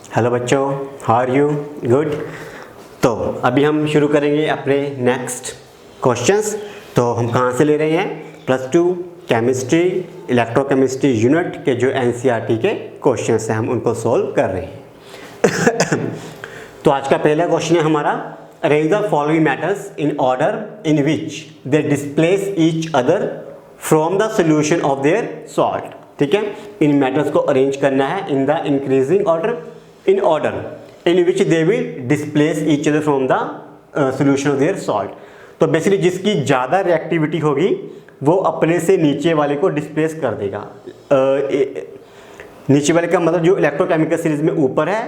Hello बच्चों, how are you? Good. तो अभी हम शुरू करेंगे अपने नेक्स्ट क्वेश्चंस। तो हम कहाँ से ले रहे हैं? +2 केमिस्ट्री इलेक्ट्रोकेमिस्ट्री यूनिट के जो एनसीईआरटी के क्वेश्चंस हैं, हम उनको सोल्व कर रहे हैं। तो आज का पहला क्वेश्चन है हमारा, arrange the following matters in order in which they displace each other from the solution of their salt. ठीक है, इन मैटर्स को अरेंज करना है in the increasing order, in order in which they will displace each other from the solution of their salt. तो basically जिसकी ज़्यादा reactivity होगी वो अपने से नीचे वाले को डिस्प्लेस कर देगा। नीचे वाले का मतलब जो इलेक्ट्रोकेमिकल सीरीज में ऊपर है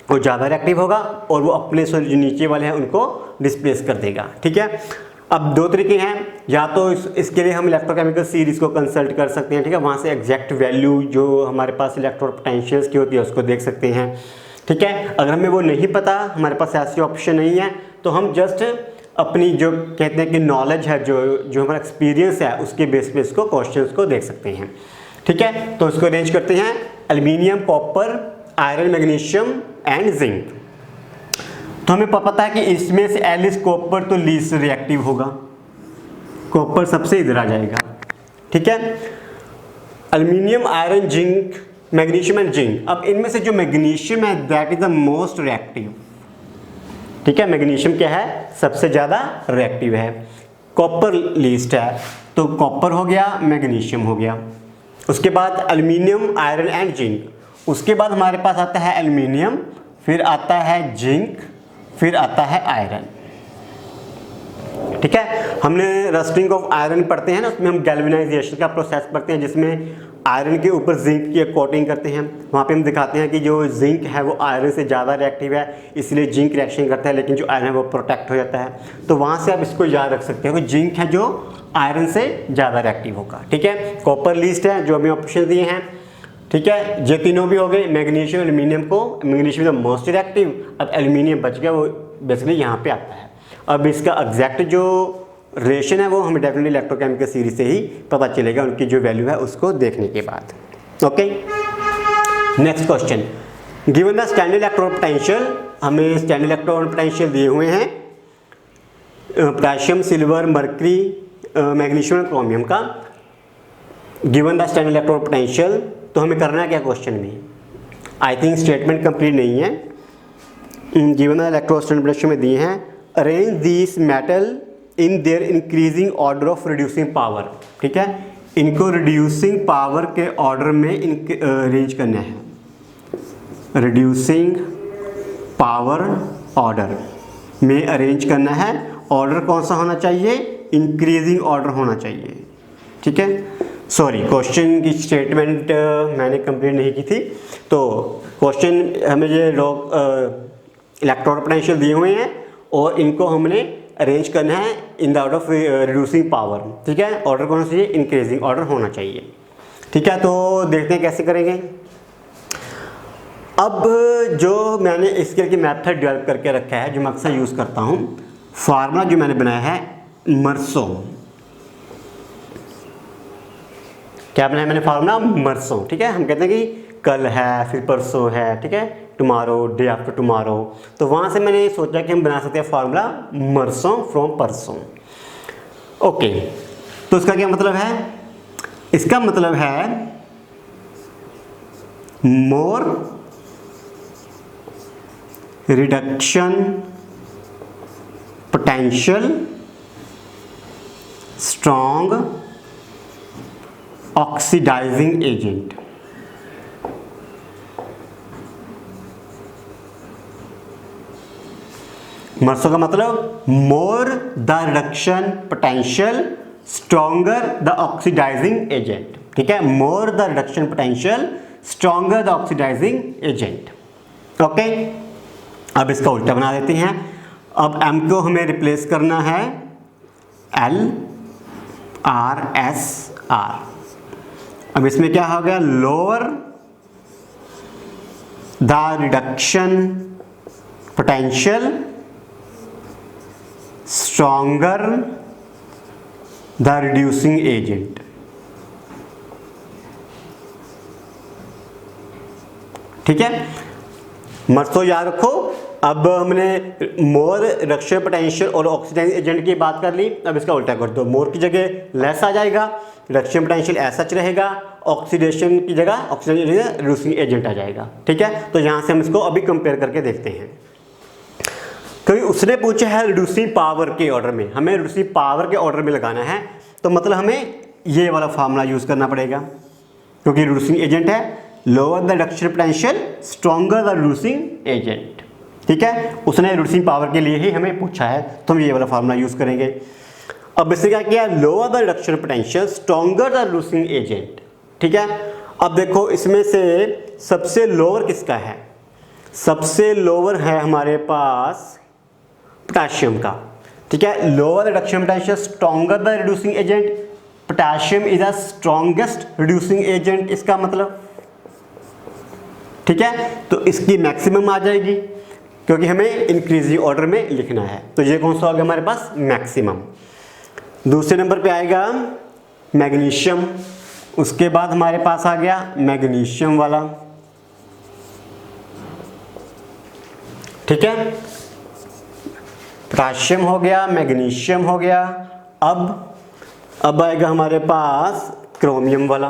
वो ज़्यादा रिएक्टिव होगा और वो अपने से जो नीचे वाले हैं उनको डिस्प्लेस कर देगा। ठीक है, अब दो तरीके हैं, या तो इसके लिए हम इलेक्ट्रोकेमिकल सीरीज को कंसल्ट कर सकते हैं। ठीक है, वहाँ से एग्जैक्ट वैल्यू जो हमारे पास इलेक्ट्रो पोटेंशियल्स की होती है उसको देख सकते हैं। ठीक है, अगर हमें वो नहीं पता, हमारे पास ऐसी ऑप्शन नहीं है, तो हम जस्ट अपनी जो कहते हैं कि नॉलेज है, जो हमारा एक्सपीरियंस है, उसके बेस पे इसको क्वेश्चंस को देख सकते हैं। ठीक है, तो इसको अरेंज करते हैं, aluminium, copper, iron, magnesium and zinc. तो हमें पता है कि इसमें से एलिस कॉपर तो लीस्ट रिएक्टिव होगा, कॉपर सबसे इधर आ जाएगा। ठीक है, aluminium, iron, zinc, magnesium and zinc. अब इनमें से जो मैग्नीशियम है that is the most reactive. ठीक है, मैग्नीशियम क्या है? सबसे ज़्यादा रिएक्टिव है। कॉपर लीस्ट है, तो कॉपर हो गया, मैग्नीशियम हो गया। उसके बाद एल्यूमिनियम, आयरन एंड जिंक। उसके बाद हमारे पास आता है एल्यूमिनियम, फिर आता है जिंक, फिर आता है आयरन। ठीक है, हमने रस्टिंग ऑफ आयरन पढ़ते हैं ना, उसमें हम गैल्वेनाइजेशन का प्रोसेस पढ़ते हैं, जिसमें आयरन के ऊपर जिंक की कोटिंग करते हैं। वहाँ पे हम दिखाते हैं कि जो जिंक है वो आयरन से ज़्यादा रिएक्टिव है, इसलिए जिंक रिएक्शन करता है, लेकिन जो आयरन है वो प्रोटेक्ट हो जाता है। तो वहाँ से आप इसको याद रख सकते हो कि जिंक है जो आयरन से ज़्यादा रिएक्टिव होगा। ठीक है, कॉपर लीस्ट है जो हमें ऑप्शन दिए हैं। ठीक है, ये तीनों भी हो गए। मैग्नीशियम, एल्यूमिनियम को, मैग्नीशियम द मोस्ट रिएक्टिव, अब एल्यूमिनियम बच गया, वो बेसिकली यहाँ पे आता है। अब इसका एग्जैक्ट जो रिलेशन है वो हमें डेफिनेटली इलेक्ट्रोकेमिकल सीरीज से ही पता चलेगा, उनकी जो वैल्यू है उसको देखने के बाद। Okay, next question, given the standard electron potential. हमें स्टैंडर्ड इलेक्ट्रॉन पोटेंशियल दिए हुए हैं पोटेशियम, सिल्वर, मर्करी, मैग्नीशियम और क्रोमियम का। Given the standard electron potential, तो हमें करना है क्या क्वेश्चन में? आई थिंक स्टेटमेंट कंप्लीट नहीं है। गिवन द इलेक्ट्रोस्टैटिक पोटेंशियल में दिए हैं, arrange this metal in their increasing order of reducing power. ठीक है, इनको रिड्यूसिंग पावर के ऑर्डर में अरेंज करना है, रिड्यूसिंग पावर ऑर्डर में अरेंज करना है। ऑर्डर कौन सा होना चाहिए? इंक्रीजिंग ऑर्डर होना चाहिए। ठीक है, सॉरी, क्वेश्चन की स्टेटमेंट मैंने कंप्लीट नहीं की थी। तो क्वेश्चन हमें ये लोग इलेक्ट्रॉन पोटेंशियल दिए हुए हैं और इनको हमने अरेंज करना है in the order of reducing power. ठीक है, ऑर्डर कौन सा चाहिए? इंक्रीजिंग ऑर्डर होना चाहिए। ठीक है, तो देखते हैं कैसे करेंगे। अब जो मैंने इसके लिए मेथड डेवलप करके रखा है, जो मैं अक्सर यूज़ करता हूँ, फार्मूला जो मैंने बनाया है मर्सो। क्या बनाया मैंने? फार्मूला मर्सो। ठीक है, हम कहते हैं कि कल है, फिर परसों है, ठीक है, टुमारो, डे आफ्टर टुमारो। तो वहाँ से मैंने सोचा कि हम बना सकते हैं फार्मूला मर्सों फ्रॉम परसों। ओके, तो इसका क्या मतलब है? इसका मतलब है more reduction potential strong oxidising agent. मर्सो का मतलब more the reduction potential stronger the oxidising agent. ठीक है, more the reduction potential stronger the oxidising agent. Okay, अब इसका उल्टा बना देते हैं। अब M को हमें रिप्लेस करना है LRSR। अब इसमें क्या हो गया? Lower the reduction potential stronger the reducing agent. ठीक है, मत तो याद रखो। अब हमने मोर रिडक्शन पोटेंशियल और ऑक्सीडाइजिंग एजेंट की बात कर ली, अब इसका उल्टा कर दो, मोर की जगह लेस आ जाएगा, रिडक्शन पोटेंशियल ऐसा रहेगा, ऑक्सीडेशन की जगह ऑक्सीडाइजिंग रिड्यूसिंग एजेंट आ जाएगा। ठीक है, तो यहाँ से हम इसको अभी कंपेयर करके देखते हैं। क्योंकि उसने पूछा है रिड्यूसिंग पावर के ऑर्डर में, हमें रिड्यूसिंग पावर के ऑर्डर में लगाना है, तो मतलब हमें ये वाला फार्मूला यूज़ करना पड़ेगा, क्योंकि रिड्यूसिंग एजेंट है, lower the reduction potential stronger the reducing agent. ठीक है, उसने रिड्यूसिंग पावर के लिए ही हमें पूछा है, तो हम ये वाला फार्मूला यूज़ करेंगे। अब इससे क्या किया, lower the reduction potential stronger the reducing agent. ठीक है, अब देखो इसमें से सबसे लोअर किसका है, सबसे लोअर है हमारे पास पोटेशियम का। ठीक है, lower reduction potential stronger the reducing agent, potassium is the strongest reducing agent, इसका मतलब। ठीक है, तो इसकी मैक्सिमम आ जाएगी, क्योंकि हमें इंक्रीजिंग ऑर्डर में लिखना है, तो ये कौन सा हो गया हमारे पास, मैक्सिमम। दूसरे नंबर पे आएगा मैग्नीशियम, उसके बाद हमारे पास आ गया मैग्नीशियम वाला। ठीक है, पोटेशियम हो गया, मैग्नीशियम हो गया, अब आएगा हमारे पास क्रोमियम वाला,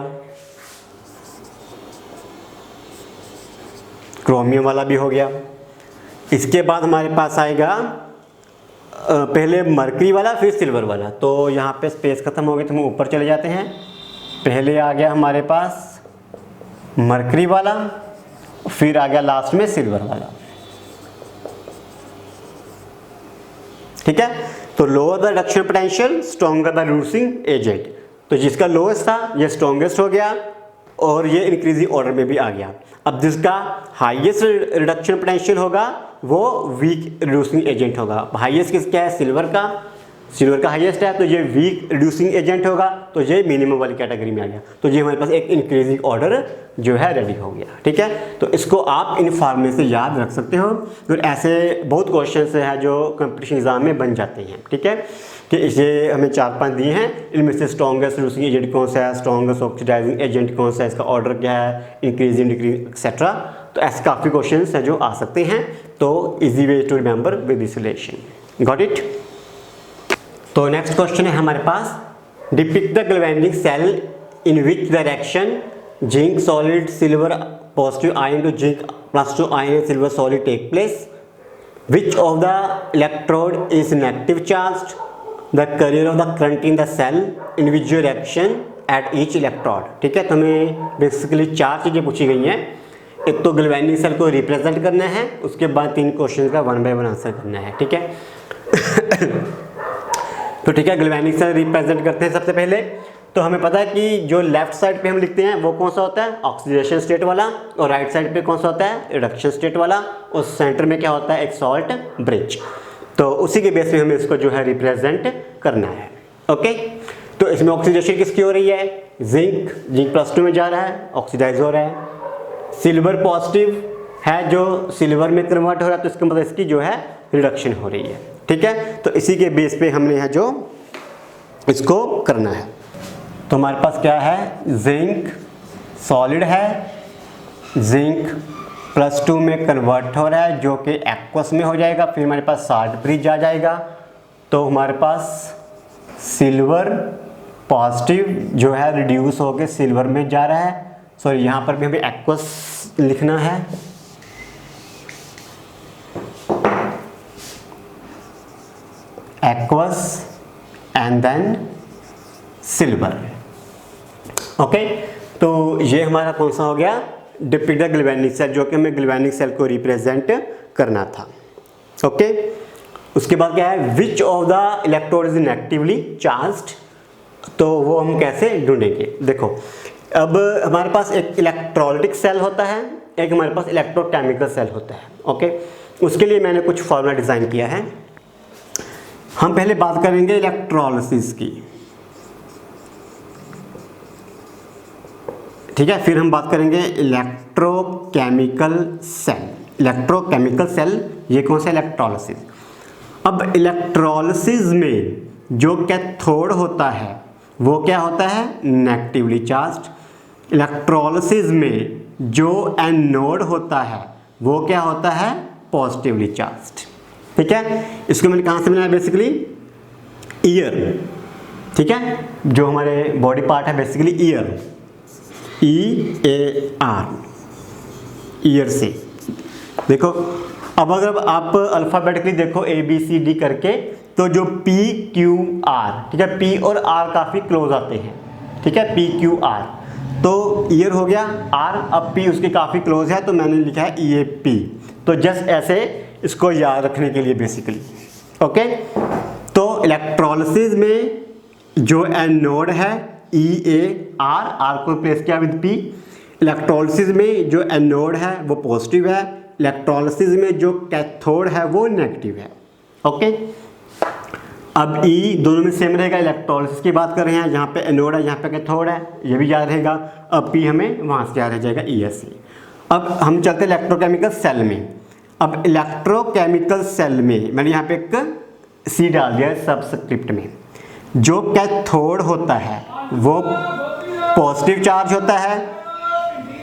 क्रोमियम वाला भी हो गया। इसके बाद हमारे पास आएगा पहले मरकरी वाला फिर सिल्वर वाला, तो यहाँ पे स्पेस खत्म हो गई तो हम ऊपर चले जाते हैं। पहले आ गया हमारे पास मरकरी वाला, फिर आ गया लास्ट में सिल्वर वाला। ठीक है, तो lower the reduction potential stronger the reducing agent, तो जिसका लोएस्ट था ये स्ट्रॉन्गेस्ट हो गया और ये इंक्रीजिंग ऑर्डर में भी आ गया। अब जिसका हाईएस्ट रिडक्शन पोटेंशियल होगा वो वीक रिड्यूसिंग एजेंट होगा। हाईएस्ट किसका है, सिल्वर का हाईएस्ट है, तो ये वीक रिड्यूसिंग एजेंट होगा, तो ये मिनिमम वाली कैटेगरी में आ गया। तो ये हमारे पास एक इंक्रीजिंग ऑर्डर जो है रेडी हो गया। ठीक है, तो इसको आप इन फार्मूले से याद रख सकते हो, फिर ऐसे बहुत क्वेश्चन है जो कंपटीशन एग्जाम में बन जाते हैं। ठीक है, कि इसे हमें 4-5 दिए हैं, इनमें से स्ट्रॉन्गेस्ट रिड्यूसिंग एजेंट कौन सा है, स्ट्रॉन्गेस्ट ऑक्सीडाइजिंग एजेंट कौन सा है, इसका ऑर्डर क्या है, इंक्रीजिंग डिक्रीज एक्सेट्रा। तो ऐसे काफ़ी क्वेश्चंस हैं जो आ सकते हैं, तो easy way to remember with this relation. Got it. तो नेक्स्ट क्वेश्चन है हमारे पास, depict the galvanic cell in which direction zinc solid silver positive ion to zinc plus two ion silver solid take place, which of the electrode is negative charged, the carrier of the current in the cell, in which direction at each electrode. ठीक है, तो हमें basically 4 चीज़ें पूछी गई हैं। एक तो गैल्वेनिक सेल को रिप्रेजेंट करना है, उसके बाद 3 क्वेश्चन का 1 बाय 1 आंसर करना है। ठीक है तो ठीक है, गैल्वेनिक सेल रिप्रेजेंट करते हैं सबसे पहले। तो हमें पता है कि जो लेफ्ट साइड पे हम लिखते हैं वो कौन सा होता है, ऑक्सीडेशन स्टेट वाला, और राइट साइड पे कौन सा होता है, रिडक्शन स्टेट वाला, और सेंटर में क्या होता है, एक सॉल्ट ब्रिज। तो उसी के बेस पे हमें इसको जो है रिप्रेजेंट करना है। ओके, तो इसमें ऑक्सीडेशन किसकी हो रही है, जिंक +2 में जा रहा है, ऑक्सीडाइज हो रहा है। सिल्वर पॉजिटिव है जो सिल्वर में कन्वर्ट हो रहा है, तो इसका मतलब इसकी जो है रिडक्शन हो रही है। ठीक है, तो इसी के बेस पे हमने है जो इसको करना है। तो हमारे पास क्या है, जिंक सॉलिड है, जिंक +2 में कन्वर्ट हो रहा है जो कि एक्वस में हो जाएगा, फिर हमारे पास साल्ट ब्रिज आ जाएगा। तो हमारे पास सिल्वर पॉजिटिव जो है रिड्यूस होकर सिल्वर में जा रहा है, सॉरी यहाँ पर भी हमें एक्वस लिखना है। Aqueous and then silver. Okay, तो ये हमारा कौन सा हो गया, डिपिक्ट द गैल्वेनिक सेल, जो कि हमें गैल्वेनिक सेल को रिप्रेजेंट करना था। ओके, उसके बाद क्या है, विच of the electrode is negatively charged, तो वो हम कैसे ढूंढेंगे। देखो, अब हमारे पास एक इलेक्ट्रोलाइटिक सेल होता है, एक हमारे पास इलेक्ट्रोकेमिकल सेल होता है। ओके, उसके लिए मैंने कुछ फॉर्मूला डिज़ाइन किया है। हम पहले बात करेंगे इलेक्ट्रोलिसिस की, ठीक है, फिर हम बात करेंगे इलेक्ट्रोकेमिकल सेल। इलेक्ट्रोकेमिकल सेल ये कौन सा, इलेक्ट्रोलिसिस। अब इलेक्ट्रोलिसिस में जो कैथोड होता है वो क्या होता है, नेगेटिवली चार्ज्ड। इलेक्ट्रोलिसिस में जो एनोड होता है वो क्या होता है, पॉजिटिवली चार्ज्ड। ठीक है, इसको मैंने कहाँ से बनाया, बेसिकली ईयर। ठीक है, जो हमारे बॉडी पार्ट है बेसिकली ईयर, EAR, ईयर से। देखो अब अगर आप अल्फ़ाबेटिकली देखो ABCD करके, तो जो PQR, ठीक है, P और R काफ़ी क्लोज आते हैं। ठीक है, PQR, तो ईयर हो गया R, अब P उसके काफ़ी क्लोज है तो मैंने लिखा है EAP। तो जस्ट ऐसे इसको याद रखने के लिए बेसिकली। ओके, तो इलेक्ट्रोलिसिस में जो एनोड है EAR, R को रिप्लेस किया विद P। इलेक्ट्रोलिसिस में जो एनोड है वो पॉजिटिव है, इलेक्ट्रोलिसिस में जो कैथोड है वो नेगेटिव है। ओके, अब E दोनों में सेम रहेगा। इलेक्ट्रोलिसिस की बात कर रहे हैं, जहाँ पे एनोड है यहाँ पे कैथोड है, ये भी याद रहेगा। अब P हमें वहाँ से याद रह जाएगा ES से। अब हम चलते हैं इलेक्ट्रोकेमिकल सेल में। अब इलेक्ट्रोकेमिकल सेल में मैंने यहाँ पे एक C डाल दिया है सबस्क्रिप्ट में। जो कैथोड होता है वो पॉजिटिव चार्ज होता है,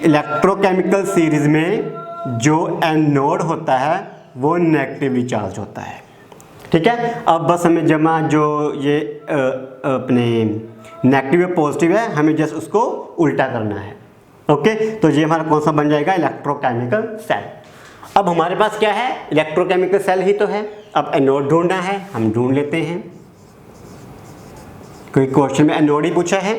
इलेक्ट्रोकेमिकल सीरीज में जो एनोड होता है वो नेगेटिवली चार्ज होता है। ठीक है, अब बस हमें जमा जो ये अपने नेगेटिव या पॉजिटिव है, हमें जस्ट उसको उल्टा करना है। ओके, तो ये हमारा कौन सा बन जाएगा, इलेक्ट्रोकेमिकल सेल। अब हमारे पास क्या है, इलेक्ट्रोकेमिकल सेल ही तो है। अब एनोड ढूंढना है, हम ढूंढ लेते हैं। कोई क्वेश्चन में एनोड ही पूछा है,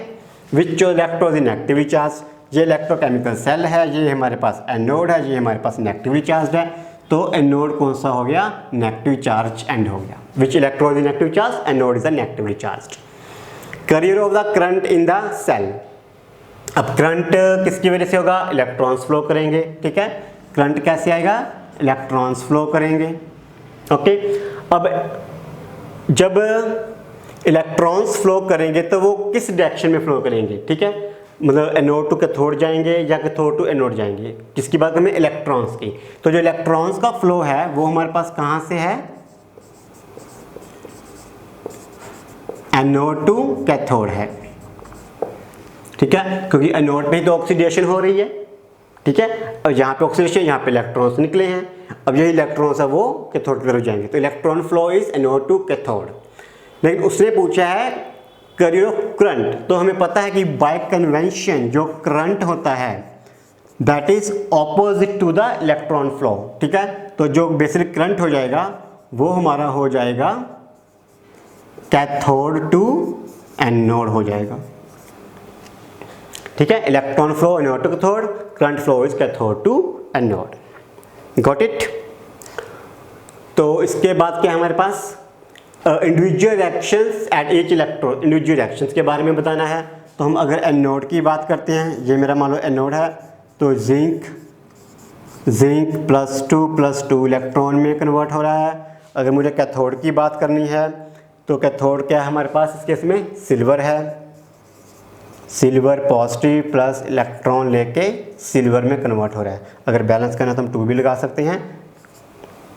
विच इलेक्ट्रोड इज नेगेटिवली चार्ज। ये इलेक्ट्रोकेमिकल सेल है, ये हमारे पास एनोड है, ये हमारे पास नेगेटिवली चार्ज है। तो एनोड कौन सा हो गया, नेगेटिव चार्ज एंड हो गया। Which electrode is negative charge, anode is a negatively charge. Carrier of the current in the cell. अब करंट किसकी वजह से होगा, इलेक्ट्रॉन्स फ्लो करेंगे। ठीक है, करंट कैसे आएगा, इलेक्ट्रॉन्स फ्लो करेंगे। ओके, अब जब इलेक्ट्रॉन्स फ्लो करेंगे तो वो किस डायरेक्शन में फ्लो करेंगे। ठीक है, मतलब एनोड टू कैथोड जाएंगे या कैथोड टू एनोड जाएंगे, किसकी बात करें, इलेक्ट्रॉन्स की। तो जो इलेक्ट्रॉन्स का फ्लो है वो हमारे पास कहाँ से है, एनोड टू कैथोड है। ठीक है, क्योंकि एनोड पे ही तो ऑक्सीडेशन हो रही है। ठीक है, और यहाँ पे ऑक्सीडेशन, यहाँ पे इलेक्ट्रॉन्स निकले हैं। अब यही इलेक्ट्रॉन्स है वो कैथोड की तरफ जाएंगे, तो electron flow is anode to cathode. लेकिन उसने पूछा है कैरियर ऑफ करंट, तो हमें पता है कि बाय कन्वेंशन जो करंट होता है that is opposite to the electron flow. ठीक है, तो जो बेसिक करंट हो जाएगा वो हमारा हो जाएगा कैथोड टू एनोड हो जाएगा। ठीक है, electron flow anode to cathode, current flow is cathode to anode. Got it. तो इसके बाद क्या है हमारे पास, individual reactions at each electrode. Individual reactions के बारे में बताना है। तो हम अगर एनोड की बात करते हैं, ये मेरा मान लो एनोड है, तो जिंक +2 इलेक्ट्रॉन में कन्वर्ट हो रहा है। अगर मुझे कैथोड की बात करनी है तो कैथोड क्या है हमारे पास इस केस में, सिल्वर है। सिल्वर पॉजिटिव प्लस इलेक्ट्रॉन लेके सिल्वर में कन्वर्ट हो रहा है। अगर बैलेंस करना तो हम 2 भी लगा सकते हैं।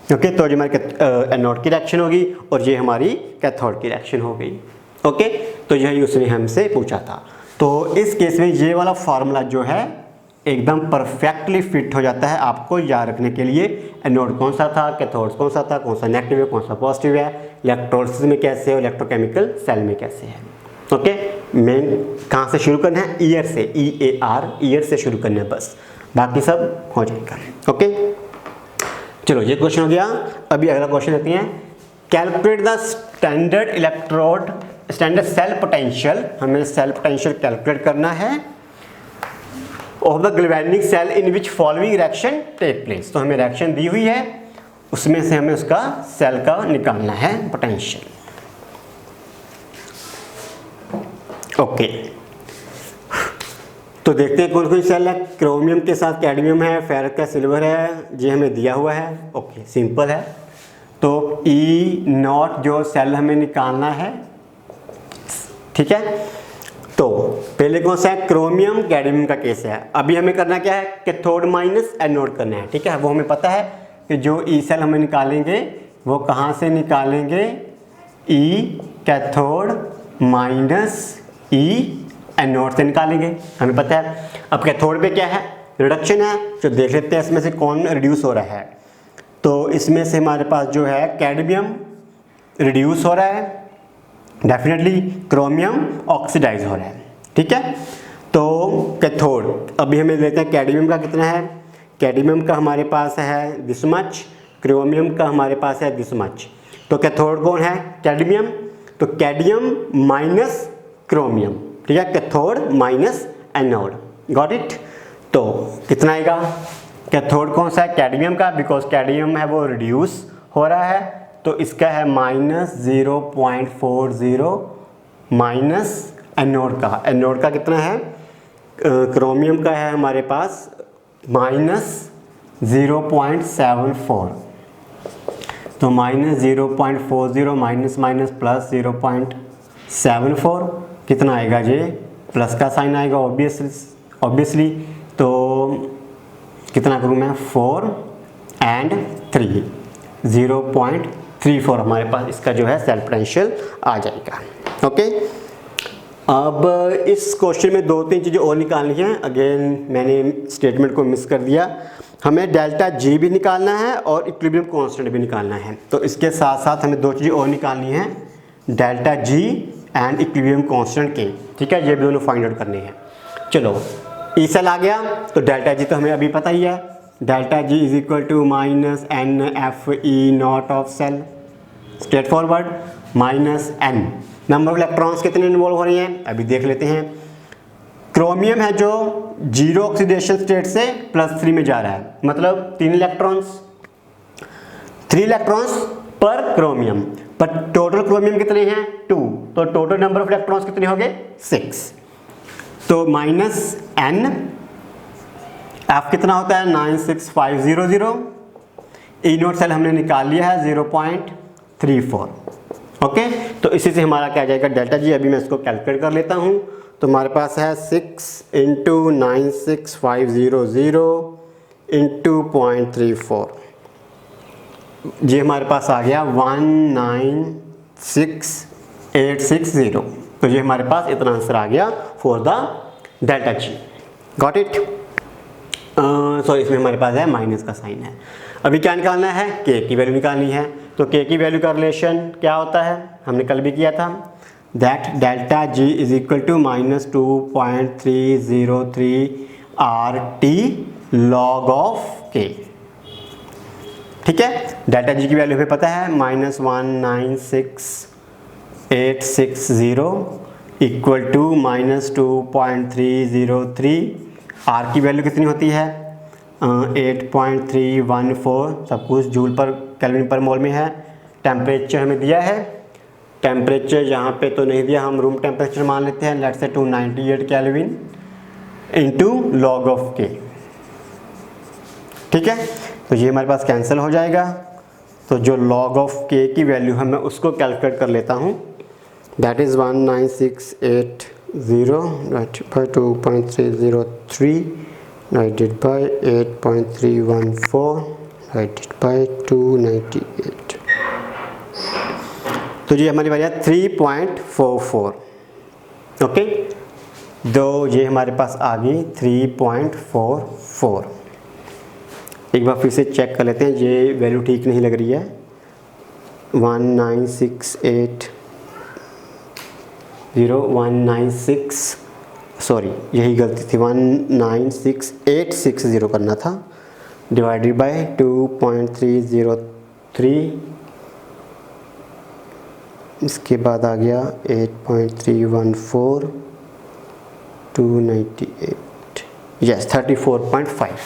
ओके, तो जो हमारी एनोड की रिएक्शन होगी और ये हमारी कैथोड की रिएक्शन हो गई। ओके, तो यही उसने हमसे पूछा था। तो इस केस में ये वाला फार्मूला जो है एकदम परफेक्टली फिट हो जाता है आपको याद रखने के लिए। एनोड कौन सा था, कैथोड कौन सा था, कौन सा नेगेटिव है, कौन सा पॉजिटिव है, इलेक्ट्रोलिसिस में कैसे है, इलेक्ट्रोकेमिकल सेल में कैसे है। ओके, मेन कहाँ से शुरू करना है, ईयर से, EAR, ईयर से शुरू करना है बस, बाकी सब हो जाएगा। ओके, चलो ये क्वेश्चन हो गया। अभी अगला क्वेश्चन लेते हैं, calculate the standard electrode, standard cell potential. हमें सेल पोटेंशियल कैलकुलेट करना है of the galvanic cell in which following reaction take place. तो हमें रिएक्शन दी हुई है, उसमें से हमें उसका सेल का निकालना है पोटेंशियल। ओके, तो देखते हैं कौन कौन सेल है। क्रोमियम के साथ कैडमियम है, फेरस का सिल्वर है, ये हमें दिया हुआ है। ओके, सिंपल है। तो E0 जो सेल हमें निकालना है। ठीक है, तो पहले कौन सा है, क्रोमियम कैडमियम का केस है। अभी हमें करना क्या है, कैथोड माइनस एनोड करना है। ठीक है, वो हमें पता है कि जो E सेल हमें निकालेंगे वो कहाँ से निकालेंगे, E cathode minus E anode से निकालेंगे, हमें पता है। अब कैथोड पे क्या है, रिडक्शन है, जो देख लेते हैं इसमें से कौन रिड्यूस हो रहा है। तो इसमें से हमारे पास जो है कैडमियम रिड्यूस हो रहा है, डेफिनेटली क्रोमियम ऑक्सीडाइज हो रहा है, ठीक है। तो कैथोड अभी हमें लेते हैं कैडमियम का कितना है, कैडमियम का हमारे पास है दिस मच, क्रोमियम का हमारे पास है दिस मच। तो कैथोड कौन है, कैडमियम, तो कैडमियम माइनस क्रोमियम, ठीक है, cathode minus anode, got it. तो कितना आएगा, कैथोड कौन सा है, कैडमियम का, बिकॉज कैडमियम है वो रिड्यूस हो रहा है, तो इसका है -0.40 माइनस एनोड का कितना है, क्रोमियम का है हमारे पास -0.74, तो -0.40 माइनस माइनस प्लस 0.74 कितना आएगा जी, प्लस का साइन आएगा ऑब्वियसली। तो कितना करूँ मैं, 4 and 3, 0.34 हमारे पास इसका जो है सेल्फ पोटेंशियल आ जाएगा। ओके, अब इस क्वेश्चन में 2-3 चीज़ें और निकालनी हैं। अगेन मैंने स्टेटमेंट को मिस कर दिया, हमें डेल्टा जी भी निकालना है और इक्विलिब्रियम कांस्टेंट भी निकालना है। तो इसके साथ साथ हमें 2 चीज़ें और निकालनी हैं, delta G and equilibrium constant के, ठीक है, ये भी दोनों फाइंड आउट करने हैं। चलो ई सेल आ गया, तो डेल्टा जी तो हमें अभी पता ही है, delta G is equal to -NFE0 of cell, straightforward, -N number of electrons कितने इन्वॉल्व हो रही हैं अभी देख लेते हैं। क्रोमियम है जो 0 ऑक्सीडेशन स्टेट से +3 में जा रहा है, मतलब 3 इलेक्ट्रॉन्स पर क्रोमियम, पर टोटल क्रोमियम कितने हैं 2, तो टोटल नंबर ऑफ इलेक्ट्रॉन्स कितने हो गए 6, तो -N, F कितना होता है 96500, E0 सेल हमने निकाल लिया है 0.34, ओके। तो इसी से हमारा क्या आ जाएगा डेल्टा जी, अभी मैं इसको कैलकुलेट कर लेता हूँ। तो हमारे पास है 6 × 96500 × 0.34, ये हमारे पास आ गया 196,860, तो ये हमारे पास इतना आंसर आ गया for the delta G, got it. Sorry, इसमें हमारे पास है माइनस का साइन है। अभी क्या निकालना है, के की वैल्यू निकालनी है। तो के की वैल्यू का रिलेशन क्या होता है, हमने कल भी किया था, that delta G is equal to -2.303 RT log of K, ठीक है। डेल्टा जी की वैल्यू हमें पता है -196,860 इक्वल टू -2.303, आर की वैल्यू कितनी होती है 8.314, सब कुछ जूल पर केल्विन पर मोल में है। टेम्परेचर हमें दिया है, टेम्परेचर यहाँ पे तो नहीं दिया, हम रूम टेम्परेचर मान लेते हैं, let's say 298 kelvin into log of K, ठीक है। तो ये हमारे पास कैंसिल हो जाएगा, तो जो लॉग ऑफ के की वैल्यू है मैं उसको कैलकुलेट कर लेता हूँ, that is 19680 by 2.303 divided by 8.314 divided by 298, तो ये हमारी वैल्यू है 3.44, ओके। तो ये हमारे पास आ गई 3.44। एक बार फिर से चेक कर लेते हैं, ये वैल्यू ठीक नहीं लग रही है, 196, सॉरी यही गलती थी, 196,860 करना था, डिवाइडेड बाय 2.303, इसके बाद आ गया 8.314, 298, यस 34.5,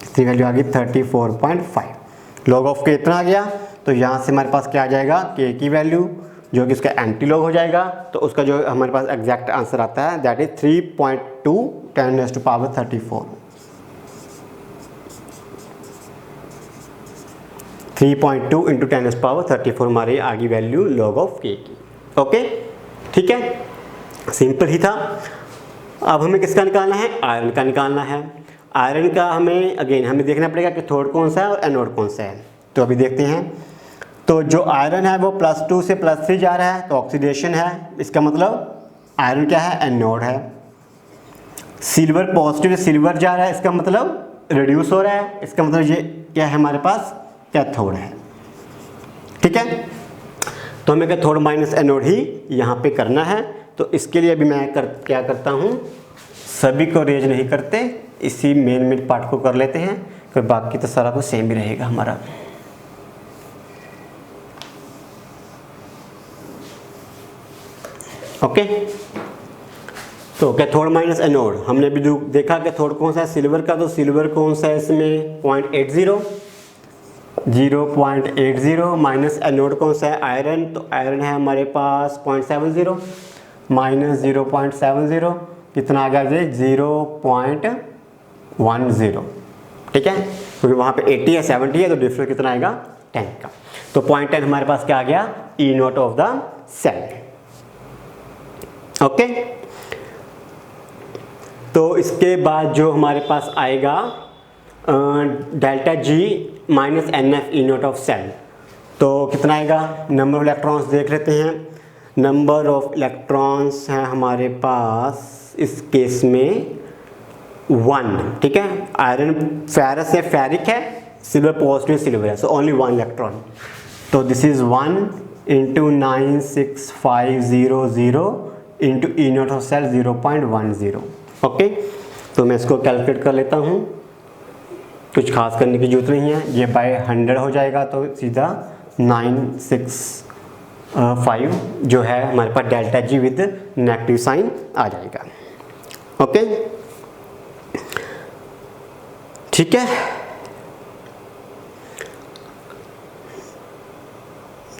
कितनी वैल्यू आ गई 34.5। लॉग ऑफ के इतना आ गया, तो यहाँ से हमारे पास क्या आ जाएगा के की वैल्यू जो कि उसका एंटी लॉग हो जाएगा, तो उसका जो हमारे पास एग्जैक्ट आंसर आता है दैट इज 3.2 10⁻34, 3.2 × 10⁻34 हमारी आ गई वैल्यू लॉग ऑफ के की, ओके, ठीक है, सिंपल ही था। अब हमें किसका निकालना है, आयरन का निकालना है। आयरन का हमें अगेन हमें देखना पड़ेगा कि कैथोड कौन सा है और एनोड कौन सा है, तो अभी देखते हैं। तो जो आयरन है वो +2 से +3 जा रहा है, तो ऑक्सीडेशन है, इसका मतलब आयरन क्या है एनोड है। सिल्वर पॉजिटिव से सिल्वर जा रहा है, इसका मतलब रिड्यूस हो रहा है, इसका मतलब ये क्या है हमारे पास कैथोड है। ठीक है, तो हमें कैथोड माइनस एनोड ही यहाँ पे करना है। तो इसके लिए अभी मैं क्या करता हूँ, सभी को रेज नहीं करते, इसी मेन पार्ट को कर लेते हैं, फिर बाकी तो सारा कुछ सेम ही रहेगा हमारा। ओके, तो कैथोड माइनस एनोड हमने भी देखा कैथोड कौन सा है, सिल्वर का। तो सिल्वर कौन सा है इसमें 0.80 माइनस एनोड कौन सा है आयरन, तो आयरन है हमारे पास 0.70 माइनस 0.70 कितना आ गया ये 0.10। ठीक है, क्योंकि वहाँ पे 80 है 70 है, तो डिफरेंस कितना आएगा 10 का। तो 0.10 हमारे पास क्या आ गया, E not of the cell. Okay, तो इसके बाद जो हमारे पास आएगा delta G minus N F E not of cell, तो कितना आएगा, नंबर ऑफ इलेक्ट्रॉन्स देख लेते हैं। नंबर ऑफ इलेक्ट्रॉन्स हैं हमारे पास इस केस में 1। ठीक है, आयरन फेरस है, फेरिक है, सिल्वर पॉजिटिव सिल्वर है, सो ओनली 1 इलेक्ट्रॉन। तो this is 1 into 96500 into E not of cell 0.10। Okay, तो मैं इसको कैलकुलेट कर लेता हूँ, कुछ खास करने की जरूरत नहीं है, ये बाय 100 हो जाएगा, तो सीधा 965 जो है हमारे पास delta G with negative sign आ जाएगा। ओके, ठीक है,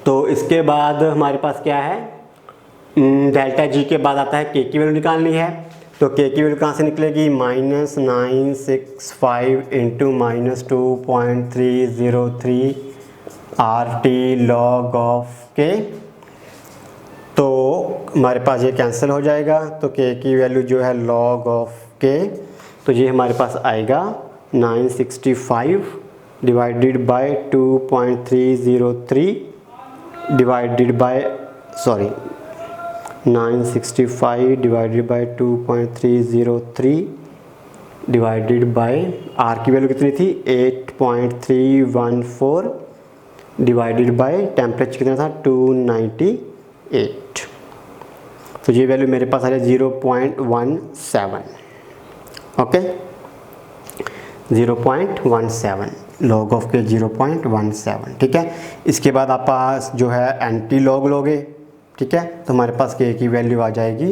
तो इसके बाद हमारे पास क्या है, डेल्टा जी के बाद आता है के की वैल्यू निकालनी है। तो के की वैल्यू कहाँ से निकलेगी, -965 इंटू -2.303 RT log ऑफ के, तो हमारे पास ये कैंसिल हो जाएगा। तो के की वैल्यू जो है log ऑफ के, तो ये हमारे पास आएगा 965 divided by 2.303 divided by 965 divided by 2.303 divided by R की वैल्यू कितनी थी 8.314 डिवाइडेड बाय टेम्परेचर कितना था 298। तो ये वैल्यू मेरे पास आ रही है 0.17। ओके, 0.17 लॉग ऑफ के 0.17। ठीक है, इसके बाद आप पास जो है एंटी लॉग लोगे। ठीक है, तो हमारे पास के की वैल्यू आ जाएगी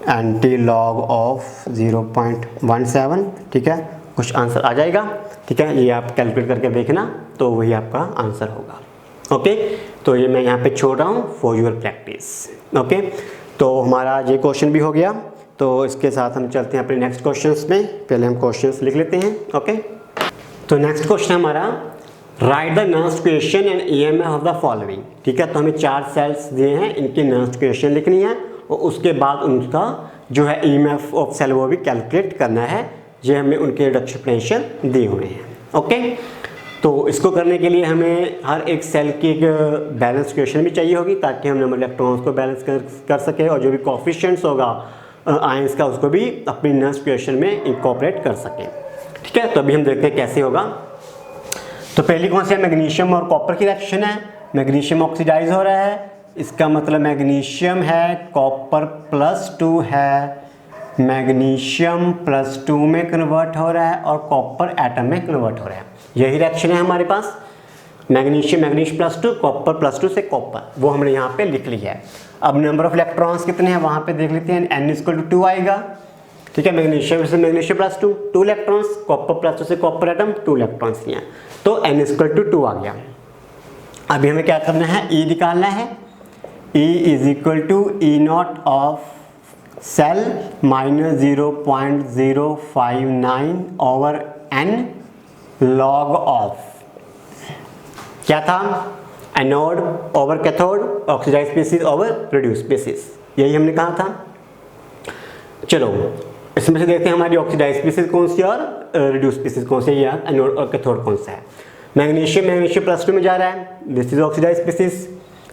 एंटी लॉग ऑफ 0.17। ठीक है, कुछ आंसर आ जाएगा। ठीक है, ये आप कैलकुलेट करके देखना, तो वही आपका आंसर होगा। ओके, तो ये मैं यहाँ पे छोड़ रहा हूँ फॉर योर प्रैक्टिस। ओके, तो हमारा ये क्वेश्चन भी हो गया। तो इसके साथ हम चलते हैं अपने नेक्स्ट क्वेश्चंस में। पहले हम क्वेश्चंस लिख लेते हैं। ओके, तो नेक्स्ट क्वेश्चन हमारा right the Nernst equation and EMF of the following. ठीक है, तो हमें 4 सेल्स दिए हैं, इनकी नर्स्ट इक्वेशन लिखनी है और उसके बाद उनका जो है ईएमएफ ऑफ सेल वो भी कैलकुलेट करना है। ये हमें उनके रिडक्शन पोटेंशियल दिए हुए हैं। ओके, तो इसको करने के लिए हमें हर एक सेल की एक बैलेंस इक्वेशन भी चाहिए होगी, ताकि हम नंबर इलेक्ट्रॉन्स को बैलेंस कर सकें और जो भी कोएफिशिएंट्स होगा आयंस का उसको भी अपनी नर्स्ट इक्वेशन में इंकॉर्पोरेट कर सकें। ठीक है, तो अभी हम देखते हैं कैसे होगा। तो पहली कौन सी है, मैग्नीशियम और कॉपर की रिएक्शन है। मैग्नीशियम ऑक्सीडाइज हो रहा है, इसका मतलब मैग्नीशियम है कॉपर +2 है, मैग्नीशियम +2 में कन्वर्ट हो रहा है और कॉपर एटम में कन्वर्ट हो रहा है। यही रिएक्शन है हमारे पास, मैग्नीशियम +2 कॉपर +2 से कॉपर, वो हमने यहाँ पे लिख लिया है। अब नंबर ऑफ इलेक्ट्रॉन्स कितने हैं वहाँ पे देख लेते हैं। n = 2 आएगा। ठीक है, मैग्नीशियम से मैग्नीशियम +2 इलेक्ट्रॉन्स, कॉपर +2 से कॉपर एटम 2 इलेक्ट्रॉन्स लिए, तो n = 2 आ गया। अभी हमें क्या करना है, E निकालना है। E = E0 of cell -0.059/n log of क्या था, anode over cathode, oxidise species over reduce species, यही हमने कहा था। चलो इसमें से देखते हैं हमारी ऑक्सीडाइज स्पीसीज कौन सी और रिड्यूस स्पीसीज कौन सी है, या एनोड और कैथोड कौन सा है। मैग्नीशियम +2 में जा रहा है, दिस इज ऑक्सीडाइज स्पीसीज,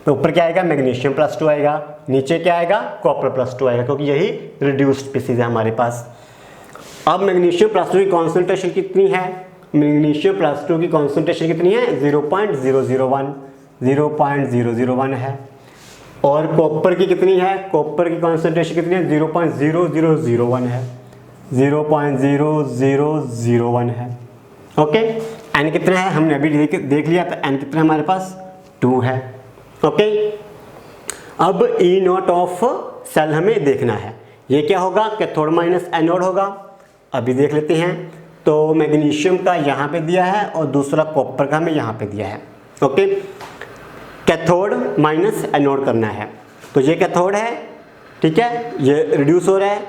तो ऊपर क्या आएगा, मैग्नीशियम +2 आएगा, नीचे क्या आएगा, कॉपर +2 आएगा, क्योंकि यही रिड्यूस्ड स्पीसीज है हमारे पास। अब मैग्नीशियम +2 की कॉन्सेंट्रेशन कितनी है, मैग्नीशियम +2 की कॉन्सेंट्रेशन कितनी है, 0.001 है। और कॉपर की कितनी है, कॉपर की कॉन्सेंट्रेशन कितनी है, 0.0001 है, 0.0001 है। ओके, एन कितना है हमने अभी देख लिया था, एन कितना हमारे पास 2 है। ओके, अब ई नॉट ऑफ सेल हमें देखना है, ये क्या होगा, कैथोड माइनस एनोड होगा। अभी देख लेते हैं, तो मैग्नीशियम का यहाँ पे दिया है और दूसरा कॉपर का हमें यहाँ पे दिया है। ओके, कैथोड माइनस एनोड करना है, तो ये कैथोड है, ठीक है, ये रिड्यूस हो रहा है,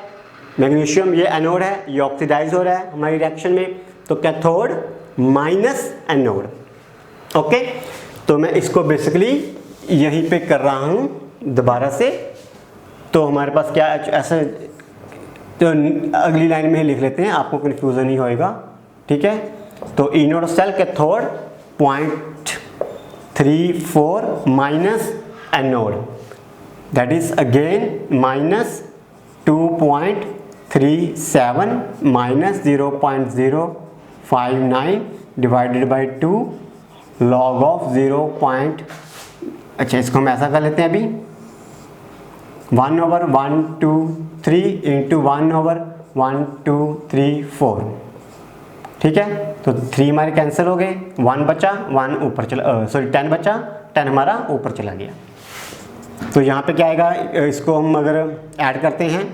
मैग्नीशियम ये एनोड है, ये ऑक्सीडाइज हो रहा है हमारी रिएक्शन में, तो कैथोड माइनस एनोड। ओके, तो मैं इसको बेसिकली यहीं पे कर रहा हूँ दोबारा से, तो हमारे पास क्या ऐसे, तो अगली लाइन में ही लिख लेते हैं, आपको कन्फ्यूज़न नहीं होएगा, ठीक है। तो E naught cell cathode 0.34 minus anode, that is again minus 2.37 minus 0.059 divided by 2 log of 0. अच्छा, इसको हम ऐसा कर लेते हैं अभी, 1/123 इंटू 1/1 2 3 4, ठीक है। तो 3 हमारे कैंसिल हो गए, 1 बचा, 1 ऊपर चला, सॉरी 10 बचा, 10 हमारा ऊपर चला गया। तो यहाँ पे क्या आएगा, इसको हम अगर ऐड करते हैं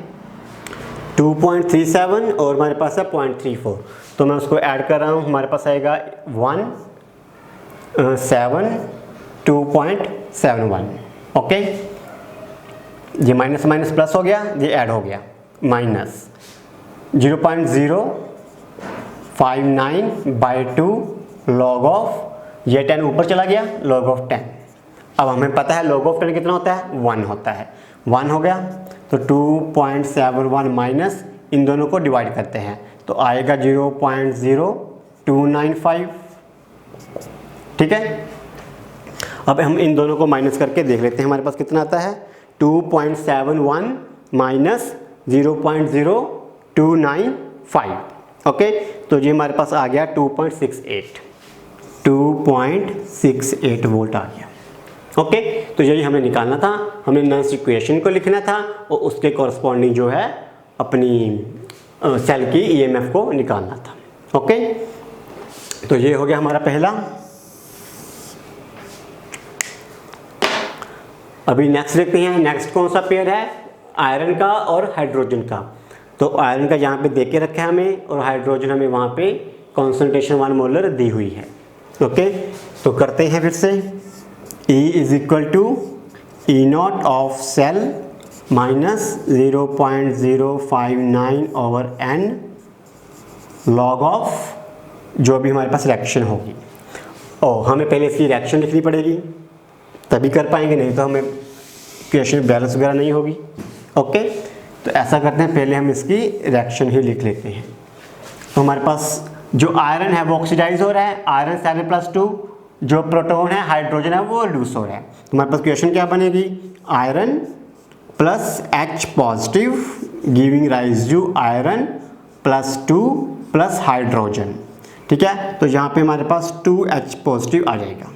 2.37 और हमारे पास है 0.34, तो मैं उसको ऐड कर रहा हूँ, हमारे पास आएगा 2.71। ओके, ये माइनस माइनस प्लस हो गया, ये ऐड हो गया, माइनस 0.059 बाई 2 लॉग ऑफ, ये 10 ऊपर चला गया, लॉग ऑफ 10। अब हमें पता है लॉग ऑफ 10 कितना होता है, 1 होता है, 1 हो गया। तो 2.71 माइनस इन दोनों को डिवाइड करते हैं, तो आएगा 0.0295, ठीक है। अब हम इन दोनों को माइनस करके देख लेते हैं, हमारे पास कितना आता है, 2.71 माइनस 0.0295। ओके, तो ये हमारे पास आ गया 2.68 वोल्ट आ गया। ओके, तो यही हमें निकालना था, हमें नॉइस इक्वेशन को लिखना था और उसके कॉरस्पॉन्डिंग जो है अपनी सेल की ईएमएफ को निकालना था। ओके, तो ये हो गया हमारा पहला। अभी नेक्स्ट देखते हैं, नेक्स्ट कौन सा पेयर है, आयरन का और हाइड्रोजन का। तो आयरन का यहाँ पे दे के रखा है हमें, और हाइड्रोजन हमें वहाँ पे कॉन्सेंट्रेशन 1 मोलर दी हुई है। ओके, तो करते हैं फिर से, E is equal to E not of cell minus 0.059/n log of जो भी हमारे पास रिएक्शन होगी। और हमें पहले इसकी रिएक्शन लिखनी पड़ेगी, तभी कर पाएंगे, नहीं तो हमें इक्वेशन बैलेंस वगैरह नहीं होगी। ओके, तो ऐसा करते हैं, पहले हम इसकी रिएक्शन ही लिख लेते हैं। तो हमारे पास जो आयरन है वो ऑक्सीडाइज हो रहा है, आयरन से Ag+2, जो प्रोटॉन है हाइड्रोजन है वो रिड्यूस हो रहा है। तो हमारे पास इक्वेशन क्या बनेगी, iron plus H positive giving rise to iron +2 plus hydrogen, ठीक है। तो यहाँ पे हमारे पास 2H पॉजिटिव आ जाएगा।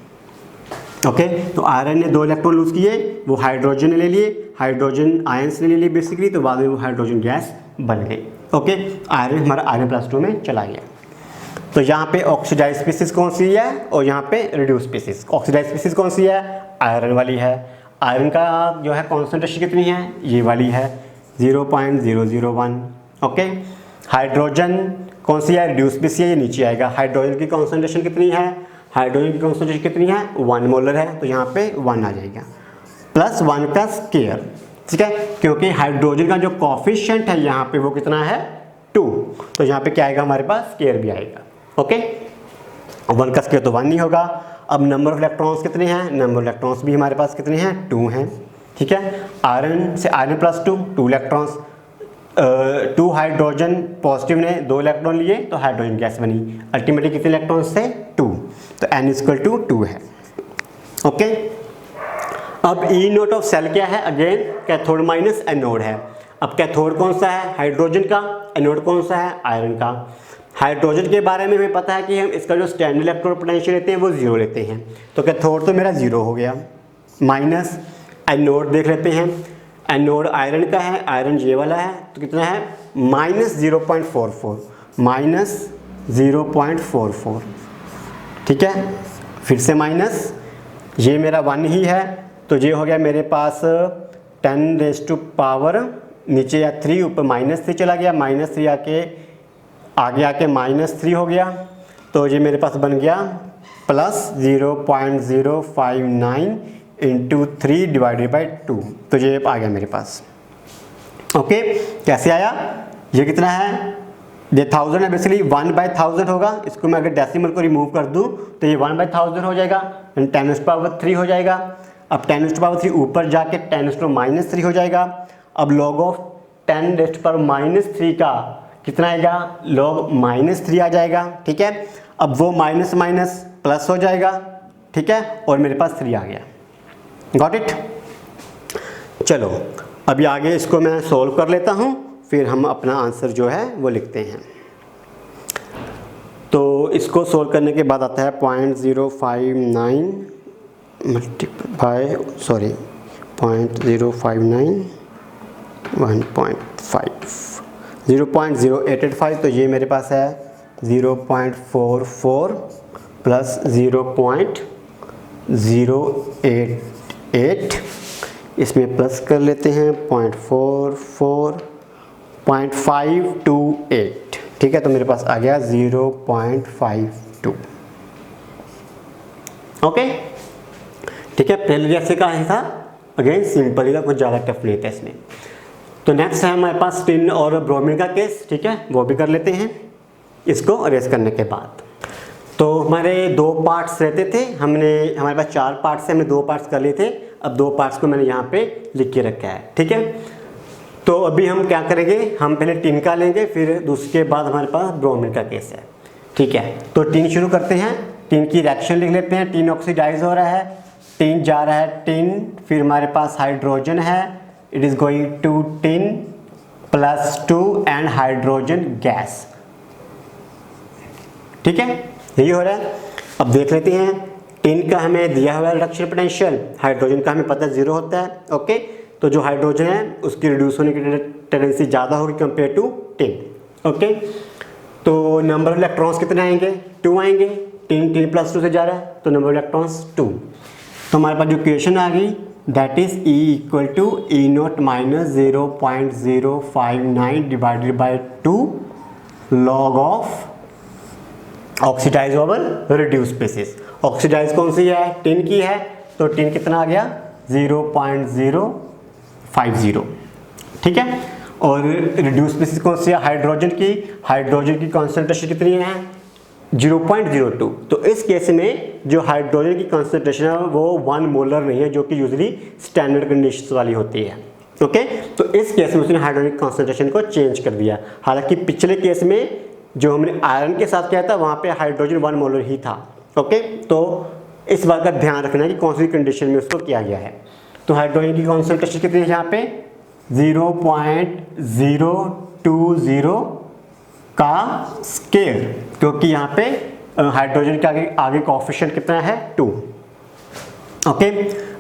ओके, तो आयरन ने 2 इलेक्ट्रॉन लूज किए, वो हाइड्रोजन ने ले लिए, हाइड्रोजन आयंस ने ले लिए बेसिकली, तो बाद में वो हाइड्रोजन गैस बन गई। ओके, आयरन हमारा Ag+2 में चला गया। तो यहाँ पे ऑक्सीडाइज स्पीसीज कौन सी है और यहाँ पे रिड्यूस स्पीसीज। ऑक्सीडाइज स्पीसीज कौन सी है, आयरन वाली है। आयरन का जो है कॉन्सेंट्रेशन कितनी है, ये वाली है 0.001। ओके, हाइड्रोजन कौन सी है, रिड्यूस स्पीसीज है, ये नीचे आएगा। हाइड्रोजन की कॉन्सेंट्रेशन कितनी है, हाइड्रोजन की कॉन्सेंट्रेशन कितनी है, 1 मोलर है, तो यहाँ पे 1 आ जाएगा, प्लस 1 का स्क्वायर, ठीक है, क्योंकि हाइड्रोजन का जो कॉफिशिएंट है यहाँ पे वो कितना है, 2, तो यहाँ पे क्या आएगा हमारे पास, स्क्वायर भी आएगा। ओके, 1 का स्क्वायर तो 1 नहीं होगा। अब नंबर ऑफ इलेक्ट्रॉन्स कितने हैं, नंबर ऑफ इलेक्ट्रॉन्स भी हमारे पास कितने हैं, 2 हैं, ठीक है। आयरन से Ag+2 2 इलेक्ट्रॉन्स, 2 हाइड्रोजन पॉजिटिव ने 2 इलेक्ट्रॉन लिए तो हाइड्रोजन गैस बनी। अल्टीमेटली कितने इलेक्ट्रॉन्स थे, 2, तो n = 2 है। ओके, अब ई नोट ऑफ सेल क्या है, अगेन कैथोड माइनस एनोड है। अब कैथोड कौन सा है, हाइड्रोजन का, एनोड कौन सा है, आयरन का। हाइड्रोजन के बारे में हमें पता है कि हम इसका जो स्टैंडर्ड इलेक्ट्रॉन पोटेंशियल लेते हैं वो 0 लेते हैं, तो कैथोड तो मेरा 0 हो गया। माइनस एनोड देख लेते हैं, एनोड आयरन का है, आयरन ये वाला है, तो कितना है माइनस 0.44, माइनस 0.44, ठीक है। फिर से माइनस, ये मेरा 1 ही है, तो ये हो गया मेरे पास 10⁻⁻, नीचे या 3, ऊपर -3 चला गया, -3 आगे आके -3 हो गया, तो ये मेरे पास बन गया प्लस 0.059 इंटू 3 डिवाइडेड बाई 2, तो ये आ गया मेरे पास। ओके, कैसे आया, ये कितना है, ये 1000 है, बेसिकली 1/1000 होगा। इसको मैं अगर डेसिमल को रिमूव कर दूं तो ये 1/1000 हो जाएगा, 10⁻³ हो जाएगा। अब 10⁻³ ऊपर जाके 10⁻³ हो जाएगा। अब log ऑफ 10⁻³ का कितना आएगा, log -3 आ जाएगा, ठीक है। अब वो माइनस माइनस प्लस हो जाएगा, ठीक है, और मेरे पास 3 आ गया। Got it. चलो अभी आगे इसको मैं सोल्व कर लेता हूँ, फिर हम अपना आंसर जो है वो लिखते हैं। तो इसको सोल्व करने के बाद आता है 0.059 मल्टीप्लाई 0.059 1.5 0.0885, तो ये मेरे पास है 0.44 प्लस 0.088, इसमें प्लस कर लेते हैं 0.528, ठीक है, तो मेरे पास आ गया 0.52। ओके, ठीक है, पहले जैसे का ही था, अगेन सिंपल ही था, कुछ ज़्यादा टफ नहीं था इसमें। तो नेक्स्ट है हमारे पास टिन और ब्रोमीन का केस, ठीक है, वो भी कर लेते हैं इसको अरेज करने के बाद। तो हमारे 2 पार्ट्स रहते थे, हमारे पास 4 पार्ट्स से हमने 2 पार्ट्स कर लिए थे। अब 2 पार्ट्स को मैंने यहाँ पे लिख के रखा है, ठीक है। तो अभी हम क्या करेंगे, हम पहले टिन का लेंगे, फिर दूसरे बाद हमारे पास ब्रोमीन का केस है, ठीक है। तो टिन शुरू करते हैं, टिन की रिएक्शन लिख लेते हैं। टिन ऑक्सीडाइज हो रहा है, टिन जा रहा है टिन, फिर हमारे पास हाइड्रोजन है, it is going to tin +2 and hydrogen gas, ठीक है, यही हो रहा है। अब देख लेते हैं, टिन का हमें दिया हुआ रिडक्शन पोटेंशियल, हाइड्रोजन का हमें पता है 0 होता है, ओके। तो जो हाइड्रोजन है उसकी रिड्यूस होने की टेंडेंसी ज़्यादा होगी कंपेयर टू टिन, ओके। तो नंबर ऑफ इलेक्ट्रॉन्स कितने आएंगे, 2 आएंगे, टिन +2 से जा रहा है, तो नंबर ऑफ इलेक्ट्रॉन्स 2। तो हमारे पास जो इक्वेशन आ गई that is E = E0 - 0.059 divided by 2 log of oxidise over reduce species. Oxidise कौन सी है, टिन की है, तो टिन कितना आ गया 0.050, ठीक है। और रिड्यूस स्पीसीज कौन सी है, हाइड्रोजन की कॉन्सेंट्रेशन कितनी है 0.02। तो इस केस में जो हाइड्रोजन की कॉन्सेंट्रेशन है वो 1 मोलर नहीं है, जो कि यूजुअली स्टैंडर्ड कंडीशन वाली होती है, ओके। तो इस केस में उसने हाइड्रोजन की कॉन्सेंट्रेशन को चेंज कर दिया। हालांकि पिछले केस में जो हमने आयरन के साथ किया था वहाँ पे हाइड्रोजन 1 मोलर ही था, ओके। तो इस बात का ध्यान रखना है कि कौन सी कंडीशन में उसको किया गया है। तो हाइड्रोजन की कॉन्सेंट्रेशन कितनी है यहाँ पे 0.020 का स्केयर, क्योंकि यहाँ पे हाइड्रोजन के आगे कोएफिशिएंट कितना है 2, ओके।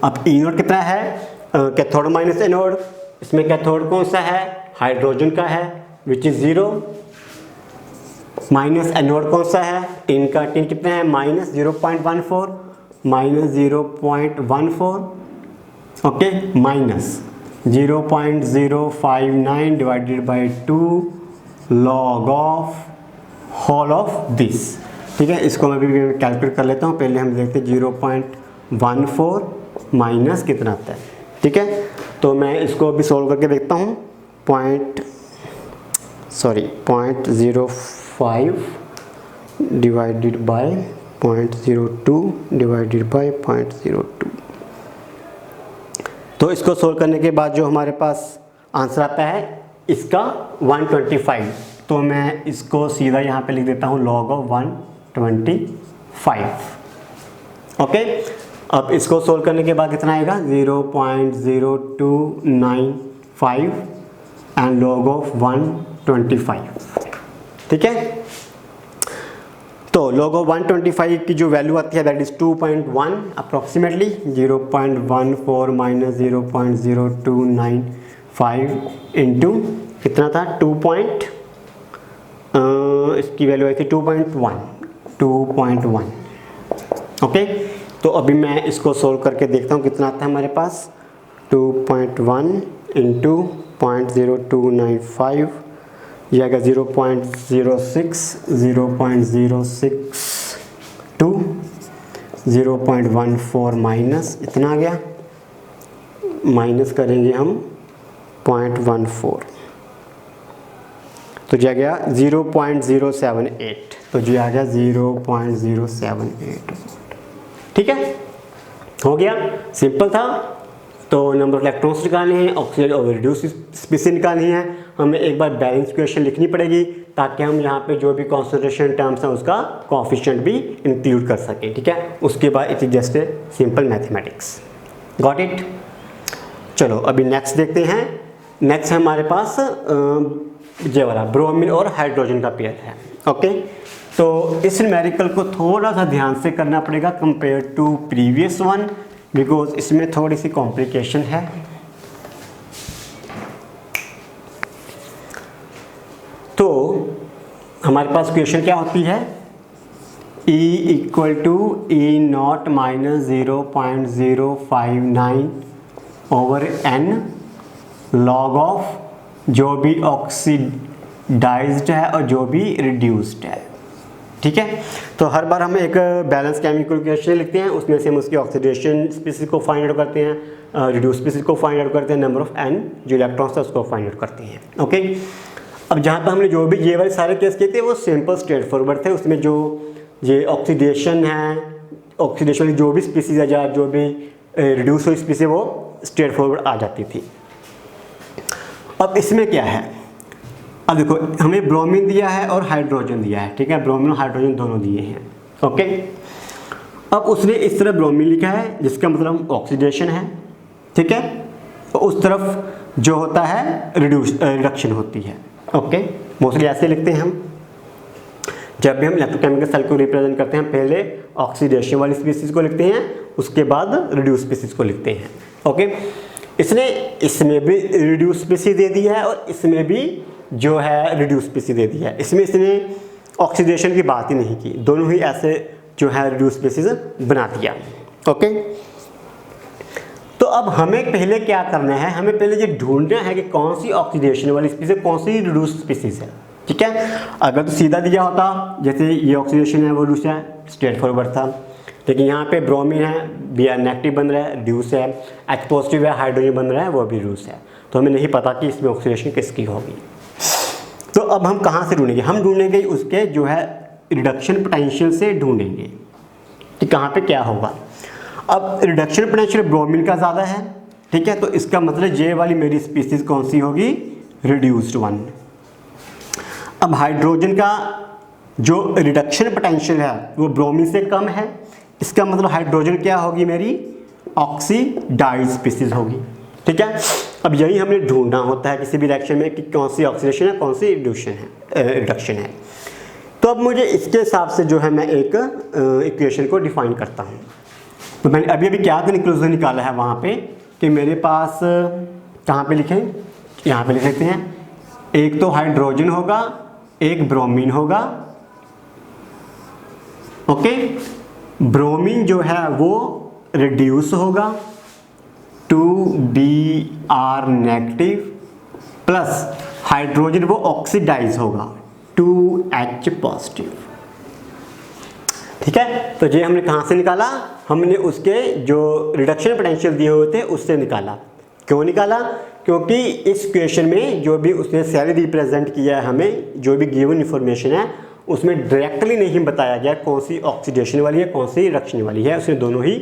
अब E0 कितना है, कैथोड माइनस एनोड, इसमें कैथोड कौन सा है, हाइड्रोजन का है विच इज 0, माइनस एनोड कौन सा है, टिन का, टिन कितना है -0.14, okay, minus 0.059 divided by 2 log of whole of this, ठीक है। इसको मैं भी कैलकुलेट कर लेता हूँ, पहले हम देखते हैं 0.14 माइनस कितना आता है, ठीक है। तो मैं इसको भी सोल्व करके देखता हूँ, 0.05 डिवाइडेड बाय 0.02 डिवाइडेड बाय 0.02। तो इसको सोल्व करने के बाद जो हमारे पास आंसर आता है इसका 125, तो मैं इसको सीधा यहाँ पे लिख देता हूँ log ऑफ 125, ओके। अब इसको सोल्व करने के बाद कितना आएगा 0.0295 एंड log ऑफ 125, ठीक है। तो log ऑफ 125 की जो वैल्यू आती है that is 2.1 approximately 0.14 minus 0.0295 into कितना था इसकी वैल्यू आई थी 2.1 ओके। तो अभी मैं इसको सोल्व करके देखता हूँ कितना आता है हमारे पास 2.1 इंटू 0.0295 यह आएगा 0.06 0.14 माइनस इतना आ गया, माइनस करेंगे हम 0.14 तो जो आ गया 0.078, तो जो आ गया 0.078, ठीक है। हो गया, सिंपल था। तो नंबर ऑफ इलेक्ट्रॉन्स निकालने हैं, ऑक्सीजन और रिड्यूस स्पीसीज निकालनी है, हमें एक बार बैलेंस इक्वेशन लिखनी पड़ेगी ताकि हम यहाँ पे जो भी कॉन्सेंट्रेशन टर्म्स हैं उसका कोएफिशिएंट भी इंक्लूड कर सकें, ठीक है। उसके बाद it is just a simple mathematics, got it. चलो अभी नेक्स्ट देखते हैं। नेक्स्ट है हमारे पास ये वाला ब्रोमीन और हाइड्रोजन का पेयर है, ओके। तो इस न्यूमेरिकल को थोड़ा सा ध्यान से करना पड़ेगा compare to previous one, because इसमें थोड़ी सी कॉम्प्लिकेशन है। तो हमारे पास क्वेश्चन क्या होती है, E equal to E0 minus 0.059 over n log of जो भी ऑक्सीडाइज्ड है और जो भी रिड्यूस्ड है, ठीक है। तो हर बार हम एक बैलेंस केमिकल इक्वेशन लिखते हैं, उसमें से हम उसकी ऑक्सीडेशन स्पीसीज को फाइंड आउट करते हैं, रिड्यूस स्पीसीज को फाइंड आउट करते हैं, नंबर ऑफ n जो इलेक्ट्रॉन्स है उसको फाइंड आउट करते हैं, ओके। अब जहाँ पर हमने जो भी ये वाले सारे केस किए थे वो सिंपल स्ट्रेट फॉरवर्ड थे, उसमें जो ये ऑक्सीडेशन है, ऑक्सीडेशन वाली जो भी स्पीसीज है या जो भी रिड्यूस हुई स्पीसीज वो स्ट्रेट फॉरवर्ड आ जाती थी। अब इसमें क्या है, अब देखो हमें ब्रोमीन दिया है और हाइड्रोजन दिया है, ठीक है, ब्रोमीन और हाइड्रोजन दोनों दिए हैं, ओके। अब उसने इस तरह ब्रोमीन लिखा है जिसका मतलब ऑक्सीडेशन है, ठीक है, तो उस तरफ जो होता है रिडक्शन होती है, ओके। मोस्टली ऐसे लिखते हैं हम, जब भी हम इलेक्ट्रोकेमिकल सेल को रिप्रेजेंट करते हैं पहले ऑक्सीडेशन वाली स्पीसीज को लिखते हैं, उसके बाद रिड्यूस स्पीसीज को लिखते हैं, ओके। इसने इसमें भी रिड्यूस स्पीसीज दे दिया है और इसमें भी जो है रिड्यूस स्पीसीज दे दिया है, इसमें इसने ऑक्सीडेशन की बात ही नहीं की, दोनों ही ऐसे जो है रिड्यूस स्पीसीज बना दिया, ओके। तो अब हमें पहले क्या करना है, हमें पहले ये ढूंढना है कि कौन सी ऑक्सीडेशन वाली स्पीसीज कौन सी रिड्यूस स्पीसीज है, ठीक है। अगर तो सीधा दिया होता जैसे ये ऑक्सीडेशन है वो रिड्यूस है, स्ट्रेट फॉरवर्ड था, लेकिन यहाँ पे ब्रोमीन है Br नेगेटिव बन रहा है रिड्यूस है, H पॉजिटिव है हाइड्रोजन बन रहा है वो भी रिड्यूस है, तो हमें नहीं पता कि इसमें ऑक्सीडेशन किसकी होगी। तो अब हम कहाँ से ढूंढेंगे, हम ढूंढेंगे उसके जो है रिडक्शन पोटेंशियल से ढूंढेंगे कि कहाँ पे क्या होगा। अब रिडक्शन पोटेंशियल ब्रोमीन का ज़्यादा है, ठीक है, तो इसका मतलब ये वाली मेरी स्पीसीज कौन सी होगी, रिड्यूस्ड वन। अब हाइड्रोजन का जो रिडक्शन पोटेंशियल है वो ब्रोमीन से कम है, इसका मतलब हाइड्रोजन क्या होगी, मेरी ऑक्सीडाइज्ड स्पीसीज होगी, ठीक है। अब यही हमने ढूंढना होता है किसी भी रिएक्शन में कि कौन सी ऑक्सीडेशन है कौन सी रिडक्शन है। तो अब मुझे इसके हिसाब से जो है मैं एक इक्वेशन को डिफाइन करता हूँ। तो मैंने अभी क्या कंक्लूजन निकाला है वहाँ पे कि मेरे पास कहाँ पे लिखें, यहाँ पे लिख लेते हैं, एक तो हाइड्रोजन होगा एक ब्रोमीन होगा, ओके। ब्रोमीन जो है वो रिड्यूस होगा 2Br नेगेटिव प्लस हाइड्रोजन वो ऑक्सीडाइज होगा 2H पॉजिटिव, ठीक है। तो ये हमने कहाँ से निकाला, हमने उसके जो रिडक्शन पोटेंशियल दिए हुए थे उससे निकाला। क्यों निकाला, क्योंकि इस क्वेश्चन में जो भी उसने सेल रिप्रेजेंट किया है हमें जो भी गिवन इन्फॉर्मेशन है उसमें डायरेक्टली नहीं बताया गया कौन सी ऑक्सीडेशन वाली है कौन सी रिडक्शन वाली है, उसने दोनों ही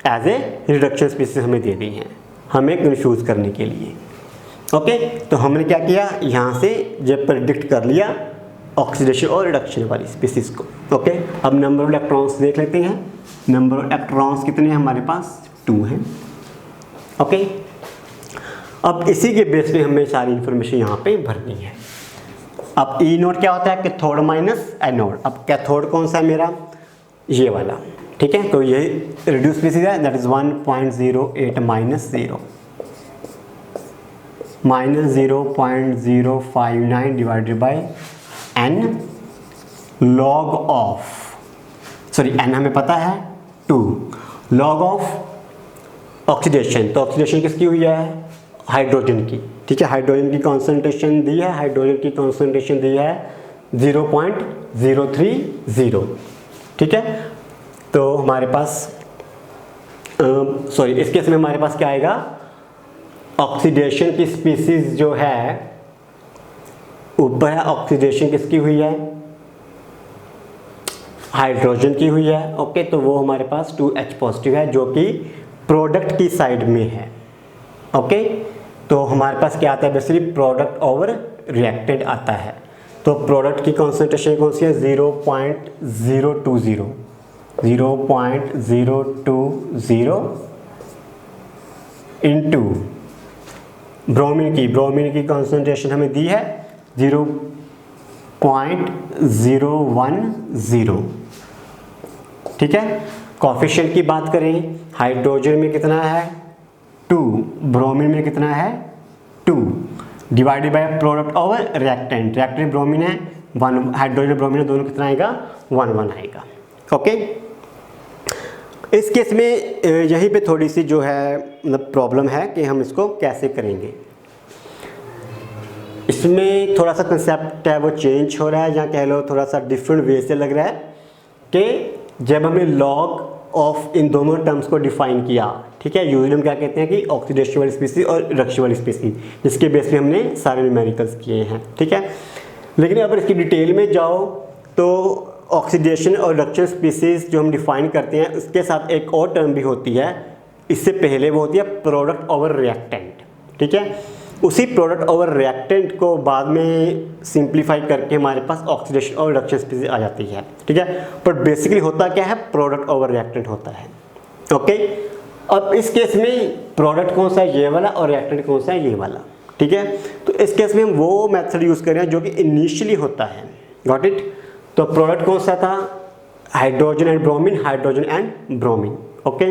एज ए रिडक्शन स्पीसीज हमें दे दी हैं हमें कंफ्यूज करने के लिए, ओके। तो हमने क्या किया, यहाँ से जब प्रेडिक्ट कर लिया ऑक्सीडेशन और रिडक्शन वाली स्पीसीज को। ओके, अब नंबर ऑफ इलेक्ट्रॉन्स देख लेते हैं। नंबर ऑफ इलेक्ट्रॉन्स कितने हैं हमारे पास? 2 हैं। ओके, अब इसी के बेस पे हमें सारी इंफॉर्मेशन यहाँ पे भरनी है। अब ई नोट क्या होता है? Cathode minus anode. अब कैथोड कौन सा है मेरा? ये वाला, ठीक है। तो ये रिड्यूस स्पीसीज है, that is 1.08 minus 0 minus 0.059 divided by n log of, sorry n हमें पता है 2 log ऑफ ऑक्सीडेशन। तो ऑक्सीडेशन किसकी हुई है? हाइड्रोजन की, ठीक है। हाइड्रोजन की कॉन्सेंट्रेशन दी है, हाइड्रोजन की कॉन्सेंट्रेशन दी है 0.030, ठीक है। तो हमारे पास सॉरी इस केस में हमारे पास क्या आएगा? ऑक्सीडेशन की स्पीसीज जो है ऊपर है, ऑक्सीडेशन किसकी हुई है? हाइड्रोजन की हुई है। ओके, तो वो हमारे पास 2H पॉजिटिव है जो कि प्रोडक्ट की साइड में है। ओके, तो हमारे पास क्या आता है? बेसिकली प्रोडक्ट ओवर रिएक्टेंट आता है। तो प्रोडक्ट की कॉन्सेंट्रेशन कौन सी है? 0.020 इंटू ब्रोमीन की कॉन्सेंट्रेशन हमें दी है 0.010, ठीक है। कोफिशिएंट की बात करें, हाइड्रोजन में कितना है? 2, ब्रोमीन में कितना है? 2 divided by product over reactant. Reactant bromine है 1, हाइड्रोजन ब्रोमीन है, दोनों कितना आएगा? 1 आएगा। ओके, इस केस में यहीं पे थोड़ी सी जो है मतलब प्रॉब्लम है कि हम इसको कैसे करेंगे। इसमें थोड़ा सा कंसेप्ट है वो चेंज हो रहा है, या कह लो थोड़ा सा डिफरेंट वे से लग रहा है कि जब हमने लॉग ऑफ इन दोनों टर्म्स को डिफाइन किया, ठीक है। यूजुअली हम क्या कहते हैं कि ऑक्सीडेशन वाली स्पीसीज और रिडक्शन वाली स्पीसीज, जिसके बेस पे हमने सारे न्यूमेरिकल्स किए हैं, ठीक है। लेकिन अगर इसकी डिटेल में जाओ तो ऑक्सीडेशन और रिडक्शन स्पीसीज जो हम डिफाइन करते हैं उसके साथ एक और टर्म भी होती है इससे पहले, वो होती है प्रोडक्ट ओवर रिएक्टेंट, ठीक है। उसी प्रोडक्ट ओवर रिएक्टेंट को बाद में सिंप्लीफाई करके हमारे पास ऑक्सीडेशन और रिडक्शन स्पीसीज आ जाती है, ठीक है। पर बेसिकली होता क्या है? प्रोडक्ट ओवर रिएक्टेंट होता है। ओके, अब इस केस में प्रोडक्ट कौन सा है? ये वाला, और रिएक्टेंट कौन सा है? ये वाला, ठीक है। तो इस केस में हम वो मेथड यूज़ कर रहे हैं जो कि इनिशियली होता है। Got it? तो प्रोडक्ट कौन सा था? Hydrogen and bromine, hydrogen and bromine. Okay,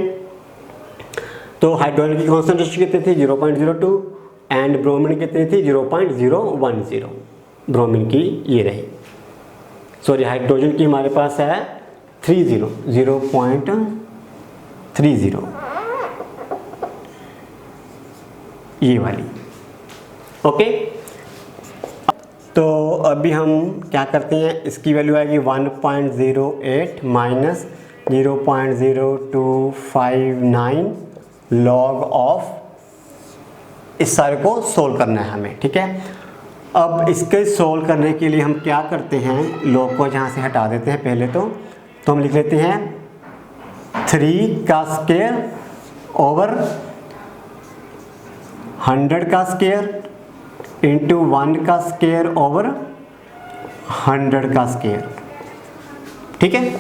तो हाइड्रोजन की कॉन्सेंट्रेशन कितनी थी? 0.02 एंड ब्रोमीन कितनी थी? 0.010। ब्रोमीन की ये रही, सॉरी हाइड्रोजन की हमारे पास है 0.30, ये वाली। ओके, तो अभी हम क्या करते हैं, इसकी वैल्यू आएगी 1.08 माइनस 0.0259 लॉग ऑफ, इस सारे को सोल्व करना है हमें, ठीक है। अब इसके सोल्व करने के लिए हम क्या करते हैं, लॉग को यहाँ से हटा देते हैं पहले तो हम लिख लेते हैं 3 का स्क्वायर ओवर 100 का स्क्वायर इंटू 1 का स्क्वायर ओवर 100 का स्क्वायर, ठीक है।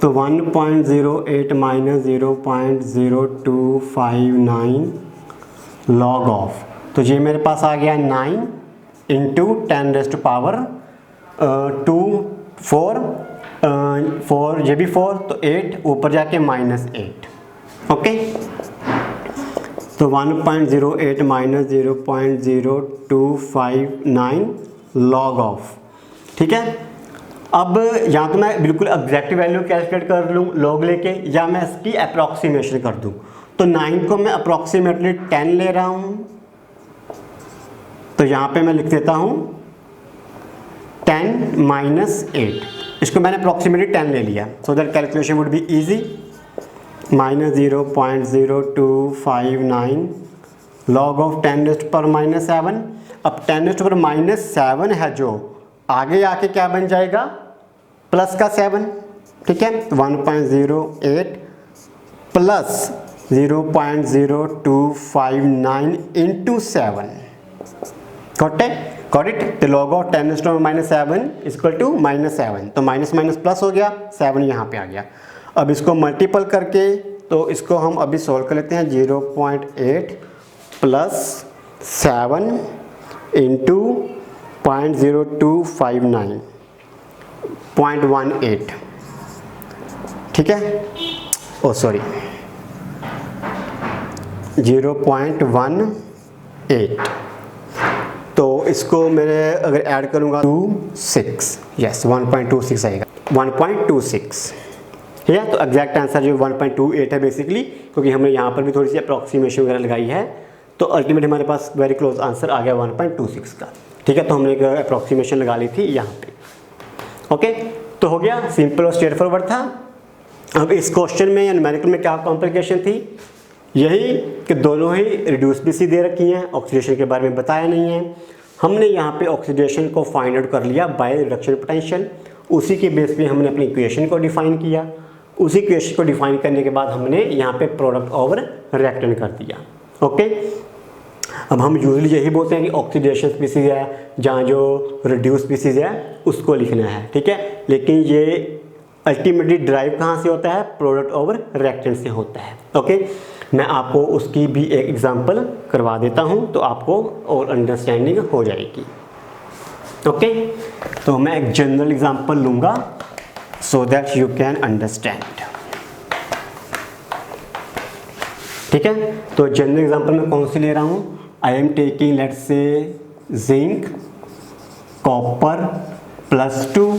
तो 1.08 माइनस 0.0259 लॉग ऑफ, तो ये मेरे पास आ गया 9 इंटू 10 रेज़ टू पावर 2 4 ये भी 4 तो 8 ऊपर जाके -8। ओके, तो 1.08 माइनस 0.0259 लॉग ऑफ, ठीक है। अब या तो मैं बिल्कुल एग्जैक्ट वैल्यू कैलकुलेट कर लूँ लॉग लेके, या मैं इसकी अप्रॉक्सीमेशन कर दूँ। तो 9 को मैं अप्रॉक्सीमेटली 10 ले रहा हूँ, तो यहाँ पे मैं लिख देता हूँ 10 माइनस 8, इसको मैंने अप्रॉक्सीमेटली 10 ले लिया, so that calculation would be easy. Minus 0.0259 log of 10 raise to power -7। अब 10 रेज़ टू पावर -7 है जो आगे आके क्या बन जाएगा, प्लस का 7, ठीक है। 1.08 plus 0.0259 into 7, got it. Got it. तो log ऑफ 10⁻⁻7 इक्वल टू -7, तो माइनस माइनस प्लस हो गया, 7 यहाँ पे आ गया। अब इसको मल्टीपल करके तो इसको हम अभी सॉल्व कर लेते हैं। 0.8 प्लस 7 इंटू 0.0259 0.18, ठीक है। ओ सॉरी 0.18, तो इसको मैंने अगर ऐड करूँगा 26, यस 1.26 आएगा, 1.26, ठीक है। तो एग्जैक्ट आंसर जो 1.28 है बेसिकली, क्योंकि हमने यहाँ पर भी थोड़ी सी अप्रॉक्सीमेशन वगैरह लगाई है, तो अल्टीमेट हमारे पास वेरी क्लोज आंसर आ गया 1.26 का, ठीक है। तो हमने एक अप्रॉक्सीमेशन लगा ली थी यहाँ पे, ओके। तो हो गया, सिंपल और स्ट्रेट फॉरवर्ड था। अब इस क्वेश्चन में या न्यूमेरिकल में क्या कॉम्प्लिकेशन थी, यही कि दोनों ही रिड्यूस पीसी दे रखी हैं, ऑक्सीडेशन के बारे में बताया नहीं है। हमने यहाँ पे ऑक्सीडेशन को फाइंड आउट कर लिया बाय रिडक्शन पोटेंशियल, उसी के बेस पे हमने अपनी इक्वेशन को डिफाइन किया। उसी इक्वेशन को डिफाइन करने के बाद हमने यहाँ पे प्रोडक्ट ओवर रिएक्टेंट कर दिया, ओके। अब हम यूजुअली यही बोलते हैं कि ऑक्सीडेशन स्पीसीज है, जहाँ जो रिड्यूस स्पीसीज है उसको लिखना है, ठीक है। लेकिन ये अल्टीमेटली ड्राइव कहाँ से होता है, प्रोडक्ट ओवर रिएक्टेंट से होता है, ओके। मैं आपको उसकी भी एक एग्जांपल करवा देता हूँ तो आपको और अंडरस्टैंडिंग हो जाएगी, ओके। तो मैं एक जनरल एग्जांपल लूँगा so that you can understand, ठीक है। तो जनरल एग्जांपल मैं कौन सी ले रहा हूँ, I am taking let's say zinc copper +2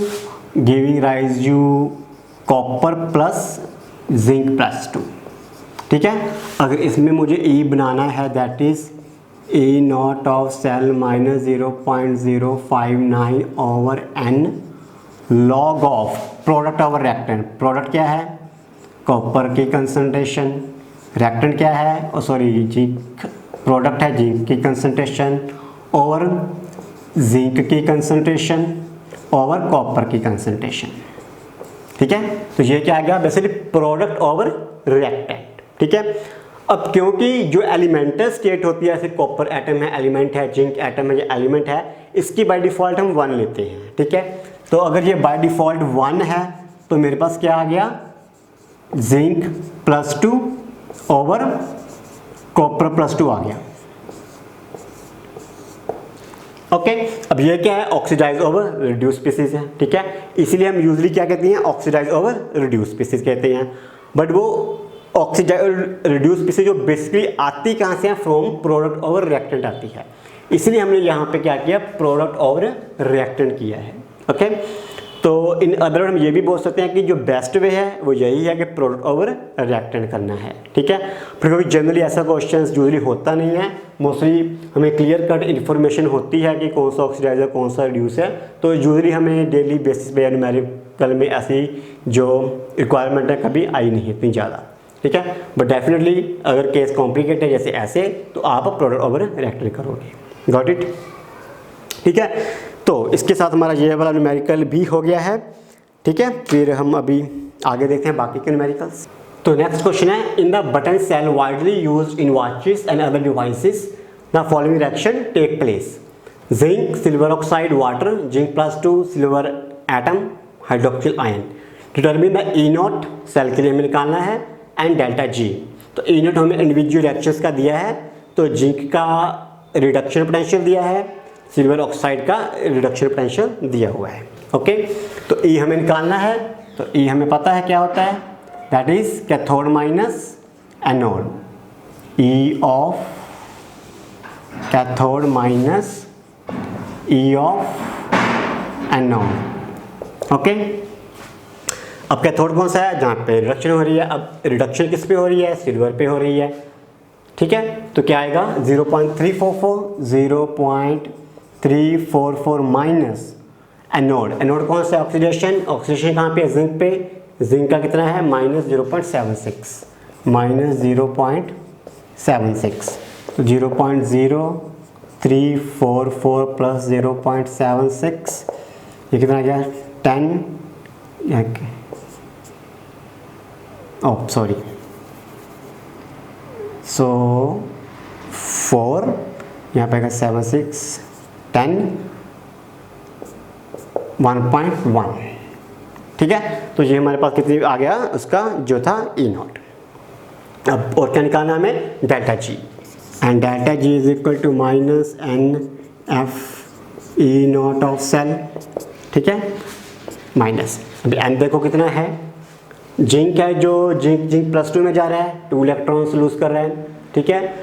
giving rise you copper plus zinc +2, ठीक है। अगर इसमें मुझे E बनाना है, that is E0 of cell minus 0.059 over n log of product over reactant. Product क्या है, कॉपर की कंसंट्रेशन, रिएक्टेंट क्या है, ओ सॉरी जिंक, प्रोडक्ट है जिंक की कंसंट्रेशन और जिंक की कंसंट्रेशन ओवर कॉपर की कंसंट्रेशन, ठीक है। तो ये क्या आ गया, बेसिकली प्रोडक्ट ओवर रिएक्टेंट, ठीक है। अब क्योंकि जो एलिमेंटल स्टेट होती है, जैसे कॉपर एटम है एलिमेंट है, जिंक एटम है ये एलिमेंट है, इसकी बाय डिफ़ॉल्ट हम 1 लेते हैं, ठीक है। तो अगर ये बाय डिफ़ॉल्ट 1 है तो मेरे पास क्या आ गया, जिंक +2 ओवर कॉपर +2 आ गया, ओके। अब ये क्या है, ऑक्सीडाइज ओवर रिड्यूस स्पीसीज है, ठीक है। इसीलिए हम यूजुअली क्या कहते हैं, ऑक्सीडाइज ओवर रिड्यूस स्पीसीज कहते हैं। बट वो ऑक्सीडाइज रिड्यूस स्पीसीज जो बेसिकली आती कहाँ से है, फ्रॉम प्रोडक्ट ओवर रिएक्टेंट आती है। इसलिए हमने यहाँ पे क्या किया, प्रोडक्ट ओवर रिएक्टेंट किया है, ओके। तो इन अदर हम ये भी बोल सकते हैं कि जो बेस्ट वे है वो यही है कि प्रोडक्ट ओवर रिएक्टेंट करना है, ठीक है। फिर क्योंकि जनरली ऐसा क्वेश्चन यूजुअली होता नहीं है, मोस्टली हमें क्लियर कट इन्फॉर्मेशन होती है कि कौन सा ऑक्सीडाइज है कौन सा रिड्यूस है, तो यूजुअली हमें डेली बेसिस पे या न्यूमेरिकल में ऐसी जो रिक्वायरमेंट है कभी आई नहीं इतनी ज़्यादा, ठीक है। बट डेफिनेटली अगर केस कॉम्प्लिकेट है जैसे ऐसे, तो आप प्रोडक्ट ओवर रिएक्टेंट करोगे, गॉट इट, ठीक है। तो इसके साथ हमारा ये वाला न्यूमेरिकल भी हो गया है, ठीक है। फिर हम अभी आगे देखते हैं बाकी के न्यूमेरिकल्स। तो नेक्स्ट क्वेश्चन है, in the button cell widely used in watches and other devices the following reaction take place, zinc silver oxide water, zinc +2 silver atom hydroxyl ion, determine the E0 cell के लिए हमें निकालना है and delta G। तो E0 हमें individual reactions का दिया है, तो जिंक का रिडक्शन पोटेंशियल दिया है, सिल्वर ऑक्साइड का रिडक्शन पोटेंशियल दिया हुआ है, ओके। तो E हमें निकालना है, तो E हमें पता है क्या होता है, that is cathode minus anode, E of cathode minus E of anode, okay. अब कैथोड कौन सा है, जहाँ पे रिडक्शन हो रही है। अब रिडक्शन किस पे हो रही है, सिल्वर पे हो रही है, ठीक है। तो क्या आएगा 0.344 माइनस एनोड, एनोड कौन सा, ऑक्सीडेशन, ऑक्सीडेशन कहाँ पे है, जिंक पे, जिंक का कितना है -0.76, -0.76, तो 0.0344 प्लस 0.76 ये कितना गया 10, ओह सॉरी, सो 4 यहाँ पे 7 6 1.1, ठीक है। तो ये हमारे पास कितनी आ गया उसका जो था E नॉट। अब और क्या निकालना हमें, delta G, and delta G is equal to minus N F E not of cell, ठीक है, माइनस अभी एन देखो कितना है, जिंक है जो जिंक +2 में जा रहा है, 2 इलेक्ट्रॉन्स लूज कर रहे हैं, ठीक है।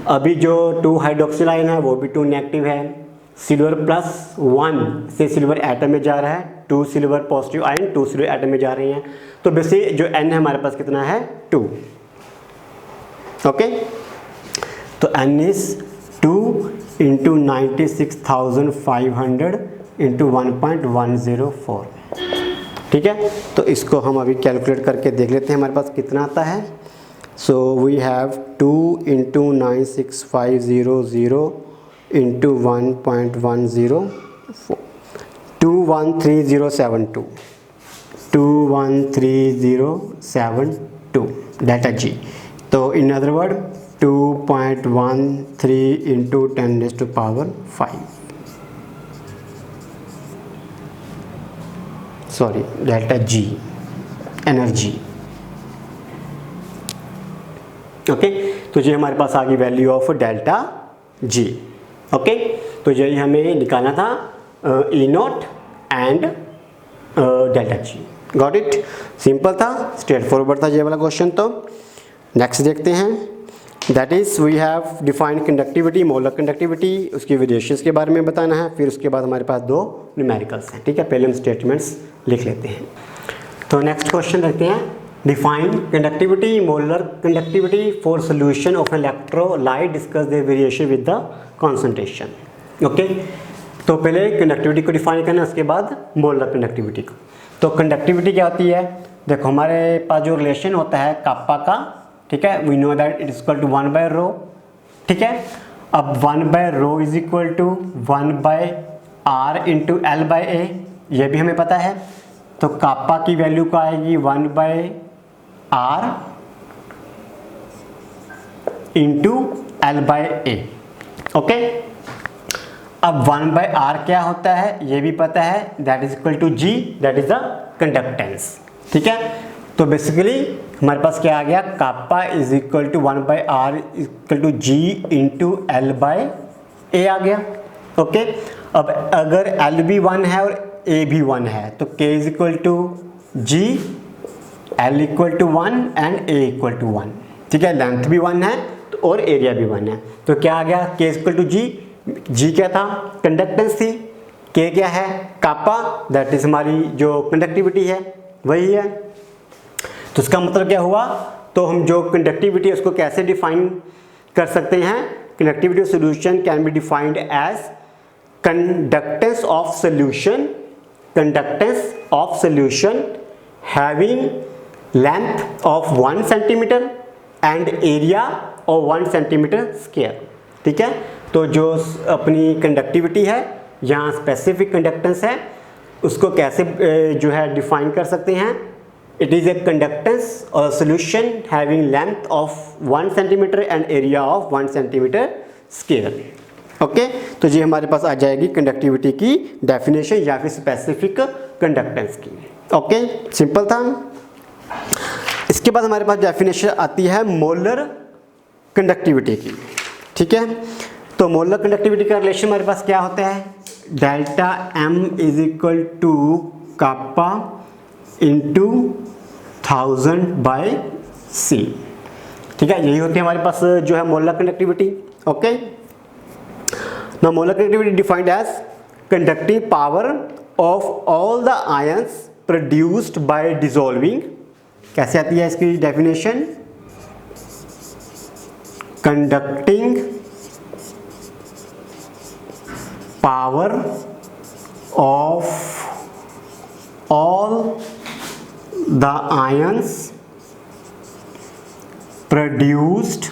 अभी जो 2 हाइड्रोक्सिल आयन है वो भी 2 नेगेटिव है, सिल्वर +1 से सिल्वर एटम में जा रहा है, 2 silver positive ion 2 silver atom में जा रही हैं, तो बेसिकली जो n है हमारे पास कितना है 2, ओके। तो n इज 2 इंटू 96,500 इंटू 1.104, ठीक है। तो इसको हम अभी कैलकुलेट करके देख लेते हैं हमारे पास कितना आता है। So we have 2 into 96,500 into 1.104, 213072, 213072 delta G. तो in other word 2.13 into 10⁵, sorry delta G energy, okay. तो ये हमारे पास आ गई value of delta G, okay. तो यही हमें निकालना था E naught and delta G, got it, simple था, स्ट्रेट फॉरवर्ड था ये वाला क्वेश्चन। तो नेक्स्ट देखते हैं, that is we have defined conductivity, molar conductivity, उसकी वेरिएशंस के बारे में बताना है, फिर उसके बाद हमारे पास 2 न्यूमेरिकल्स हैं, ठीक है। पहले हम स्टेटमेंट्स लिख लेते हैं। तो नेक्स्ट क्वेश्चन देखते हैं, define conductivity, molar conductivity for solution of electrolyte, discuss the variation with the concentration, okay. तो पहले कंडक्टिविटी को डिफाइन करना, उसके बाद मोलर कंडक्टिविटी को। तो कंडक्टिविटी क्या होती है, देखो हमारे पास जो रिलेशन होता है काप्पा का, ठीक है, we know that it is equal to 1/ρ, ठीक है। अब 1/ρ is equal to 1/r into L/A, ये भी हमें पता है। तो काप्पा की वैल्यू क्या आएगी 1/r इंटू L/A, ओके। अब 1/r क्या होता है ये भी पता है, that is equal to G, that is the conductance, ठीक है। तो बेसिकली हमारे पास क्या आ गया, kappa is equal to 1/r equal to G into L/A आ गया, ओके। अब अगर L भी 1 है और A भी 1 है तो K is equal to G, L equal to 1 and A equal to 1, ठीक है। लेंथ भी 1 है और एरिया भी 1 है, तो क्या आ गया K equal to G, G क्या था, कंडक्टेंस थी, K क्या है, काप्पा, दैट इज हमारी जो कंडक्टिविटी है वही है। तो इसका मतलब क्या हुआ, तो हम जो कंडक्टिविटी है उसको कैसे डिफाइन कर सकते हैं, conductivity of solution can be defined as conductance of solution, conductance of solution having length of 1 centimetre and area of 1 centimetre square, ठीक है। तो जो अपनी कंडक्टिविटी है, यहाँ स्पेसिफिक कंडक्टेंस है, उसको कैसे जो है डिफाइन कर सकते हैं, इट इज़ ए कंडक्टेंस और solution having length of 1 centimetre and area of 1 centimetre square, okay. तो ये हमारे पास आ जाएगी कंडक्टिविटी की डेफिनेशन या फिर स्पेसिफिक कंडक्टेंस की, ओके, सिंपल था। इसके बाद हमारे पास डेफिनेशन आती है मोलर कंडक्टिविटी की, ठीक है। तो मोलर कंडक्टिविटी का रिलेशन हमारे पास क्या होता है, delta M is equal to kappa into 1000/c, ठीक है। यही होती है हमारे पास जो है molar conductivity, okay. Now molar conductivity defined as conducting power of all the ions produced by dissolving, कैसे आती है इसकी definition, conducting power of all the ions produced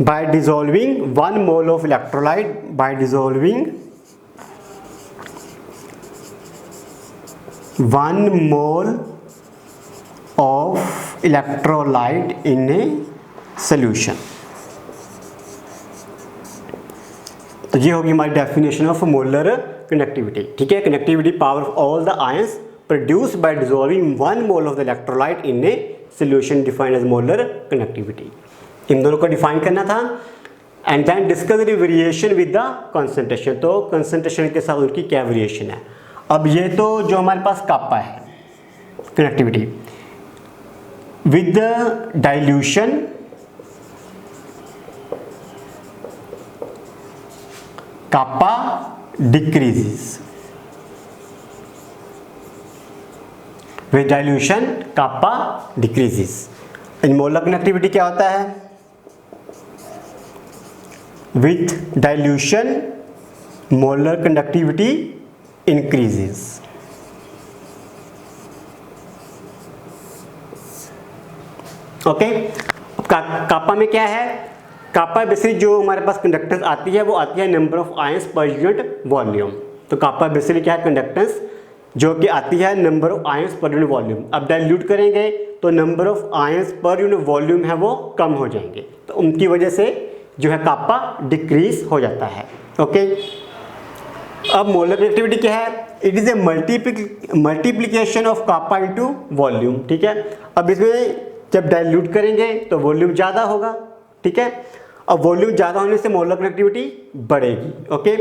by dissolving 1 mole of electrolyte, by dissolving 1 mole of electrolyte in a solution. तो ये होगी हमारी definition of molar conductivity. ठीक है, conductivity power of all the ions produced by dissolving 1 mole of the electrolyte in a solution defined as molar conductivity. इन दोनों को define करना था। And then discuss the variation with the concentration. तो concentration के साथ उनकी क्या वेरिएशन है। अब ये तो जो हमारे पास कापा है conductivity, with the dilution kappa decreases, with dilution kappa decreases. In molar conductivity क्या होता है, with dilution molar conductivity increases. Okay, kappa में क्या है, कापा बेसिकली जो हमारे पास कंडक्टेंस आती है वो आती है number of ions per unit volume. तो कापा बेसिकली क्या है, कंडक्टेंस जो कि आती है number of ions per unit volume. अब डाइल्यूट करेंगे तो number of ions per unit volume है वो कम हो जाएंगे, तो उनकी वजह से जो है कापा डिक्रीज हो जाता है। ओके, अब मोलर कंडक्टिविटी क्या है, it is a multiplication of kappa into volume. ठीक है, अब इसमें जब डाइल्यूट करेंगे तो वॉल्यूम ज़्यादा होगा। ठीक है, अब वॉल्यूम ज़्यादा होने से मोलर कंडक्टिविटी बढ़ेगी। Okay,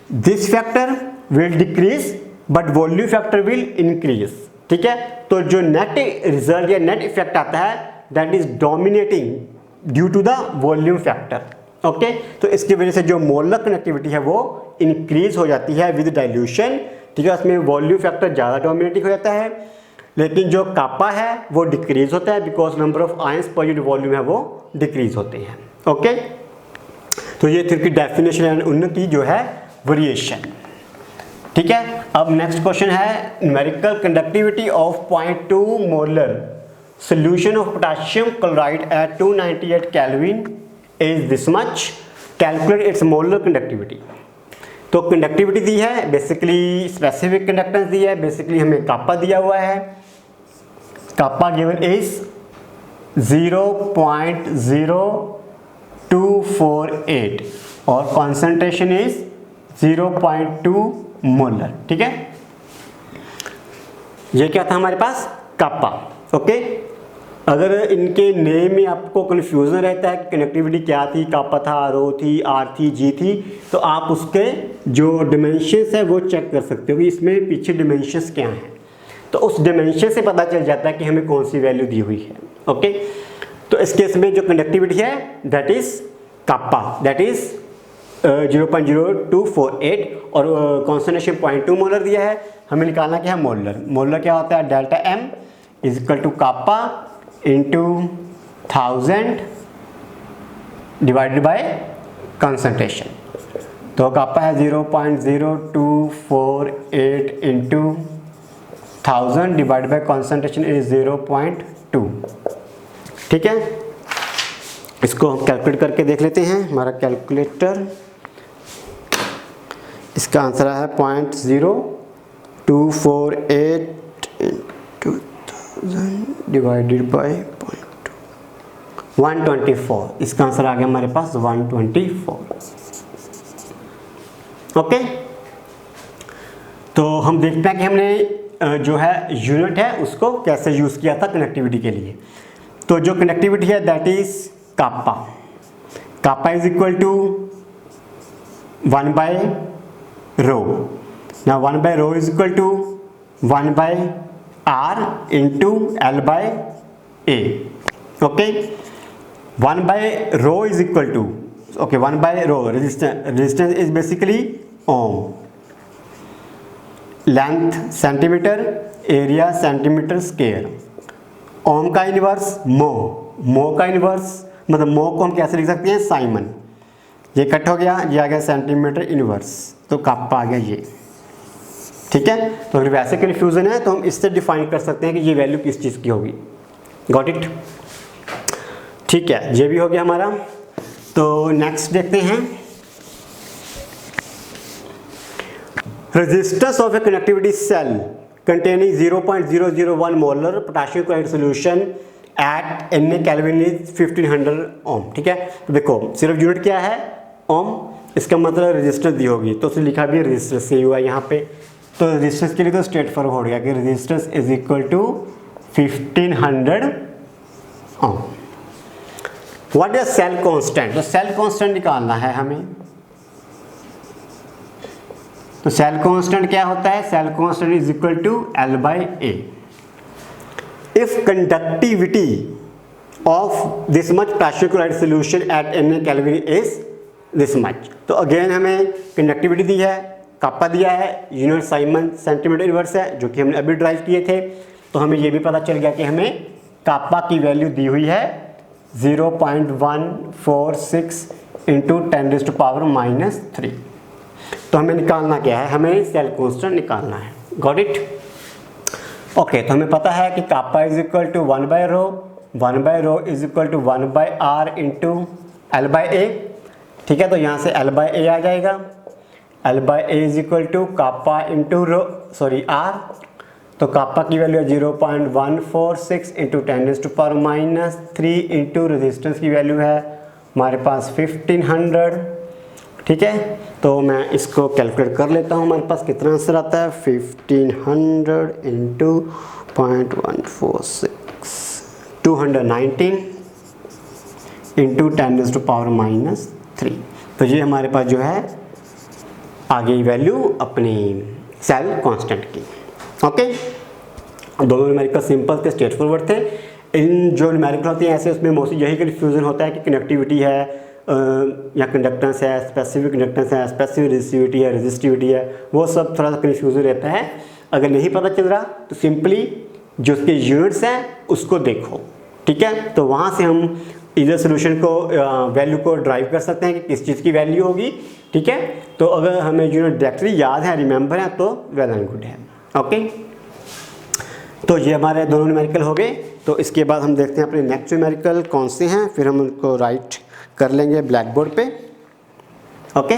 this factor will decrease but volume factor will increase. ठीक है, तो जो नेट रिजल्ट या नेट इफेक्ट आता है that is dominating due to the volume factor. Okay, तो इसकी वजह से जो मोलर कंडक्टिविटी है वो इंक्रीज हो जाती है विद डाइल्यूशन। ठीक है, उसमें वॉल्यूम फैक्टर ज़्यादा डोमिनेटिंग हो जाता है, लेकिन जो कापा है वो डिक्रीज होता है because number of ions per unit volume है वो डिक्रीज होते हैं। ओके, तो ये थी डेफिनेशन एंड उनकी जो है वेरिएशन। ठीक है, अब नेक्स्ट क्वेश्चन है numerical conductivity of 0.2 molar solution of potassium chloride at 298 kelvin is this much, calculate its molar conductivity. तो कंडक्टिविटी दी है, बेसिकली स्पेसिफिक कंडक्टेंस दी है, बेसिकली हमें कापा दिया हुआ है, कापा गिवन इज 0.0248 और कॉन्सेंट्रेशन इज 0.2 मोलर। ठीक है, ये क्या था हमारे पास, कापा। ओके, अगर इनके नेम में आपको कन्फ्यूजन रहता है कि कनेक्टिविटी क्या थी, कापा था, रो थी, आर थी, जी थी, तो आप उसके जो डिमेंशंस है वो चेक कर सकते हो कि इसमें पीछे डिमेंशंस क्या हैं। तो उस डिमेंशन से पता चल जाता है कि हमें कौन सी वैल्यू दी हुई है। ओके, तो इस केस में जो कंडक्टिविटी है that is kappa, that is 0.0248 और कॉन्सेंट्रेशन 0.2 मोलर दिया है। हमें निकालना क्या है, मोलर। मोलर क्या होता है, delta M is equal to kappa into 1000 divided by concentration. तो कापा है 0.0248 into 1000 divided by concentration is 0.2। ठीक है, इसको हम कैलकुलेट करके देख लेते हैं। हमारा कैलकुलेटर, इसका आंसर है 0.0248 इंटू 1000 डिवाइडेड बाय 0.2, 124। इसका आंसर आ गया हमारे पास 124। ओके, तो हम देखते हैं कि हमने जो है यूनिट है उसको कैसे यूज़ किया था कनेक्टिविटी के लिए। तो जो कनेक्टिविटी है that is kappa, kappa is equal to 1 by rho. ना 1 by rho is equal to 1 by R into L by A. Okay, 1 by rho is equal to, okay, 1 by rho resistance is basically ohm, length centimetre, area centimetre square, ohm का inverse मो, मो का inverse मतलब मो को हम कैसे लिख सकते हैं, साइमन। ये कट हो गया, ये आ गया सेंटीमीटर इनवर्स, तो कापा आ गया ये। ठीक है, तो अगर वैसे कन्फ्यूजन है तो हम इससे डिफाइन कर सकते हैं कि ये वैल्यू किस चीज़ की होगी। Got it. ठीक है, ये भी हो गया हमारा। तो नेक्स्ट देखते हैं, resistance of a connectivity cell containing 0.001 molar potassium chloride solution at Na kelvin is 1500 ohm. ठीक है, तो देखो सिर्फ यूनिट क्या है, ओम, इसका मतलब रेजिस्टेंस दी होगी, तो उसने लिखा भी रेजिस्टेंस से हुआ यहाँ पे। तो रेजिस्टेंस के लिए तो स्ट्रेट फॉरवर्ड हो गया कि resistance is equal to 1500 ohm. What is cell constant, तो सेल कांस्टेंट निकालना है हमें। तो सेल कांस्टेंट क्या होता है, cell constant is equal to L/A। If conductivity of this much potassium chloride solution at Na kelvin is this much, तो again हमें कंडक्टिविटी दी है, कापा दिया है, यूनिट साइमन सेंटीमीटर इनवर्स है जो कि हमने अभी ड्राइव किए थे। तो हमें ये भी पता चल गया कि हमें कापा की वैल्यू दी हुई है 0.146 इंटू 10⁻⁻3। तो हमें निकालना क्या है, हमें सेल कांस्टेंट निकालना है। Got it? ओके, तो हमें पता है कि kappa is equal to 1/ρ, 1/ρ is equal to 1/r into L/A। ठीक है, तो यहाँ से L/A आ जाएगा, L/A is equal to kappa into R। तो कापा की वैल्यू है 0.146 इंटू 10⁻⁻3 इंटू रेजिस्टेंस की वैल्यू है हमारे पास 1500। ठीक है, तो मैं इसको कैलकुलेट कर लेता हूँ, हमारे पास कितना आंसर आता है, 1500 इंटू 0.146 219 इंटू 10⁻⁻3। तो ये हमारे पास जो है आगे वैल्यू अपनी सेल कांस्टेंट की। ओके, दोनों न्यूमेरिकल सिंपल थे, स्ट्रेट फॉरवर्ड थे। इन जो न्यूमेरिकल होते हैं ऐसे, उसमें मोस्टली यही कन्फ्यूज़न होता है कि कनेक्टिविटी है या कंडक्टेंस है, स्पेसिफिक कंडक्टेंस है, स्पेसिफिक रेजिस्टिविटी है, रेजिस्टिविटी है, वो सब थोड़ा सा कन्फ्यूजन रहता है। अगर नहीं पता चल रहा तो सिंपली जो उसके यूनिट्स हैं उसको देखो। ठीक है, तो वहाँ से हम इधर सोल्यूशन को वैल्यू को ड्राइव कर सकते हैं कि किस चीज़ की वैल्यू होगी। ठीक है, तो अगर हमें यूनिट डायरेक्टली याद है, रिमेंबर है, तो वेल एंड गुड है। ओके, तो ये हमारे दोनों न्यूमेरिकल हो गए। तो इसके बाद हम देखते हैं अपने नेक्स्ट न्यूमेरिकल कौन से हैं, फिर हम उनको राइट कर लेंगे ब्लैक बोर्ड पे। ओके,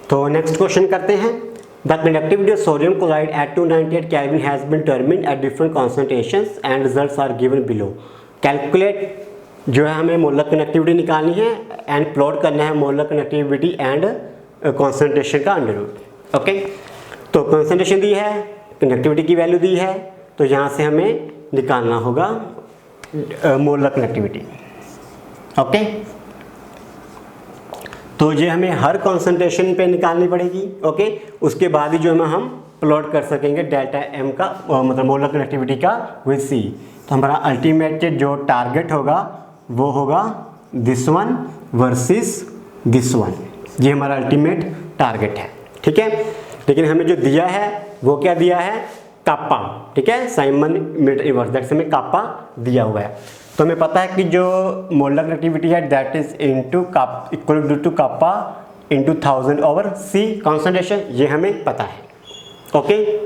तो नेक्स्ट क्वेश्चन करते हैं। The conductivity of sodium chloride at 298 kelvin has been determined at different concentrations and results are given below. Calculate जो है हमें मोलर कनेक्टिविटी निकालनी है एंड प्लॉट करना है मोलर कनेक्टिविटी एंड कॉन्सेंट्रेशन का अंडर रूट। ओके, तो कॉन्सेंट्रेशन दी है, कनेक्टिविटी की वैल्यू दी है, तो यहाँ से हमें निकालना होगा मोलर कनेक्टिविटी। ओके, तो ये हमें हर कॉन्सेंट्रेशन पे निकालनी पड़ेगी। ओके, उसके बाद ही जो है हम प्लॉट कर सकेंगे डेल्टा एम का मतलब मोलर कनेक्टिविटी का विद सी। तो हमारा अल्टीमेट जो टारगेट होगा वो होगा this one versus this one, ये हमारा अल्टीमेट टारगेट है। ठीक है, लेकिन हमें जो दिया है वो क्या दिया है, कापा। ठीक है, साइमन मीटर इनवर्स, दैट से हमें कापा दिया हुआ है। तो हमें पता है कि जो मोलर कनेक्टिविटी है that is into kappa equal to kappa into 1000 over C concentration, ये हमें पता है। ओके,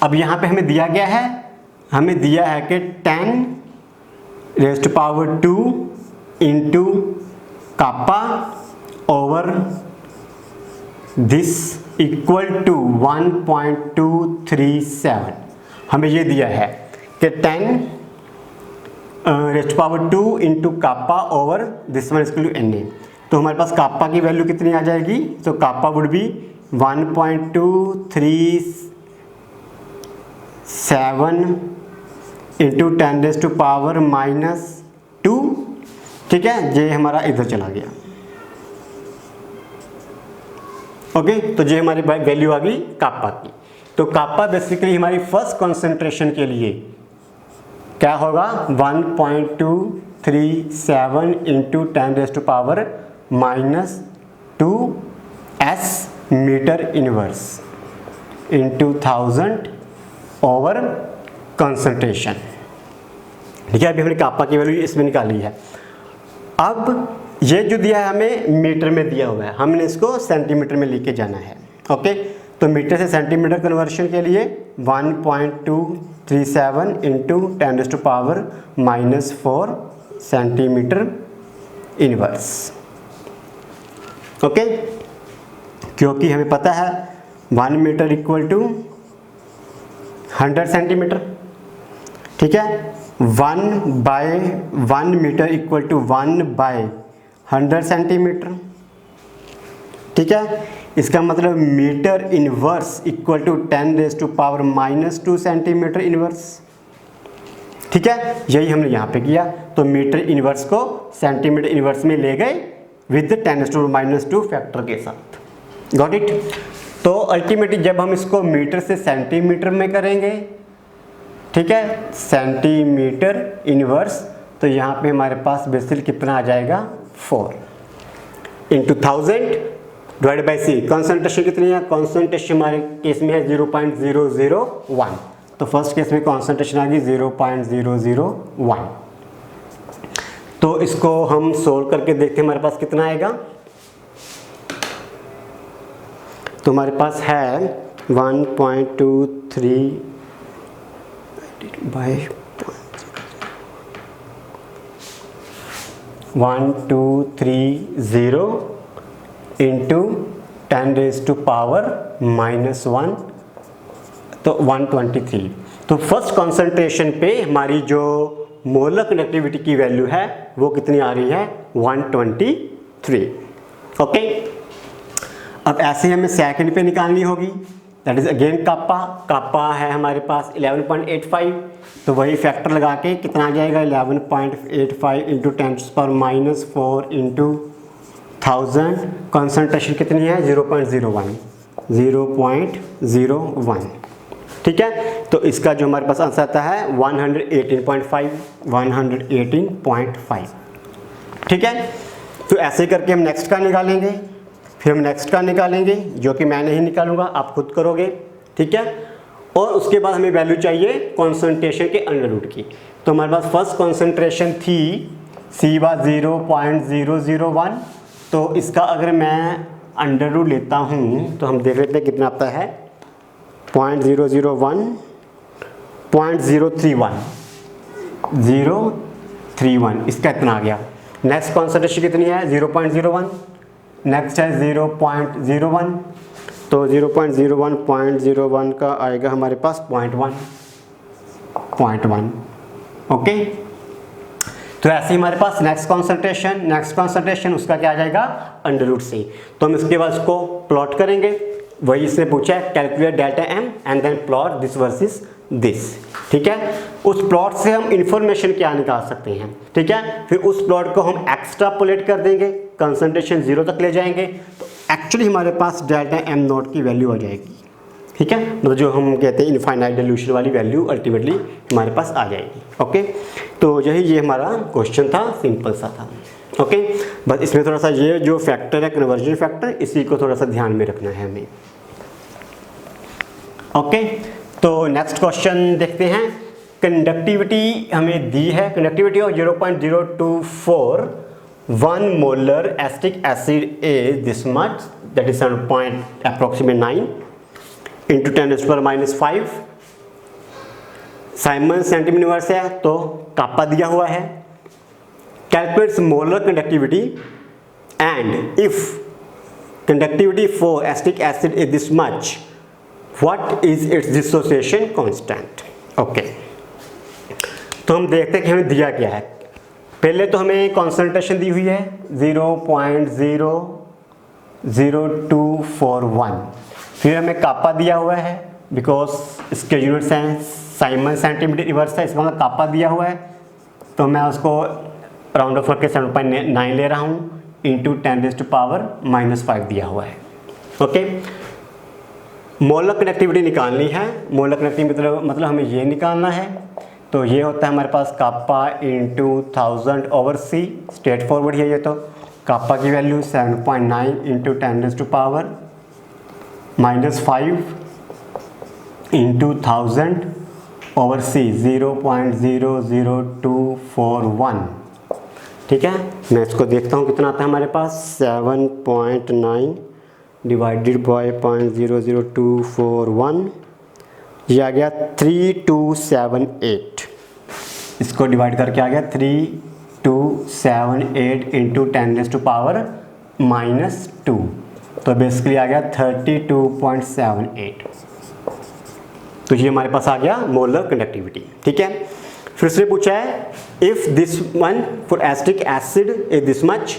अब यहाँ पे हमें दिया गया है, हमें दिया है कि 10⁻² into kappa over this equal to 1.237। हमें ये दिया है कि 10⁻² into kappa over this one equal to Na। तो हमारे पास कापा की वैल्यू कितनी आ जाएगी, तो कापा वुड बी 1.237 इंटू 10⁻⁻2। ठीक है, ये हमारा इधर चला गया। ओके, तो ये हमारी वैल्यू आ गई कापा की। तो कापा बेसिकली हमारी फर्स्ट कॉन्सेंट्रेशन के लिए क्या होगा, 1.237 into 10⁻⁻2 metre inverse into 1000 over concentration. ठीक है, अभी हमने कापा की वैल्यू इसमें निकाली है। अब ये जो दिया है हमें मीटर में दिया हुआ है, हमने इसको सेंटीमीटर में लेके जाना है। ओके, तो मीटर से सेंटीमीटर कन्वर्शन के लिए 1.237 इंटू 10⁻⁻4 सेंटीमीटर इनवर्स। ओके, क्योंकि हमें पता है 1 मीटर इक्वल टू 100 सेंटीमीटर, ठीक है। 1/1 मीटर इक्वल टू 1/100 सेंटीमीटर, ठीक है। इसका मतलब metre inverse equal to 10⁻⁻² centimetre inverse, ठीक है। यही हमने यहाँ पे किया, तो मीटर इनवर्स को सेंटीमीटर इनवर्स में ले गए विद 10⁻² फैक्टर के साथ। Got it. तो अल्टीमेटली जब हम इसको मीटर से सेंटीमीटर में करेंगे, ठीक है, सेंटीमीटर इनवर्स, तो यहाँ पे हमारे पास बेसिकली कितना आ जाएगा 4 into 1000 divide by C. Concentration कितनी है, कॉन्सेंट्रेशन हमारे केस में है 0.001, तो फर्स्ट केस में कॉन्सेंट्रेशन आ गई 0.001। तो इसको हम सोल्व करके देखते हैं हमारे पास कितना आएगा। तो हमारे पास है 1.23 बाई 1230 इंटू 10⁻⁻1, तो 123। तो फर्स्ट कॉन्सेंट्रेशन पे हमारी जो मोलर कंडक्टिविटी की वैल्यू है वो कितनी आ रही है 123। ओके, अब ऐसे हमें सेकंड पे निकालनी होगी, दैट इज अगेन कापा। कापा है हमारे पास 11.85, तो वही फैक्टर लगा के कितना आ जाएगा 11.85 इंटू 10⁻⁻4 इंटू 1000। कॉन्सेंट्रेशन कितनी है 0.01, ठीक है। तो इसका जो हमारे पास आंसर आता है 118.5, ठीक है। तो ऐसे करके हम नेक्स्ट का निकालेंगे, फिर हम नेक्स्ट का निकालेंगे, जो कि मैं नहीं निकालूंगा, आप खुद करोगे, ठीक है। और उसके बाद हमें वैल्यू चाहिए कॉन्सेंट्रेशन के अंडर रूट की। तो हमारे पास फर्स्ट कॉन्सेंट्रेशन थी C वा 0.001, तो इसका अगर मैं अंडर रूट लेता हूँ तो हम देख लेते हैं कितना आता है 0.001, 0.031, इसका इतना आ गया। नेक्स्ट कॉन्सेंट्रेशन कितनी है 0.01, नेक्स्ट है 0.01, तो 0.01 का आएगा हमारे पास 0.1। ओके, तो ऐसे ही हमारे पास नेक्स्ट कॉन्सेंट्रेशन उसका क्या आ जाएगा अंडर रूट से। तो हम इसके बाद इसको प्लॉट करेंगे, वही इसने पूछा है, calculate delta M and then plot this versus this, ठीक है। उस प्लॉट से हम इंफॉर्मेशन क्या निकाल सकते हैं, ठीक है। फिर उस प्लॉट को हम एक्स्ट्रापोलेट कर देंगे, कंसंट्रेशन 0 तक ले जाएंगे, तो एक्चुअली हमारे पास डेल्टा एम नॉट की वैल्यू आ जाएगी, ठीक है। मतलब जो हम कहते हैं इनफाइनाइट डिल्यूशन वाली वैल्यू अल्टीमेटली हमारे पास आ जाएगी। ओके, तो ये हमारा क्वेश्चन था, सिंपल सा था। ओके, बस इसमें थोड़ा सा ये जो फैक्टर है कन्वर्जन फैक्टर, इसी को थोड़ा सा ध्यान में रखना है हमें। ओके, तो नेक्स्ट क्वेश्चन देखते हैं। कंडक्टिविटी हमें दी है, conductivity of 0.024 1 molar acetic acid is this much, that is 7.9 into 10⁻⁵। Simon centimetre inverse है, तो कापा दिया हुआ है। Calculates molar conductivity and if conductivity for acetic acid is this much, what is it's dissociation constant. Okay, तो हम देखते हैं कि हमें दिया क्या है। पहले तो हमें कॉन्सेंट्रेशन दी हुई है 0.00241, फिर हमें कापा दिया हुआ है, बिकॉज इसके यूनिट्स हैं साइमन सेंटीमीटर इनवर्स है, इसका मतलब कापा दिया हुआ है, तो मैं उसको राउंड ऑफ करके 7.9 ले रहा हूँ इंटू 10⁻⁻5 दिया हुआ है। ओके, मोलर कनेक्टिविटी निकालनी है। मोलर कनेक्टिविटी मतलब हमें ये निकालना है, तो ये होता है हमारे पास kappa into 1000/c, straight forward है ये। तो कापा की वैल्यू 7.9 इंटू 10⁻⁻5 इंटू 1000/c 0.00241, ठीक है। मैं इसको देखता हूँ कितना आता है हमारे पास, 7.9 डिवाइडेड बाय 0.00241, ये आ गया 3278। इसको डिवाइड करके आ गया 3278 इंटू 10⁻⁻2, तो बेसिकली आ गया 32.78। तो ये हमारे पास आ गया मोलर कंडक्टिविटी। ठीक है, फिर से पूछा है if this one for acetic acid is this much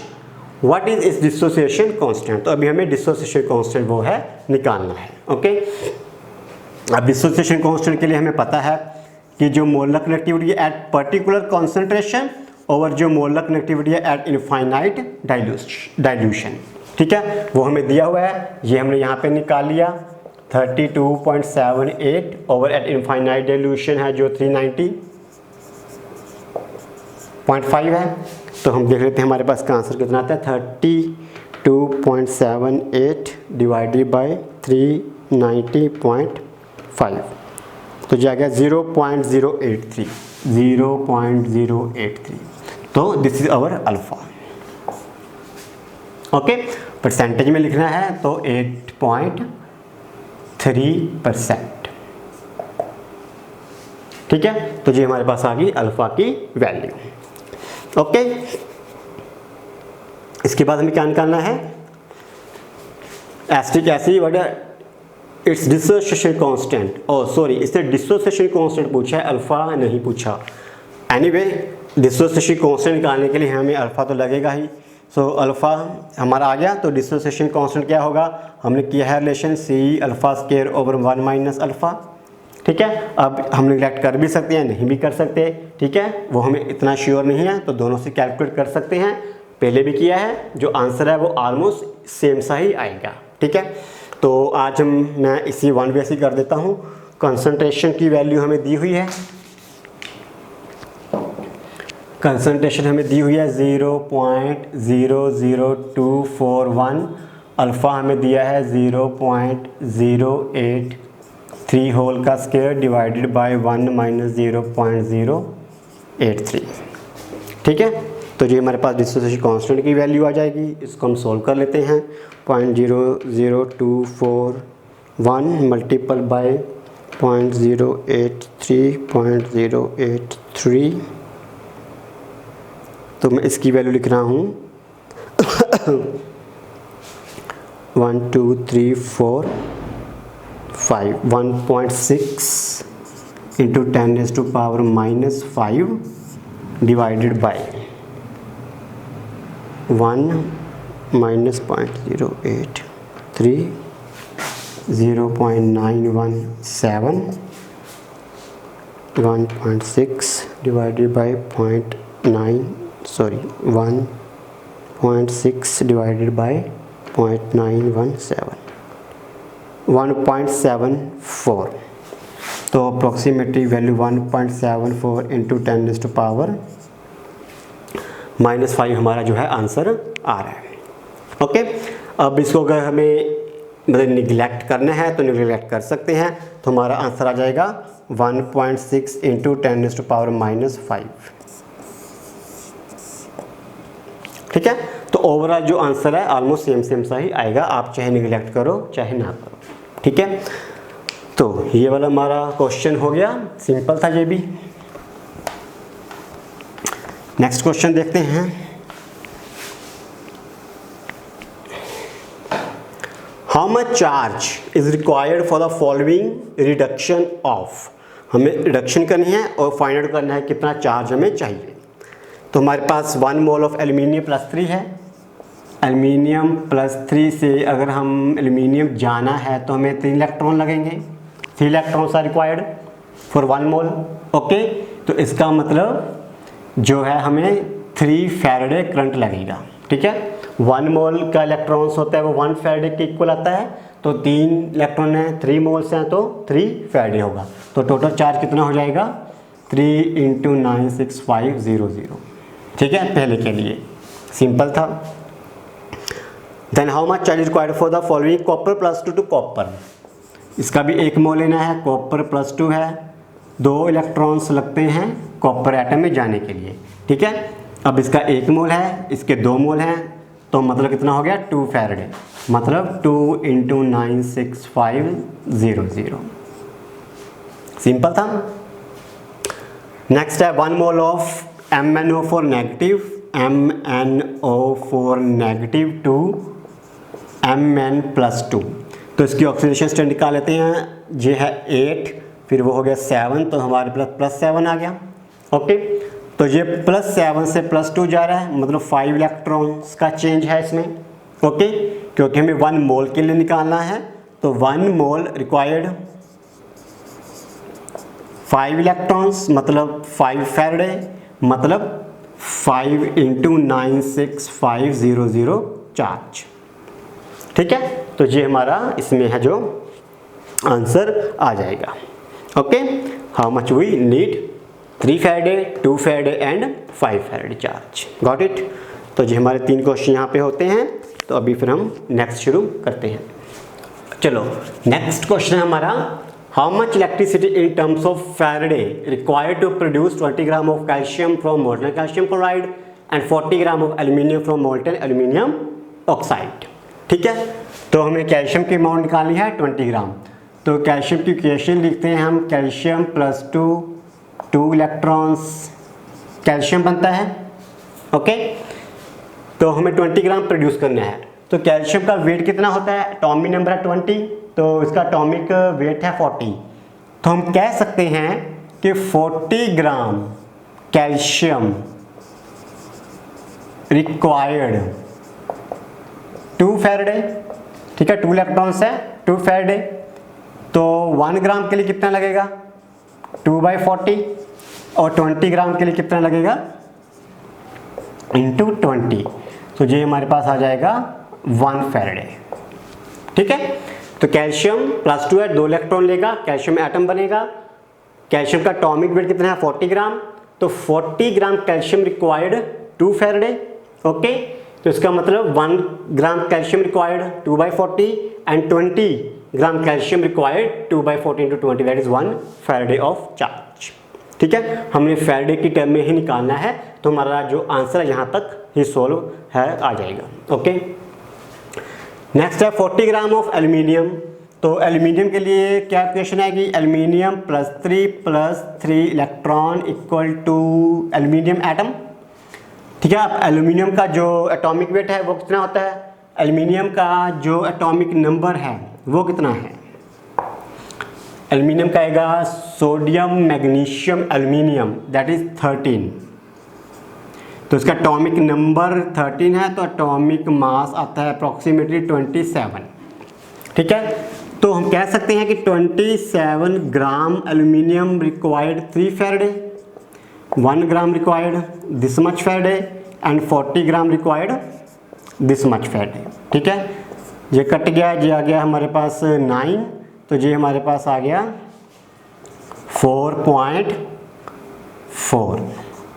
what is it's dissociation constant. तो अभी हमें डिसोसिएशन कांस्टेंट वो है निकालना है। ओके, अब डिसोसिएशन कांस्टेंट के लिए हमें पता है कि जो मोलर कनेक्टिविटी है एट पर्टिकुलर कॉन्सेंट्रेशन और जो मोलर कनेक्टिविटी है एट इनफाइनाइट डाइल्यूशन। ठीक है, वो हमें दिया हुआ है, ये हमने यहाँ पे निकाल लिया 32.78 ओवर एट इनफाइनाइट डाइल्यूशन है जो 390.5 है। तो हम देख लेते हैं हमारे पास का आंसर कितना आता है 32.78 डिवाइडेड बाय 390.5 तो जाएगा 0.083 0.083। तो this is our alpha. Okay, percentage में लिखना है तो 8.3%। ठीक है, तो ये हमारे पास आ गई अल्फा की वैल्यू। ओके, इसके बाद हमें क्या निकालना है acetic acid what its dissociation constant. Oh sorry, इसने डिसोसिएशन कांस्टेंट पूछा है, अल्फा नहीं पूछा। एनीवे डिसोसिएशन कांस्टेंट निकालने के लिए हमें अल्फा तो लगेगा ही। सो अल्फा हमारा आ गया। तो डिसोसिएशन कांस्टेंट क्या होगा, हमने किया है relation C alpha square over 1 minus alpha. ठीक है, अब हम निगलेक्ट कर भी सकते हैं, नहीं भी कर सकते। ठीक है, वो हमें इतना श्योर नहीं है, तो दोनों से कैलकुलेट कर सकते हैं। पहले भी किया है, जो आंसर है वो ऑलमोस्ट सेम सा ही आएगा। ठीक है, तो आज मैं इसी वन वे से कर देता हूँ। कंसंट्रेशन की वैल्यू हमें दी हुई है, कंसंट्रेशन हमें दी हुई है 0.00241, अल्फ़ा हमें दिया है 0.083 होल का स्क्वायर डिवाइडेड बाय 1 माइनस 0.083। ठीक है, तो जो हमारे पास डिसोसिएशन कांस्टेंट की वैल्यू आ जाएगी, इसको हम सोल्व कर लेते हैं। 0.00241 मल्टीपल बाय 0.083 तो मैं इसकी वैल्यू लिख रहा हूँ 1 2 3 4 5 1.6 into 10⁻⁻5 divided by 1 minus 0.083 0.917 1.6 divided by 1.6 divided by 0.917 1.74। तो अप्रॉक्सीमेटली वैल्यू 1.74 इंटू 10⁻⁻5 हमारा जो है आंसर आ रहा है। ओके, अब इसको अगर हमें मतलब निगलेक्ट करना है तो निगलेक्ट कर सकते हैं। तो हमारा आंसर आ जाएगा 1.6 इंटू 10⁻⁻5। ठीक है, तो ओवरऑल जो आंसर है ऑलमोस्ट सेम सा ही आएगा, आप चाहे निगलेक्ट करो चाहे ना करो। ठीक है, तो ये वाला हमारा क्वेश्चन हो गया, सिंपल था ये भी। नेक्स्ट क्वेश्चन देखते हैं। How much charge is required for the following reduction of. हमें रिडक्शन करनी है और फाइंड आउट करना है कितना चार्ज हमें चाहिए। तो हमारे पास 1 मोल ऑफ एल्यूमिनियम +3 है। एल्यूमिनियम +3 से अगर हम एल्यूमिनियम जाना है तो हमें 3 इलेक्ट्रॉन लगेंगे। 3 electrons are required for 1 mole. Okay, तो इसका मतलब जो है हमें 3 फैराडे करंट लगेगा। ठीक है, 1 मोल का इलेक्ट्रॉन्स होता है वो 1 फैराडे के इक्वल आता है। तो 3 इलेक्ट्रॉन हैं, 3 मोल्स हैं तो 3 फैराडे होगा। तो टोटल चार्ज कितना हो जाएगा 3 × 96500। ठीक है, पहले के लिए सिंपल था। Then how much charge required for the following copper +2 to copper. इसका भी 1 मोल लेना है, कॉपर +2 है, 2 इलेक्ट्रॉन्स लगते हैं कॉपर एटम में जाने के लिए। ठीक है, अब इसका 1 मोल है, इसके 2 मोल हैं, तो मतलब कितना हो गया 2 फैराडे, मतलब 2 × 96500। सिंपल था। नेक्स्ट है 1 mole of MnO4 negative, MnO4 negative to Mn +2। तो इसकी ऑक्सीडेशन स्टेट निकाल लेते हैं। ये है 8, फिर वो हो गया 7, तो हमारे पास +7 आ गया। ओके, तो ये +7 से +2 जा रहा है, मतलब 5 इलेक्ट्रॉन्स का चेंज है इसमें। ओके, क्योंकि हमें 1 मोल के लिए निकालना है, तो 1 मोल रिक्वायर्ड 5 इलेक्ट्रॉन्स, मतलब 5 फैराडे, मतलब 5 × 96500 चार्ज। ठीक है, तो ये हमारा इसमें है जो आंसर आ जाएगा। Okay, how much we need 3 faraday, 2 faraday and 5 faraday charge. Got it. तो ये हमारे 3 क्वेश्चन यहाँ पे होते हैं। तो अभी फिर हम नेक्स्ट शुरू करते हैं। चलो, नेक्स्ट क्वेश्चन है हमारा, how much electricity in terms of faraday required to produce 20 gram of calcium from molten calcium chloride and 40 gram of aluminium from molten aluminium oxide. ठीक है, तो हमें कैल्शियम की अमाउंट निकालनी है 20 ग्राम। तो कैल्शियम की इक्वेशन लिखते हैं हम, कैल्शियम +2 इलेक्ट्रॉन्स कैल्शियम बनता है। ओके, तो हमें 20 ग्राम प्रोड्यूस करना है। तो कैल्शियम का वेट कितना होता है, एटॉमिक नंबर है 20, तो इसका एटॉमिक वेट है 40। तो हम कह सकते हैं कि 40 ग्राम कैल्शियम रिक्वायर्ड 2 फैराडे। ठीक है, 2 इलेक्ट्रॉन्स है, 2 फैराडे, तो 1 ग्राम के लिए कितना लगेगा, 2/40, और 20 ग्राम के लिए कितना लगेगा, × 20। तो ये हमारे पास आ जाएगा 1 फैराडे। ठीक है, तो कैल्शियम +2 है, 2 इलेक्ट्रॉन लेगा, कैल्शियम एटम बनेगा। कैल्शियम का एटॉमिक वेट कितना है, 40 ग्राम, तो 40 ग्राम कैल्शियम रिक्वायर्ड 2 फैराडे। ओके, तो इसका मतलब 1 ग्राम calcium required 2/40 and 20 gram calcium required 2/40 × 20, that is 1 Faraday of charge. ठीक है, हमने फैराडे की टर्म में ही निकालना है, तो हमारा जो आंसर है यहाँ तक ही सोल्व है, आ जाएगा। ओके, नेक्स्ट है 40 ग्राम ऑफ एल्यूमिनियम। तो एल्यूमिनियम के लिए क्या इक्वेशन है कि aluminium +3 electron equal to aluminium atom. ठीक है, अब एल्यूमिनियम का जो एटॉमिक वेट है वो कितना होता है, एल्यूमिनियम का जो एटॉमिक नंबर है वो कितना है, एल्यूमिनियम का आएगा sodium magnesium aluminium, that is 13। तो इसका एटॉमिक नंबर 13 है, तो एटॉमिक मास आता है अप्रॉक्सीमेटली 27। ठीक है, तो हम कह सकते हैं कि 27 gram aluminium required 3 Faraday, 1 gram required this much Faraday and 40 gram required this much Faraday. ठीक है, ये कट गया, ये आ गया हमारे पास 9, तो ये हमारे पास आ गया 4.4।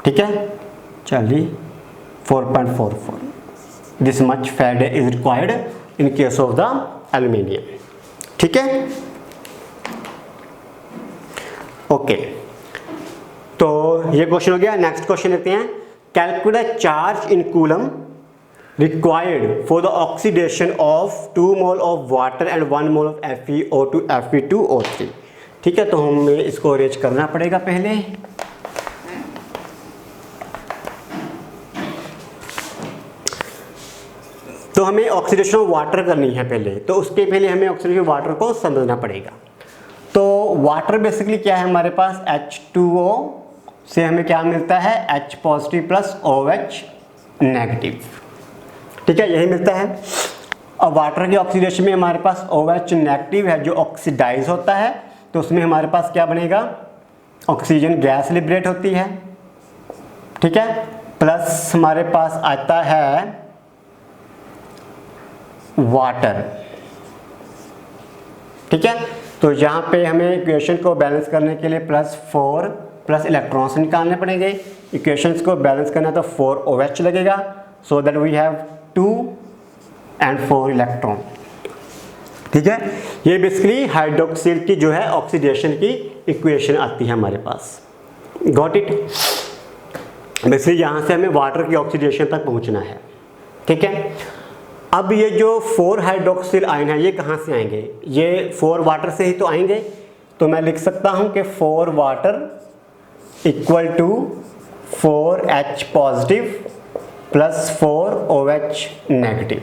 ठीक है, चलिए 4.44 this much Faraday is required in case of the aluminium. ठीक है, ओके, तो ये क्वेश्चन हो गया। नेक्स्ट क्वेश्चन लेते हैं, calculate charge in coulomb required for the oxidation of 2 mole of water and 1 mole of FeO2 Fe2O3। ठीक है, तो हमें इसको अरेंज करना पड़ेगा पहले। तो हमें ऑक्सीडेशन ऑफ वाटर करनी है पहले, तो उसके पहले हमें ऑक्सीडेशन ऑफ वाटर को समझना पड़ेगा। तो वाटर बेसिकली क्या है हमारे पास, H2O से हमें क्या मिलता है, H positive plus OH negative. ठीक है, यही मिलता है। अब वाटर के ऑक्सीडेशन में हमारे पास OH नेगेटिव है जो ऑक्सीडाइज होता है, तो उसमें हमारे पास क्या बनेगा, ऑक्सीजन गैस लिबरेट होती है। ठीक है, प्लस हमारे पास आता है वाटर। ठीक है, तो यहाँ पे हमें इक्वेशन को बैलेंस करने के लिए +4 प्लस इलेक्ट्रॉन्स निकालने पड़ेंगे। इक्वेशंस को बैलेंस करना तो 4 OH लगेगा, so that we have 2 and 4 electron. ठीक है, ये बेसिकली हाइड्रोक्सिल की जो है ऑक्सीडेशन की इक्वेशन आती है हमारे पास। Got it. बेसिकली यहाँ से हमें वाटर की ऑक्सीडेशन तक पहुँचना है। ठीक है, अब ये जो 4 हाइड्रोक्सिल आयन है ये कहाँ से आएंगे, ये 4 वाटर से ही तो आएंगे। तो मैं लिख सकता हूँ कि 4 water equal to 4H positive plus 4 OH negative.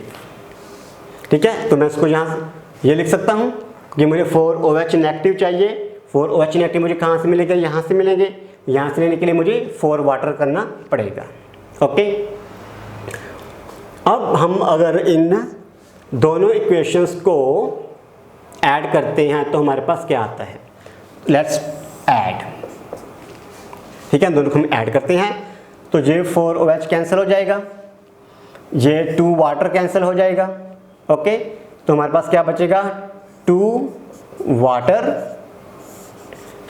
ठीक है, तो मैं इसको यहाँ ये लिख सकता हूँ कि मुझे 4 OH नेगेटिव चाहिए, 4 OH नेगेटिव मुझे कहाँ से मिलेगा, यहाँ से मिलेंगे, यहाँ से लेने के लिए मुझे 4 वाटर करना पड़ेगा। ओके, अब हम अगर इन दोनों इक्वेशंस को ऐड करते हैं तो हमारे पास क्या आता है, लेट्स ऐड। ठीक है, दोनों को हम ऐड करते हैं तो ये 4 OH कैंसिल हो जाएगा, ये 2 वाटर कैंसिल हो जाएगा। ओके, तो हमारे पास क्या बचेगा, 2 water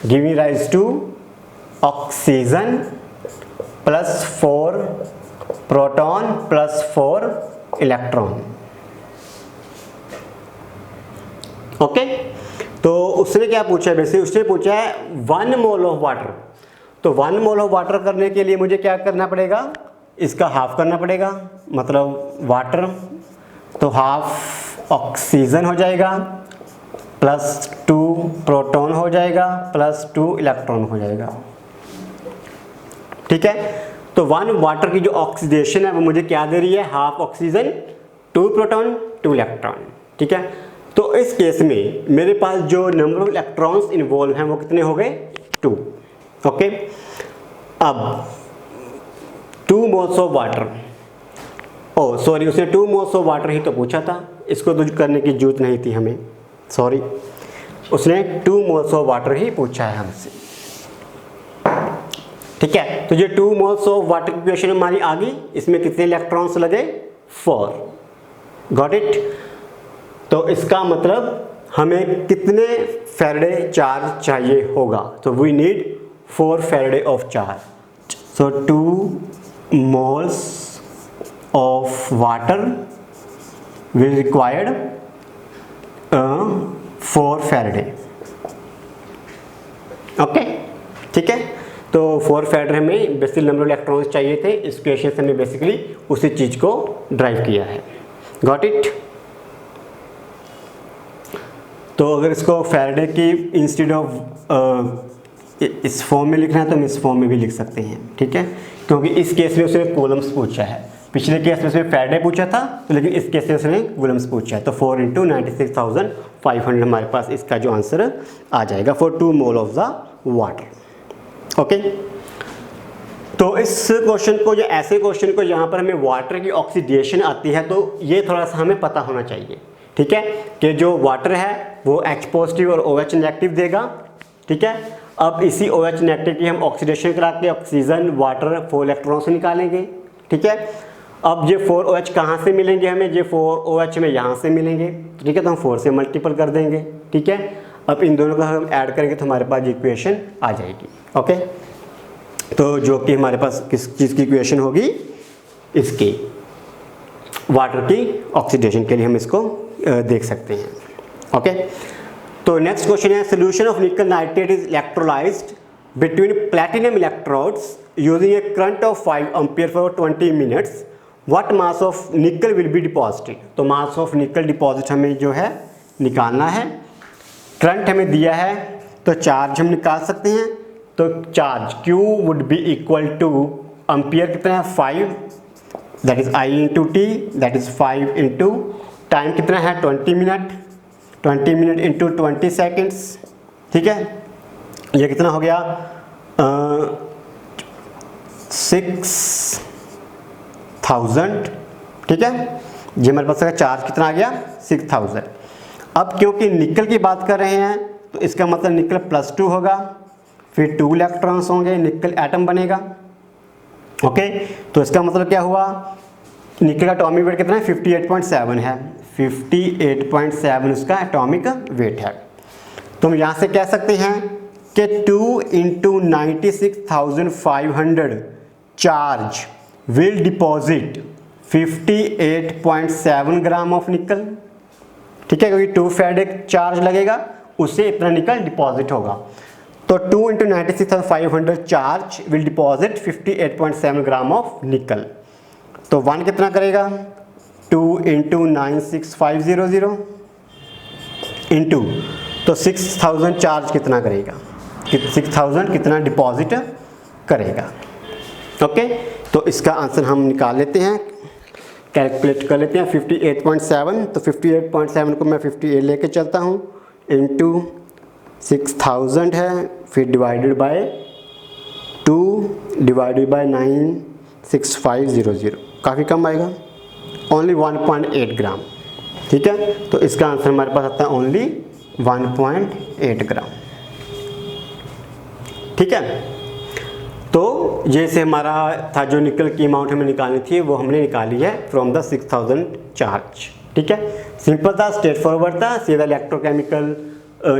giving rise to oxygen plus 4 proton plus 4 electron. Okay, तो उसने क्या पूछा है, बेसिकली उसने पूछा है 1 मोल ऑफ वाटर। तो 1 मोल ऑफ वाटर करने के लिए मुझे क्या करना पड़ेगा, इसका हाफ करना पड़ेगा, मतलब वाटर तो हाफ ऑक्सीजन हो जाएगा प्लस 2 प्रोटॉन हो जाएगा प्लस 2 इलेक्ट्रॉन हो जाएगा। ठीक है, तो 1 वाटर की जो ऑक्सीडेशन है वो मुझे क्या दे रही है, हाफ ऑक्सीजन 2 प्रोटॉन 2 इलेक्ट्रॉन। ठीक है, तो इस केस में मेरे पास जो नंबर ऑफ इलेक्ट्रॉन्स इन्वॉल्व हैं वो कितने हो गए, 2। ओके, अब 2 moles of water, oh sorry, उसने 2 मोल्स ऑफ वाटर ही तो पूछा था, इसको तो करने की जरूरत नहीं थी हमें, सॉरी, उसने 2 मोल्स ऑफ वाटर ही पूछा है हमसे। ठीक है, तो ये 2 मोल्स ऑफ वाटर की इक्वेशन हमारी आ गई, इसमें कितने इलेक्ट्रॉन्स लगे, 4। Got it. तो इसका मतलब हमें कितने फैराडे चार्ज चाहिए होगा, तो we need 4 faraday of charge. So 2 moles of water will required 4 faraday. Okay, ठीक है, तो 4 फैराडे हमें बेसिक नंबर ऑफ इलेक्ट्रॉन्स चाहिए थे, इस इक्वेशन से हमने बेसिकली उसी चीज़ को ड्राइव किया है। Got it. तो अगर इसको फैराडे की इंस्टेड ऑफ इस फॉर्म में लिखना है तो हम इस फॉर्म में भी लिख सकते हैं। ठीक है, क्योंकि इस केस में उसने कूलम्स पूछा है, पिछले केस में उसने फैराडे पूछा था, तो लेकिन इस केस में उसने कूलम्स पूछा है, तो 4 × 96,500 हमारे पास इसका जो आंसर आ जाएगा for 2 mole of the water. Okay, तो इस क्वेश्चन को या ऐसे क्वेश्चन को यहाँ पर हमें वाटर की ऑक्सीडेशन आती है तो ये थोड़ा सा हमें पता होना चाहिए। ठीक है, कि जो वाटर है वो H पॉजिटिव और OH नेगेटिव देगा। ठीक है, अब इसी OH नेगेटिव की हम ऑक्सीडेशन करा के ऑक्सीजन वाटर 4 इलेक्ट्रॉन से निकालेंगे। ठीक है, अब ये 4 OH कहाँ से मिलेंगे हमें, ये 4 OH में यहाँ से मिलेंगे। ठीक है, तो हम 4 से मल्टीपल कर देंगे। ठीक है, अब इन दोनों को हम ऐड करेंगे तो हमारे पास इक्वेशन आ जाएगी। ओके, तो जो कि हमारे पास किस चीज़ की इक्वेशन होगी, इसकी वाटर की ऑक्सीडेशन के लिए हम इसको देख सकते हैं। ओके, तो नेक्स्ट क्वेश्चन है सोल्यूशन ऑफ निकल nitrate is electrolysed between platinum electrodes using A current of 5 ampere for 20 minutes, what mass of निकल विल बी डिपॉजिटेड। तो मास ऑफ निकल डिपॉजिट हमें जो है निकालना है, करंट हमें दिया है तो चार्ज हम निकाल सकते हैं। तो charge Q would be equal to ampere कितना है 5, that is I into T, that is 5 into time कितना है 20 मिनट, 20 मिनट इंटू 20 सेकेंड्स। ठीक है, ये कितना हो गया 6000। ठीक है, ये हमारे पास चार्ज कितना आ गया 6000। अब क्योंकि निकल की बात कर रहे हैं तो इसका मतलब निकल +2 होगा, फिर 2 इलेक्ट्रॉन्स होंगे, निकल एटम बनेगा। ओके, तो इसका मतलब क्या हुआ, निकल का एटॉमिक वेट कितना है 58.7 है, 58.7 उसका एटॉमिक वेट है। तो हम यहाँ से कह सकते हैं कि 2 × 96,500 charge will deposit 58.7 gram of निकल। ठीक है, क्योंकि 2 फैराडे चार्ज लगेगा उससे इतना निकल डिपॉजिट होगा। तो 2 × 96,500 charge will deposit 58.7 gram of निकल। तो 1 कितना करेगा 2 × 96,500 इंटू, तो 6000 चार्ज कितना करेगा, 6000 कितना डिपॉजिट करेगा। ओके, तो इसका आंसर हम निकाल लेते हैं, कैलकुलेट कर लेते हैं 58.7। तो 58.7 को मैं 58 लेके चलता हूँ इंटू 6000 है, फिर डिवाइडेड बाय 2 डिवाइडेड बाय 96500, काफ़ी कम आएगा, ओनली 1.8 ग्राम। ठीक है, तो इसका आंसर हमारे पास आता है ओनली 1.8 ग्राम। ठीक है, तो जैसे हमारा था जो निकल की अमाउंट हमें निकालनी थी वो हमने निकाली है फ्रॉम द 6000 चार्ज। ठीक है, सिंपल था, स्ट्रेट फॉरवर्ड था, सीधा इलेक्ट्रोकेमिकल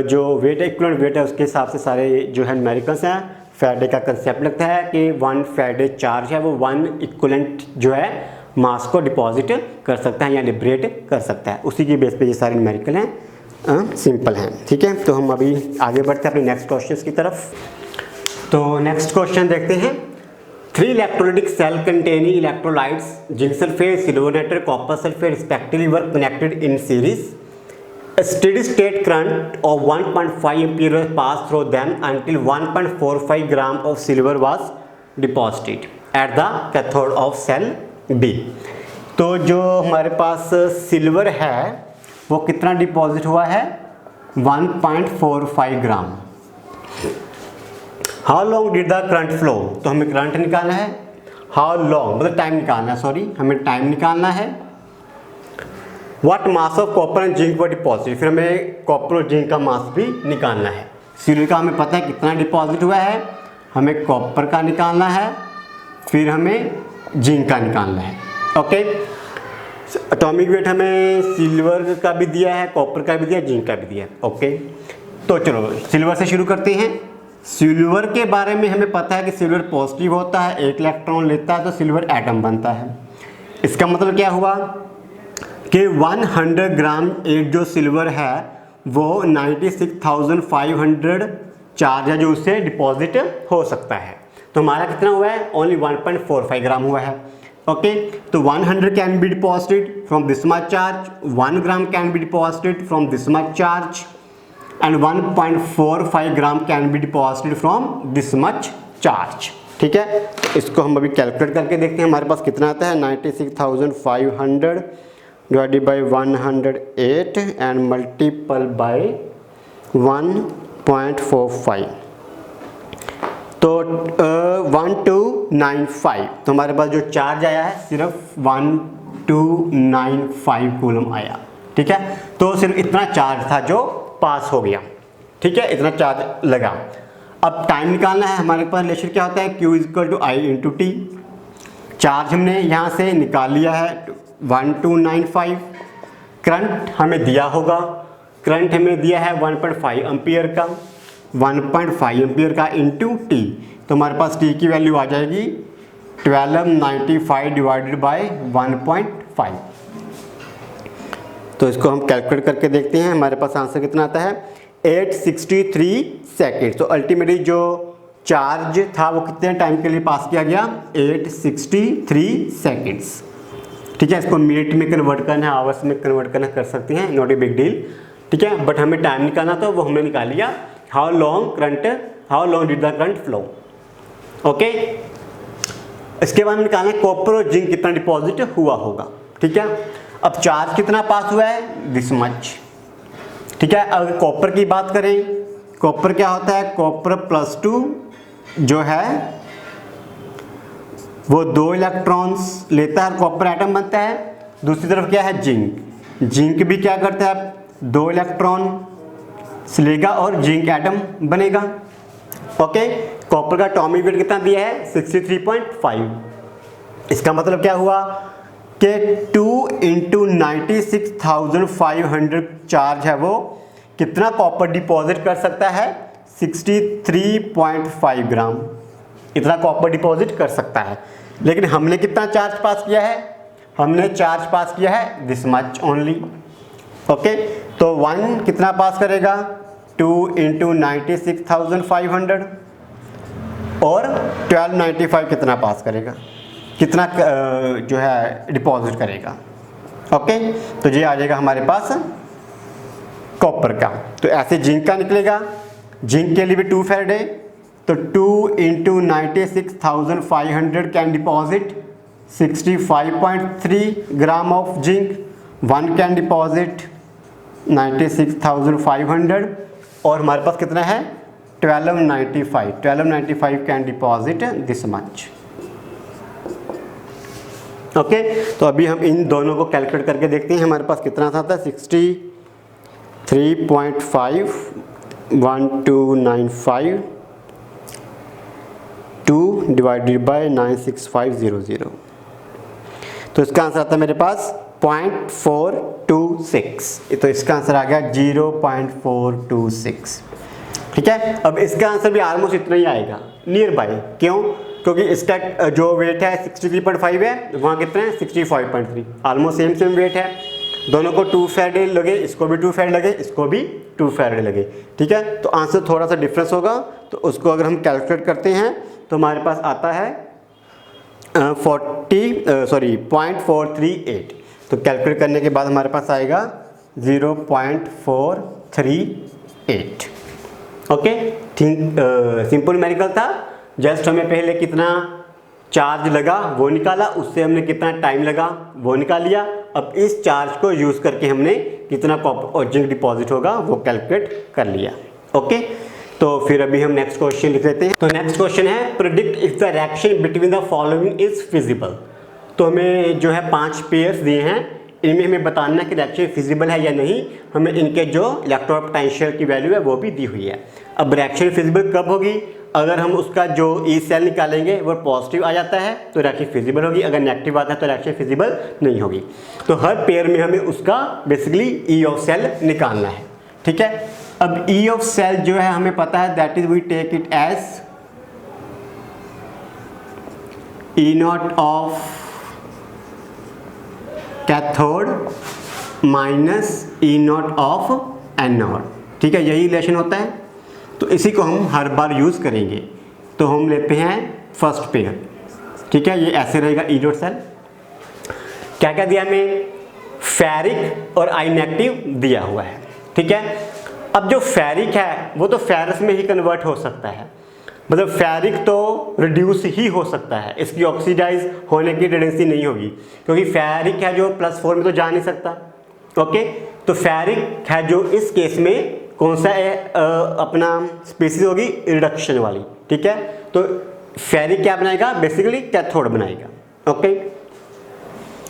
जो वेट है, इक्विवेलेंट वेट है, उसके हिसाब से सारे जो है न्यूमेरिकल्स हैं। फैराडे का कंसेप्ट लगता है कि 1 फैराडे चार्ज है वो 1 इक्विवेलेंट जो है मास को डिपॉजिट कर सकता है या लिबरेट कर सकता है, उसी की बेस पे ये सारे न्यूमेरिकल हैं, सिंपल हैं। ठीक है, तो हम अभी आगे बढ़ते हैं अपने नेक्स्ट क्वेश्चन की तरफ। तो नेक्स्ट क्वेश्चन देखते हैं। 3 electrolytic cell containing electrolytes zinc sulphate, silver copper sulphate respectively were connected in series. A steady state current of 1.5 ampere was passed through them until 1.45 gram of silver was deposited at the cathode of cell B। तो जो हमारे पास silver है वो कितना deposit हुआ है, 1.45 gram. How long did the current flow, तो हमें करंट निकालना है, हाउ लॉन्ग मतलब टाइम निकालना है, सॉरी हमें टाइम निकालना है। What mass of copper and zinc were deposit, फिर हमें कॉपर और जिंक का मास भी निकालना है। सिल्वर का हमें पता है कितना डिपॉजिट हुआ है, हमें कॉपर का निकालना है, फिर हमें जिंक का निकालना है। ओके, एटॉमिक वेट हमें सिल्वर का भी दिया है, कॉपर का भी दिया है, जिंक का भी दिया है। ओके, तो चलो सिल्वर से शुरू करते हैं। सिल्वर के बारे में हमें पता है कि सिल्वर पॉजिटिव होता है, 1 इलेक्ट्रॉन लेता है तो सिल्वर एटम बनता है। इसका मतलब क्या हुआ कि 100 ग्राम एक जो सिल्वर है वो 96,500 चार्ज है जो उससे डिपॉजिट हो सकता है। तो हमारा कितना हुआ है, ओनली 1.45 ग्राम हुआ है। ओके, तो 100 can be deposited from this much charge, 1 gram can be deposited from this much charge and 1.45 gram can be deposited from this much charge. ठीक है, इसको हम अभी कैलकुलेट करके देखते हैं हमारे पास कितना आता है। 96,500 divided by 108 and multiple by 1.45, तो 1295। तो हमारे पास जो चार्ज आया है सिर्फ 1295 कूलम आया। ठीक है, तो सिर्फ इतना चार्ज था जो पास हो गया। ठीक है, इतना चार्ज लगा। अब टाइम निकालना है, हमारे पास रिलेशन क्या होता है, Q = I × T। चार्ज हमने यहाँ से निकाल लिया है 1295। करंट हमें दिया होगा, करंट हमें दिया है 1.5 एम्पियर का, 1.5 एम्पियर का इंटू T, तो हमारे पास T की वैल्यू आ जाएगी 1295 डिवाइडेड बाय 1.5। तो इसको हम कैलकुलेट करके देखते हैं, हमारे पास आंसर कितना आता है 863 सेकेंड। तो अल्टीमेटली जो चार्ज था वो कितने टाइम के लिए पास किया गया, 863 सेकेंड्स। ठीक है, इसको मिनट में कन्वर्ट करना है, आवर्स में कन्वर्ट करना कर सकते हैं, नॉट ए बिग डील। ठीक है, बट हमें टाइम निकालना तो वो हमने निकाल लिया। How long did the current flow. Okay, इसके बाद निकालना है कॉपर और जिंक कितना डिपॉजिट हुआ होगा। ठीक है, अब चार्ज कितना पास हुआ है, दिस मच। ठीक है, अगर कॉपर की बात करें, कॉपर क्या होता है, कॉपर +2 जो है वो 2 इलेक्ट्रॉन्स लेता है, कॉपर एटम बनता है। दूसरी तरफ क्या है, जिंक, जिंक भी क्या करता है, 2 इलेक्ट्रॉन लेगा और जिंक एटम बनेगा। ओके, कॉपर का एटॉमिक वेट कितना दिया है, 63.5। इसका मतलब क्या हुआ कि 2 × 96,500 चार्ज है वो कितना कॉपर डिपॉजिट कर सकता है, 63.5 ग्राम, इतना कॉपर डिपॉजिट कर सकता है। लेकिन हमने कितना चार्ज पास किया है, हमने चार्ज पास किया है दिस मच ओनली। ओके, तो 1 कितना पास करेगा, 2 × 96,500 और 1295 कितना पास करेगा, कितना जो है डिपॉजिट करेगा। ओके, तो ये आ जाएगा हमारे पास कॉपर का। तो ऐसे जिंक का निकलेगा, जिंक के लिए भी 2 फैराडे, तो 2 × 96,500 can deposit 65.3 gram of zinc, 1 can deposit 96,500 और हमारे पास कितना है 1295 can deposit this much. Okay, तो अभी हम इन दोनों को कैलकुलेट करके देखते हैं हमारे पास कितना था 63.51295 2 डिवाइडेड बाय 96500, तो इसका आंसर आता है मेरे पास 0.426। तो इसका आंसर आ गया 0.426। ठीक है, अब इसका आंसर भी ऑलमोस्ट इतना ही आएगा, नियर बाय। क्यों? क्योंकि इसका जो वेट है 63.5 है, वहाँ कितना है 65.3, ऑलमोस्ट सेम वेट है। दोनों को 2 फैराडे लगे, इसको भी 2 फैराडे लगे, इसको भी 2 फैराडे लगे। ठीक है, तो आंसर थोड़ा सा डिफरेंस होगा, तो उसको अगर हम कैलकुलेट करते हैं तो हमारे पास आता है 0.438। तो कैलकुलेट करने के बाद हमारे पास आएगा 0.438। ओके, सिंपल न्यूमेरिकल था, जस्ट हमें पहले कितना चार्ज लगा वो निकाला, उससे हमने कितना टाइम लगा वो निकाल लिया। अब इस चार्ज को यूज़ करके हमने कितना कॉपर जिंक डिपॉजिट होगा वो कैलकुलेट कर लिया। ओके, तो फिर अभी हम नेक्स्ट क्वेश्चन लिख लेते हैं। तो नेक्स्ट क्वेश्चन है predict if the reaction between the following is feasible. तो हमें जो है 5 पेयर्स दिए हैं, इनमें हमें बताना है कि रिएक्शन फिजिबल है या नहीं। हमें इनके जो इलेक्ट्रॉन पोटेंशियल की वैल्यू है वो भी दी हुई है। अब रिएक्शन फिजिबल कब होगी? अगर हम उसका जो ई सेल निकालेंगे वो पॉजिटिव आ जाता है तो रिएक्शन फिजिबल होगी, अगर नेगेटिव आता है तो रिएक्शन फिजिबल नहीं होगी। तो हर पेयर में हमें उसका बेसिकली ई ऑफ सेल निकालना है। ठीक है, अब ई ऑफ सेल जो है हमें पता है, that is we take it as E not of cathode minus E not of anode. ठीक है, यही रिलेशन होता है, तो इसी को हम हर बार यूज़ करेंगे। तो हम लेते हैं फर्स्ट पेयर। ठीक है, ये ऐसे रहेगा ई नॉट सेल। क्या क्या दिया हमें? फेरिक और आई नेगेटिव दिया हुआ है। ठीक है, अब जो फेरिक है वो तो फेरस में ही कन्वर्ट हो सकता है, मतलब फेरिक तो रिड्यूस ही हो सकता है, इसकी ऑक्सीडाइज होने की टेंडेंसी नहीं होगी, क्योंकि फेरिक है जो +4 में तो जा नहीं सकता। ओके, तो फेरिक है जो इस केस में कौन सा है अपना स्पीसीज होगी? रिडक्शन वाली। ठीक है, तो फेरिक क्या बनाएगा? बेसिकली कैथोड बनाएगा। ओके,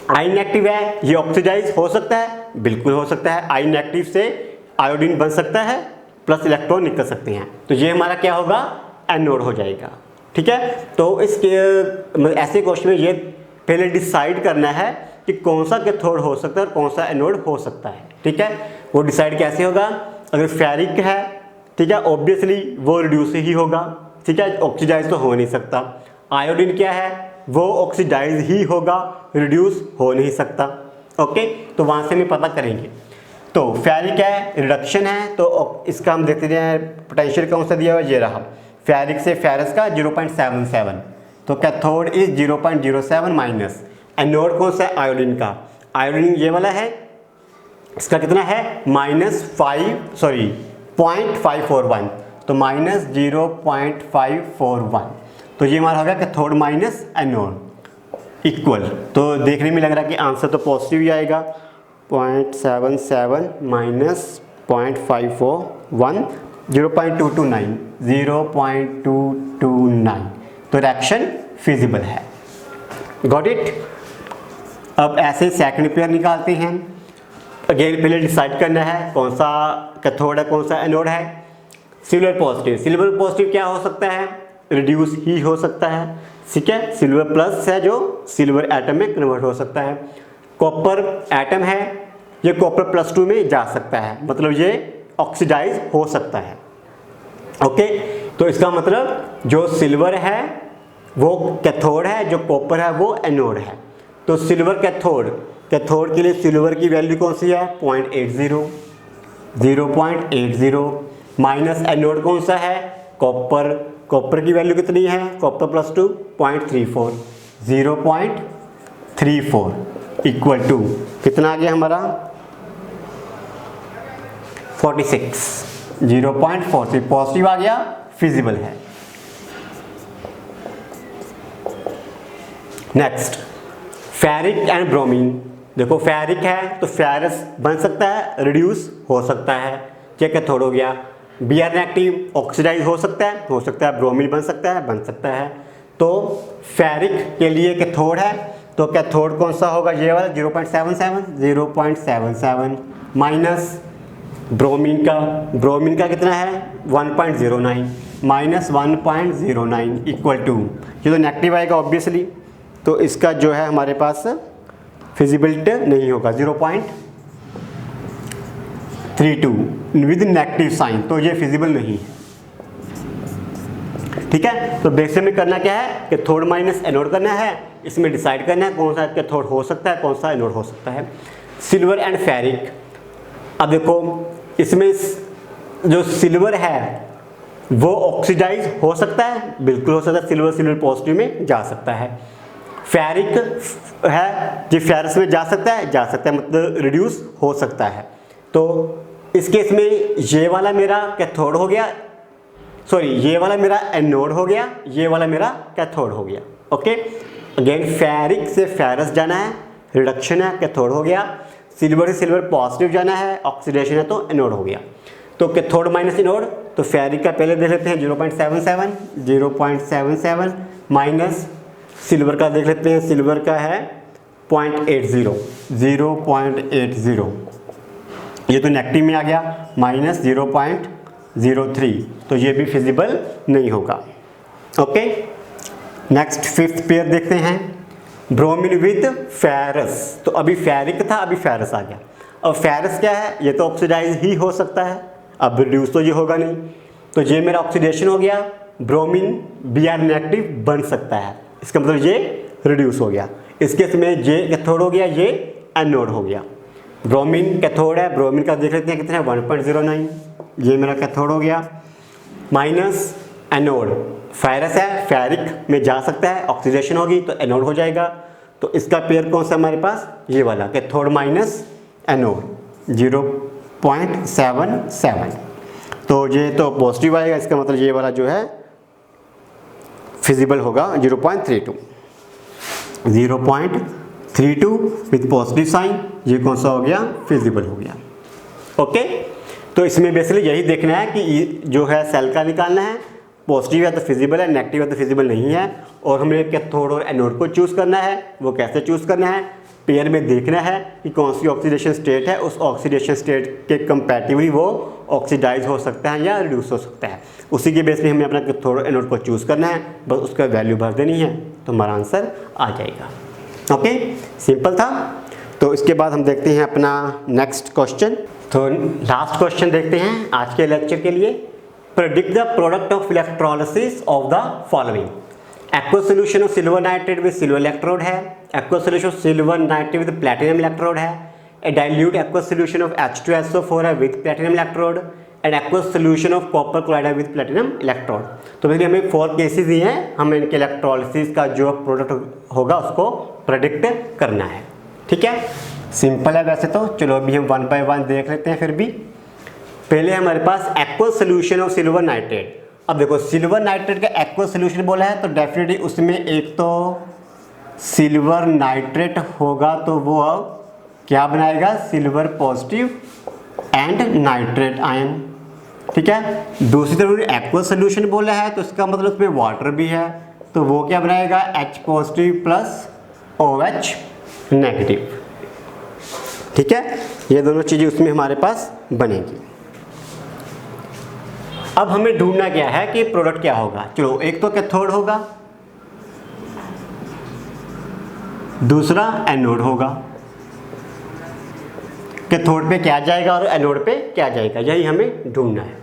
आई नेगेटिव है, ये ऑक्सीडाइज हो सकता है, बिल्कुल हो सकता है। आई नेगेटिव से आयोडीन बन सकता है, प्लस इलेक्ट्रॉन निकल सकते हैं, तो ये हमारा क्या होगा? एनोड हो जाएगा। ठीक है, तो इसके ऐसे क्वेश्चन में ये पहले डिसाइड करना है कि कौन सा कैथोड हो सकता है और कौन सा एनोड हो सकता है। ठीक है, वो डिसाइड कैसे होगा? अगर फेरिक है, ठीक है, ऑब्वियसली वो रिड्यूस ही होगा। ठीक है, ऑक्सीडाइज तो हो नहीं सकता। आयोडीन क्या है? वो ऑक्सीडाइज ही होगा, रिड्यूस हो नहीं सकता। ओके, तो वहाँ से हम पता करेंगे। तो फेरिक है, रिडक्शन है, तो इसका हम देखते हैं पोटेंशियल कौन सा दिया हुआ है, ये रहा। फेरिक से फेरस का 0.77, तो कैथोड इज 0.07 माइनस। एनोड कौन सा है? आयोडीन का। आयोडीन ये वाला है, इसका कितना है? -0.541, तो -0.541, तो ये हमारा हो गया कैथोड माइनस एनोड इक्वल। तो देखने में लग रहा है कि आंसर तो पॉजिटिव ही आएगा। 0.77 माइनस 0.541, 0.229, तो रिएक्शन फिजिबल है। Got it. अब ऐसे सेकंड पेयर निकालते हैं। अगेन पहले डिसाइड करना है कौन सा कैथोड है, कौन सा एनोड है। सिल्वर पॉजिटिव, सिल्वर पॉजिटिव क्या हो सकता है? रिड्यूस ही हो सकता है। ठीक है, सिल्वर प्लस है जो सिल्वर एटम में कन्वर्ट हो सकता है। कॉपर एटम है, ये कॉपर +2 में जा सकता है, मतलब ये ऑक्सीडाइज हो सकता है। ओके, तो इसका मतलब जो सिल्वर है वो कैथोड है, जो कॉपर है वो एनोड है। तो सिल्वर कैथोड, कैथोड के लिए सिल्वर की वैल्यू कौन सी है? 0.80 माइनस एनोड कौन सा है? कॉपर। कॉपर की वैल्यू कितनी है? कॉपर +2 0.34, 0.34 इक्वल टू कितना आ गया हमारा? 46, 0.43 पॉजिटिव आ गया, फिजिबल है। Next, ferric and bromine. देखो फेरिक है तो फेरस बन सकता है, रिड्यूस हो सकता है, ये कैथोड हो गया। Br नेगेटिव ऑक्सीडाइज हो सकता है, ब्रोमीन बन सकता है। तो फेरिक के लिए कैथोड है, तो कैथोड कौन सा होगा, ये वाला 0.77 माइनस ब्रोमीन का कितना है 1.09 माइनस 1.09 इक्वल टू, ये तो नेगेटिव आएगा ऑब्वियसली, तो इसका जो है हमारे पास फिजिबिलिटी नहीं होगा 0.32 विद नेगेटिव साइन, तो ये फिजिबल नहीं है। ठीक है, तो बेसिक में करना क्या है, कैथोड माइनस एनोड करना है, इसमें डिसाइड करना है कौन सा कैथोड हो सकता है, कौन सा एनोड हो सकता है। सिल्वर एंड फेरिक, अब देखो इसमें जो सिल्वर है वो ऑक्सीडाइज हो सकता है, बिल्कुल हो सकता है, सिल्वर पॉजिटिव में जा सकता है। फेरिक है जो फेरस में जा सकता है, मतलब रिड्यूस हो सकता है। तो इस केस में ये वाला मेरा कैथोड हो गया, सॉरी ये वाला मेरा एनोड हो गया, ये वाला मेरा कैथोड हो गया। ओके, अगेन फेरिक से फेरस जाना है, रिडक्शन है, कैथोड हो गया। सिल्वर से सिल्वर पॉजिटिव जाना है, ऑक्सीडेशन है, तो एनोड हो गया। तो कैथोड माइनस एनोड, तो फेरिक का पहले देख लेते हैं 0.77 माइनस सिल्वर का देख लेते हैं, सिल्वर का है 0.80, ये तो नेगेटिव में आ गया, माइनस 0.03, तो ये भी फिजिबल नहीं होगा। ओके, नेक्स्ट फिफ्थ पेयर देखते हैं, ब्रोमीन विद फेरस। तो अभी फेरिक था, अभी फेरस आ गया। अब फेरस क्या है, ये तो ऑक्सीडाइज ही हो सकता है, अब रिड्यूस तो ये होगा नहीं, तो ये मेरा ऑक्सीडेशन हो गया, ब्रोमीन Br नेगेटिव बन सकता है, इसका मतलब ये रिड्यूस हो गया। इस केस में ये कैथोड हो गया, ये एनोड हो गया। ब्रोमीन कैथोड है, ब्रोमीन का देख लेते हैं कितना है 1.09, ये मेरा कैथोड हो गया, माइनस एनोड फेरस है, फेरिक में जा सकता है, ऑक्सीडेशन होगी तो एनोड हो जाएगा। तो इसका पेयर कौन सा हमारे पास, ये वाला कैथोड माइनस एनोड 0.77, तो ये तो पॉजिटिव आएगा, इसका मतलब ये वाला जो है फिजिबल होगा 0.32 विथ पॉजिटिव साइन, ये कौन सा हो गया, फिजिबल हो गया। ओके, तो इसमें बेसिकली यही देखना है कि जो है सेल का निकालना है, पॉजिटिव है तो फिजिबल है, नेगेटिव है तो फिजिबल नहीं है, और हमें कैथोड और एनोड को चूज़ करना है। वो कैसे चूज़ करना है, पेयर में देखना है कि कौन सी ऑक्सीडेशन स्टेट है, उस ऑक्सीडेशन स्टेट के कंपैरेटिवली वो ऑक्सीडाइज हो सकता है या रिड्यूस हो सकता है, उसी के बेस पे हमें अपना कैथोड और एनोड को चूज़ करना है, बस उसका वैल्यू भर देनी है तो हमारा आंसर आ जाएगा। ओके, सिंपल था। तो इसके बाद हम देखते हैं अपना नेक्स्ट क्वेश्चन। तो लास्ट क्वेश्चन देखते हैं आज के लेक्चर के लिए। Predict the product of electrolysis of the following. Aqueous solution of silver nitrate with silver electrode है, aqueous solution of silver nitrate with platinum electrode है, a dilute aqueous solution of H2SO4 है with platinum electrode, and aqueous solution of copper chloride है with platinum electrode. तो basically हमें 4 cases दिए हैं, हमें इनके इलेक्ट्रोलिसिस का जो प्रोडक्ट होगा उसको प्रेडिक्ट करना है। ठीक है, सिंपल है वैसे तो, चलो अभी हम 1 बाय 1 देख लेते हैं। फिर भी पहले हमारे पास aqueous solution of silver nitrate. अब देखो सिल्वर नाइट्रेट का एक्वस सोल्यूशन बोला है तो डेफिनेटली उसमें एक तो सिल्वर नाइट्रेट होगा, तो वो क्या बनाएगा, silver positive and nitrate ion. ठीक है, दूसरी तरफ एक्वस सोल्यूशन बोला है तो इसका मतलब उसमें वाटर भी है, तो वो क्या बनाएगा, H positive plus OH negative. ठीक है, ये दोनों चीज़ें उसमें हमारे पास बनेगी। अब हमें ढूंढना क्या है कि प्रोडक्ट क्या होगा। चलो, एक तो कैथोड होगा, दूसरा एनोड होगा। कैथोड पे क्या जाएगा और एनोड पे क्या जाएगा, यही हमें ढूंढना है।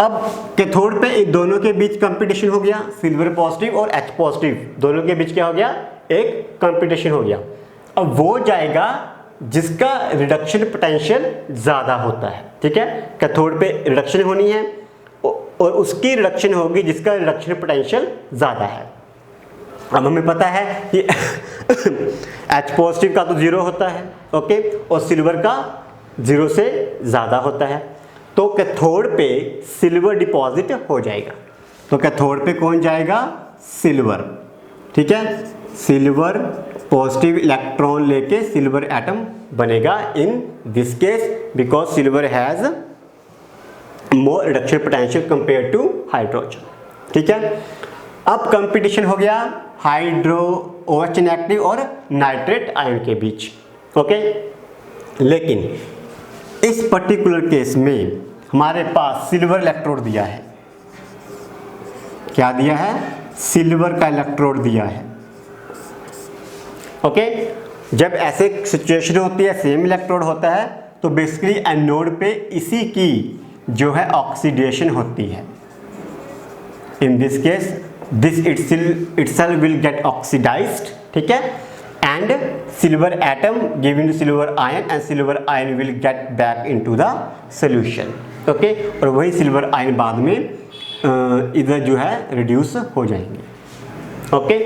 अब कैथोड पे इन दोनों के बीच कंपटीशन हो गया, सिल्वर पॉजिटिव और H पॉजिटिव दोनों के बीच क्या हो गया, एक कंपटीशन हो गया। अब वो जाएगा जिसका रिडक्शन पोटेंशियल ज़्यादा होता है। ठीक है, कैथोड पे रिडक्शन होनी है और उसकी रिडक्शन होगी जिसका रिडक्शन पोटेंशियल ज़्यादा है। अब हमें पता है कि H पॉजिटिव का तो 0 होता है, ओके, और सिल्वर का 0 से ज़्यादा होता है, तो कैथोड पे सिल्वर डिपॉजिट हो जाएगा। तो कैथोड पे कौन जाएगा, सिल्वर। ठीक है, सिल्वर पॉजिटिव इलेक्ट्रॉन लेके सिल्वर एटम बनेगा in this case, because silver has more reduction potential compare to hydrogen. ठीक है, अब कंपटीशन हो गया हाइड्रो OH इनएक्टिव और नाइट्रेट आयन के बीच। ओके, लेकिन इस पर्टिकुलर केस में हमारे पास सिल्वर इलेक्ट्रोड दिया है। क्या दिया है? सिल्वर का इलेक्ट्रोड दिया है। ओके, जब ऐसे सिचुएशन होती है, सेम इलेक्ट्रोड होता है, तो बेसिकली एनोड पे इसी की जो है ऑक्सीडेशन होती है। इन this case this itself will get oxidized, ठीक है, and silver atom given to silver ion and silver ion will get back into the solution. Okay, और वही सिल्वर आयन बाद में इधर जो है रिड्यूस हो जाएंगे। ओके,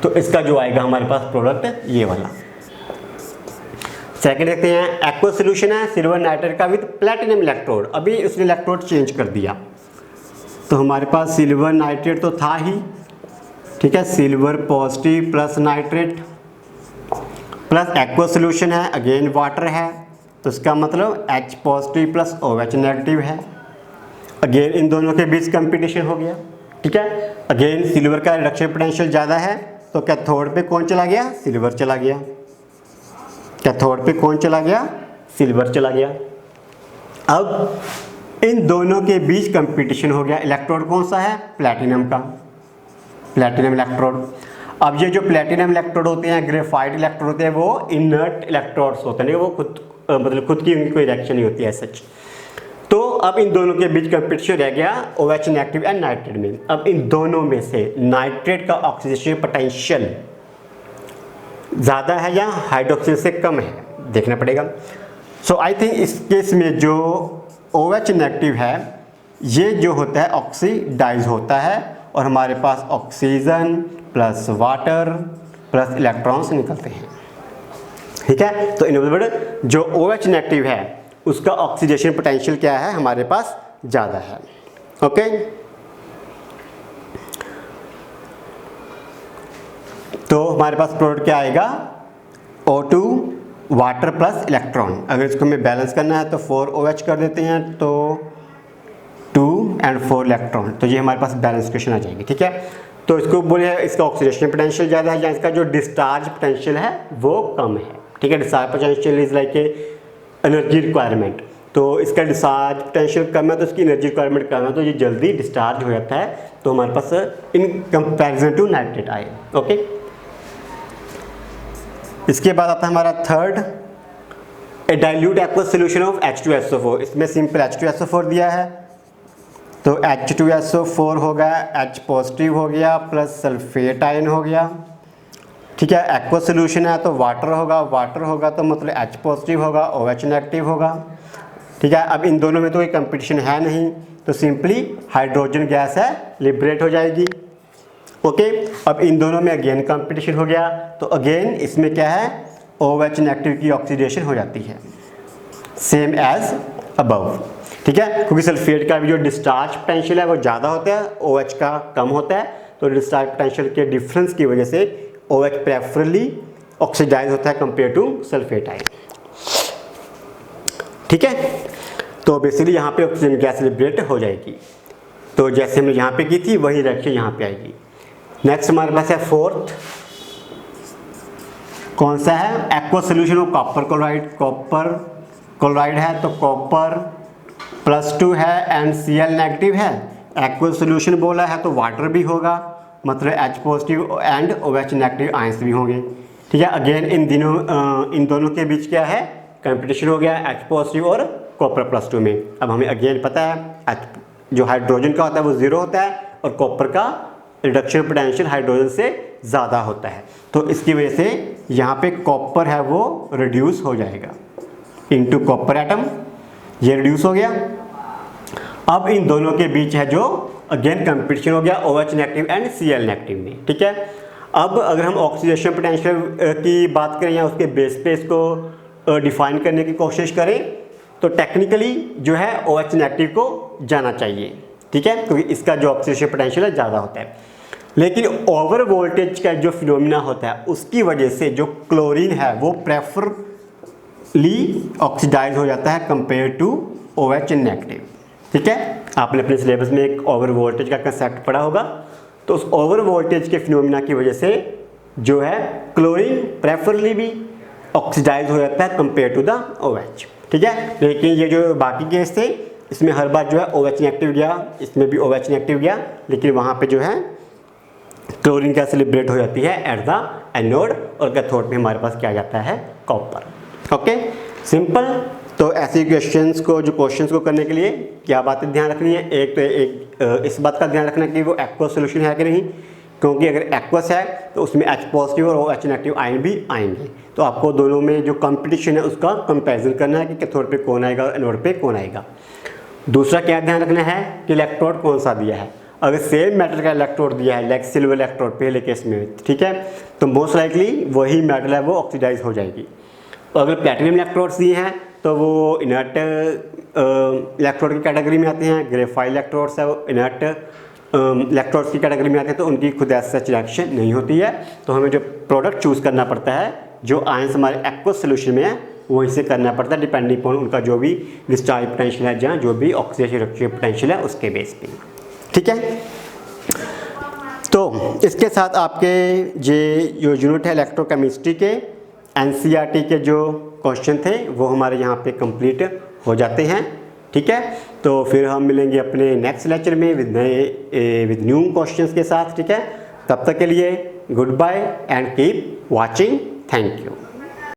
तो इसका जो आएगा हमारे पास प्रोडक्ट ये वाला। सेकंड देखते हैं, एक्वा सोल्यूशन है सिल्वर नाइट्रेट का विद प्लेटिनम इलेक्ट्रोड। अभी उसने इलेक्ट्रोड चेंज कर दिया, तो हमारे पास सिल्वर नाइट्रेट तो था ही, ठीक है, silver positive plus nitrate plus aqua solution है, अगेन वाटर है, तो इसका मतलब H positive plus OH negative है। अगेन इन दोनों के बीच कंपटीशन हो गया। ठीक है, अगेन सिल्वर का रिडक्शन पोटेंशियल ज़्यादा है, तो कैथोड पे कौन चला गया? सिल्वर चला गया। कैथोड पे कौन चला गया? सिल्वर चला गया। अब इन दोनों के बीच कंपटीशन हो गया। इलेक्ट्रोड कौन सा है? प्लैटिनम का, प्लैटिनम इलेक्ट्रोड। अब ये जो प्लैटिनम इलेक्ट्रोड होते हैं, ग्रेफाइट इलेक्ट्रोड होते हैं, वो इनर्ट इलेक्ट्रोड्स होते हैं, वो खुद की उनकी कोई रिएक्शन नहीं होती है सच। तो अब इन दोनों के बीच कंपटीशन रह गया OH नेगेटिव एंड नाइट्रेट में। अब इन दोनों में से नाइट्रेट का ऑक्सीडेशन पोटेंशियल ज़्यादा है या हाइड्रोक्सिल से कम है, देखना पड़ेगा। सो आई थिंक इस केस में जो OH नेगेटिव है ये जो होता है ऑक्सीडाइज होता है, और हमारे पास oxygen plus water plus electrons निकलते हैं। ठीक है, तो इन अदर वर्ड जो OH नेगेटिव है उसका ऑक्सीडेशन पोटेंशियल क्या है? हमारे पास ज़्यादा है। ओके, तो हमारे पास प्रोडक्ट क्या आएगा? O2 water plus electron. अगर इसको हमें बैलेंस करना है तो 4 OH कर देते हैं, तो 2 and 4 इलेक्ट्रॉन, तो ये हमारे पास बैलेंस इक्वेशन आ जाएगी। ठीक है, तो इसको बोले इसका ऑक्सीडेशन पोटेंशियल ज़्यादा है या इसका जो डिस्चार्ज पोटेंशियल है वो कम है। ठीक है, discharge potential is like a energy requirement, तो इसका डिस्चार्ज पोटेंशियल कम है तो इसकी एनर्जी रिक्वायरमेंट कम है, तो ये जल्दी डिस्चार्ज हो जाता है, तो हमारे पास in comparison to nitrate ion. Okay, इसके बाद आता है हमारा third, a dilute aqua solution of H2SO4। इसमें सिंपल H2SO4 दिया है, तो H2SO4 हो गया, H पॉजिटिव हो गया प्लस सल्फेट आयन हो गया। ठीक है, एक्वा सोल्यूशन है तो वाटर होगा तो मतलब H पॉजिटिव होगा, OH नेगेटिव होगा। ठीक है, अब इन दोनों में तो कोई कंपटीशन है नहीं, तो सिंपली हाइड्रोजन गैस है लिबरेट हो जाएगी। ओके, अब इन दोनों में अगेन कंपटीशन हो गया, तो अगेन इसमें क्या है? OH नेगेटिव की ऑक्सीडेशन हो जाती है, सेम एज अबव। ठीक है, क्योंकि सल्फेट का भी जो डिस्चार्ज पोटेंशियल है वो ज़्यादा होता है, OH का कम होता है, तो डिस्चार्ज पोटेंशियल के डिफरेंस की वजह से OH प्रेफरली ऑक्सीडाइज होता है कंपेयर टू सल्फेट आयन। ठीक है, तो बेसिकली यहाँ पे ऑक्सीजन गैस लिबरेट हो जाएगी, तो जैसे हमने यहाँ पे की थी वही रिएक्शन यहाँ पे आएगी। नेक्स्ट हमारे पास है फोर्थ, कौन सा है? Aqua solution of copper chloride. Copper chloride है तो कॉपर +2 है एंड Cl नेगेटिव है। एक्वा सोल्यूशन बोला है तो वाटर भी होगा, मतलब H positive and OH negative ions भी होंगे। ठीक है, अगेन इन दोनों के बीच क्या है? कंपटीशन हो गया H पॉजिटिव और कॉपर +2 में। अब हमें अगेन पता है जो हाइड्रोजन का होता है वो 0 होता है और कॉपर का रिडक्शन पोटेंशियल हाइड्रोजन से ज़्यादा होता है, तो इसकी वजह से यहाँ पे कॉपर है वो रिड्यूस हो जाएगा इनटू कॉपर एटम, ये रिड्यूस हो गया। अब इन दोनों के बीच है जो अगेन कंपटीशन हो गया OH negative and Cl negative में। ठीक है, अब अगर हम ऑक्सीडेशन पोटेंशियल की बात करें या उसके बेस पे इसको डिफाइन करने की कोशिश करें, तो टेक्निकली जो है OH नेगेटिव को जाना चाहिए। ठीक है, क्योंकि इसका जो ऑक्सीडेशन पोटेंशियल है ज़्यादा होता है, लेकिन ओवर वोल्टेज का जो फिनोमिना होता है उसकी वजह से जो क्लोरीन है वो प्रेफरली ऑक्सीडाइज हो जाता है कंपेयर टू OH नेगेटिव। ठीक है, आपने अपने सिलेबस में एक ओवर वोल्टेज का कंसेप्ट पढ़ा होगा। तो उस ओवर वोल्टेज के फिनोमिना की वजह से जो है क्लोरीन प्रेफरली भी ऑक्सीडाइज हो जाता है कंपेयर टू द OH। ठीक है, लेकिन ये जो बाकी केस थे इसमें हर बार जो है OH नेगेटिव गया, इसमें भी OH नेगेटिव गया, लेकिन वहाँ पे जो है क्लोरीन गैस लिबरेट हो जाती है एट द एनोड और कैथोड में हमारे पास क्या जाता है कॉपर। Okay, simple. तो ऐसे क्वेश्चंस को करने के लिए क्या बातें ध्यान रखनी है, एक इस बात का ध्यान रखना कि वो एक्वस सोल्यूशन है कि नहीं, क्योंकि अगर एक्वस है तो उसमें H पॉजिटिव और OH नेगेटिव आयन भी आएंगे। तो आपको दोनों में जो कंपटीशन है उसका कंपैरिजन करना है कि कैथोड पे कौन आएगा और एनोड पे कौन आएगा। दूसरा क्या ध्यान रखना है कि इलेक्ट्रोड कौन सा दिया है। अगर सेम मेटल का इलेक्ट्रोड दिया है लाइक सिल्वर इलेक्ट्रोड पहले केस में, ठीक है, तो मोस्ट लाइकली वही मेटल है वो ऑक्सीडाइज हो जाएगी। और अगर प्लैटिनम इलेक्ट्रोड्स दिए हैं तो वो इनर्ट इलेक्ट्रोड की कैटेगरी में आते हैं, ग्रेफाइट इलेक्ट्रोड्स है वो इनर्ट इलेक्ट्रोड्स की कैटेगरी में आते हैं, तो उनकी खुद ऐसा रिएक्शन नहीं होती है। तो हमें जो प्रोडक्ट चूज़ करना पड़ता है जो आयंस हमारे एक्वस सोल्यूशन में है वहीं से करना पड़ता है, डिपेंडिंग अपॉन उनका जो भी डिस्चार्ज पोटेंशियल है, जहाँ जो भी ऑक्सीडेशन पोटेंशियल है उसके बेस पे। ठीक है, तो इसके साथ आपके जो यूनिट है इलेक्ट्रोकेमिस्ट्री के NCERT के जो क्वेश्चन थे वो हमारे यहाँ पे कंप्लीट हो जाते हैं। ठीक है, तो फिर हम मिलेंगे अपने नेक्स्ट लेक्चर में विद न्यू क्वेश्चंस के साथ। ठीक है, तब तक के लिए goodbye and keep watching. Thank you.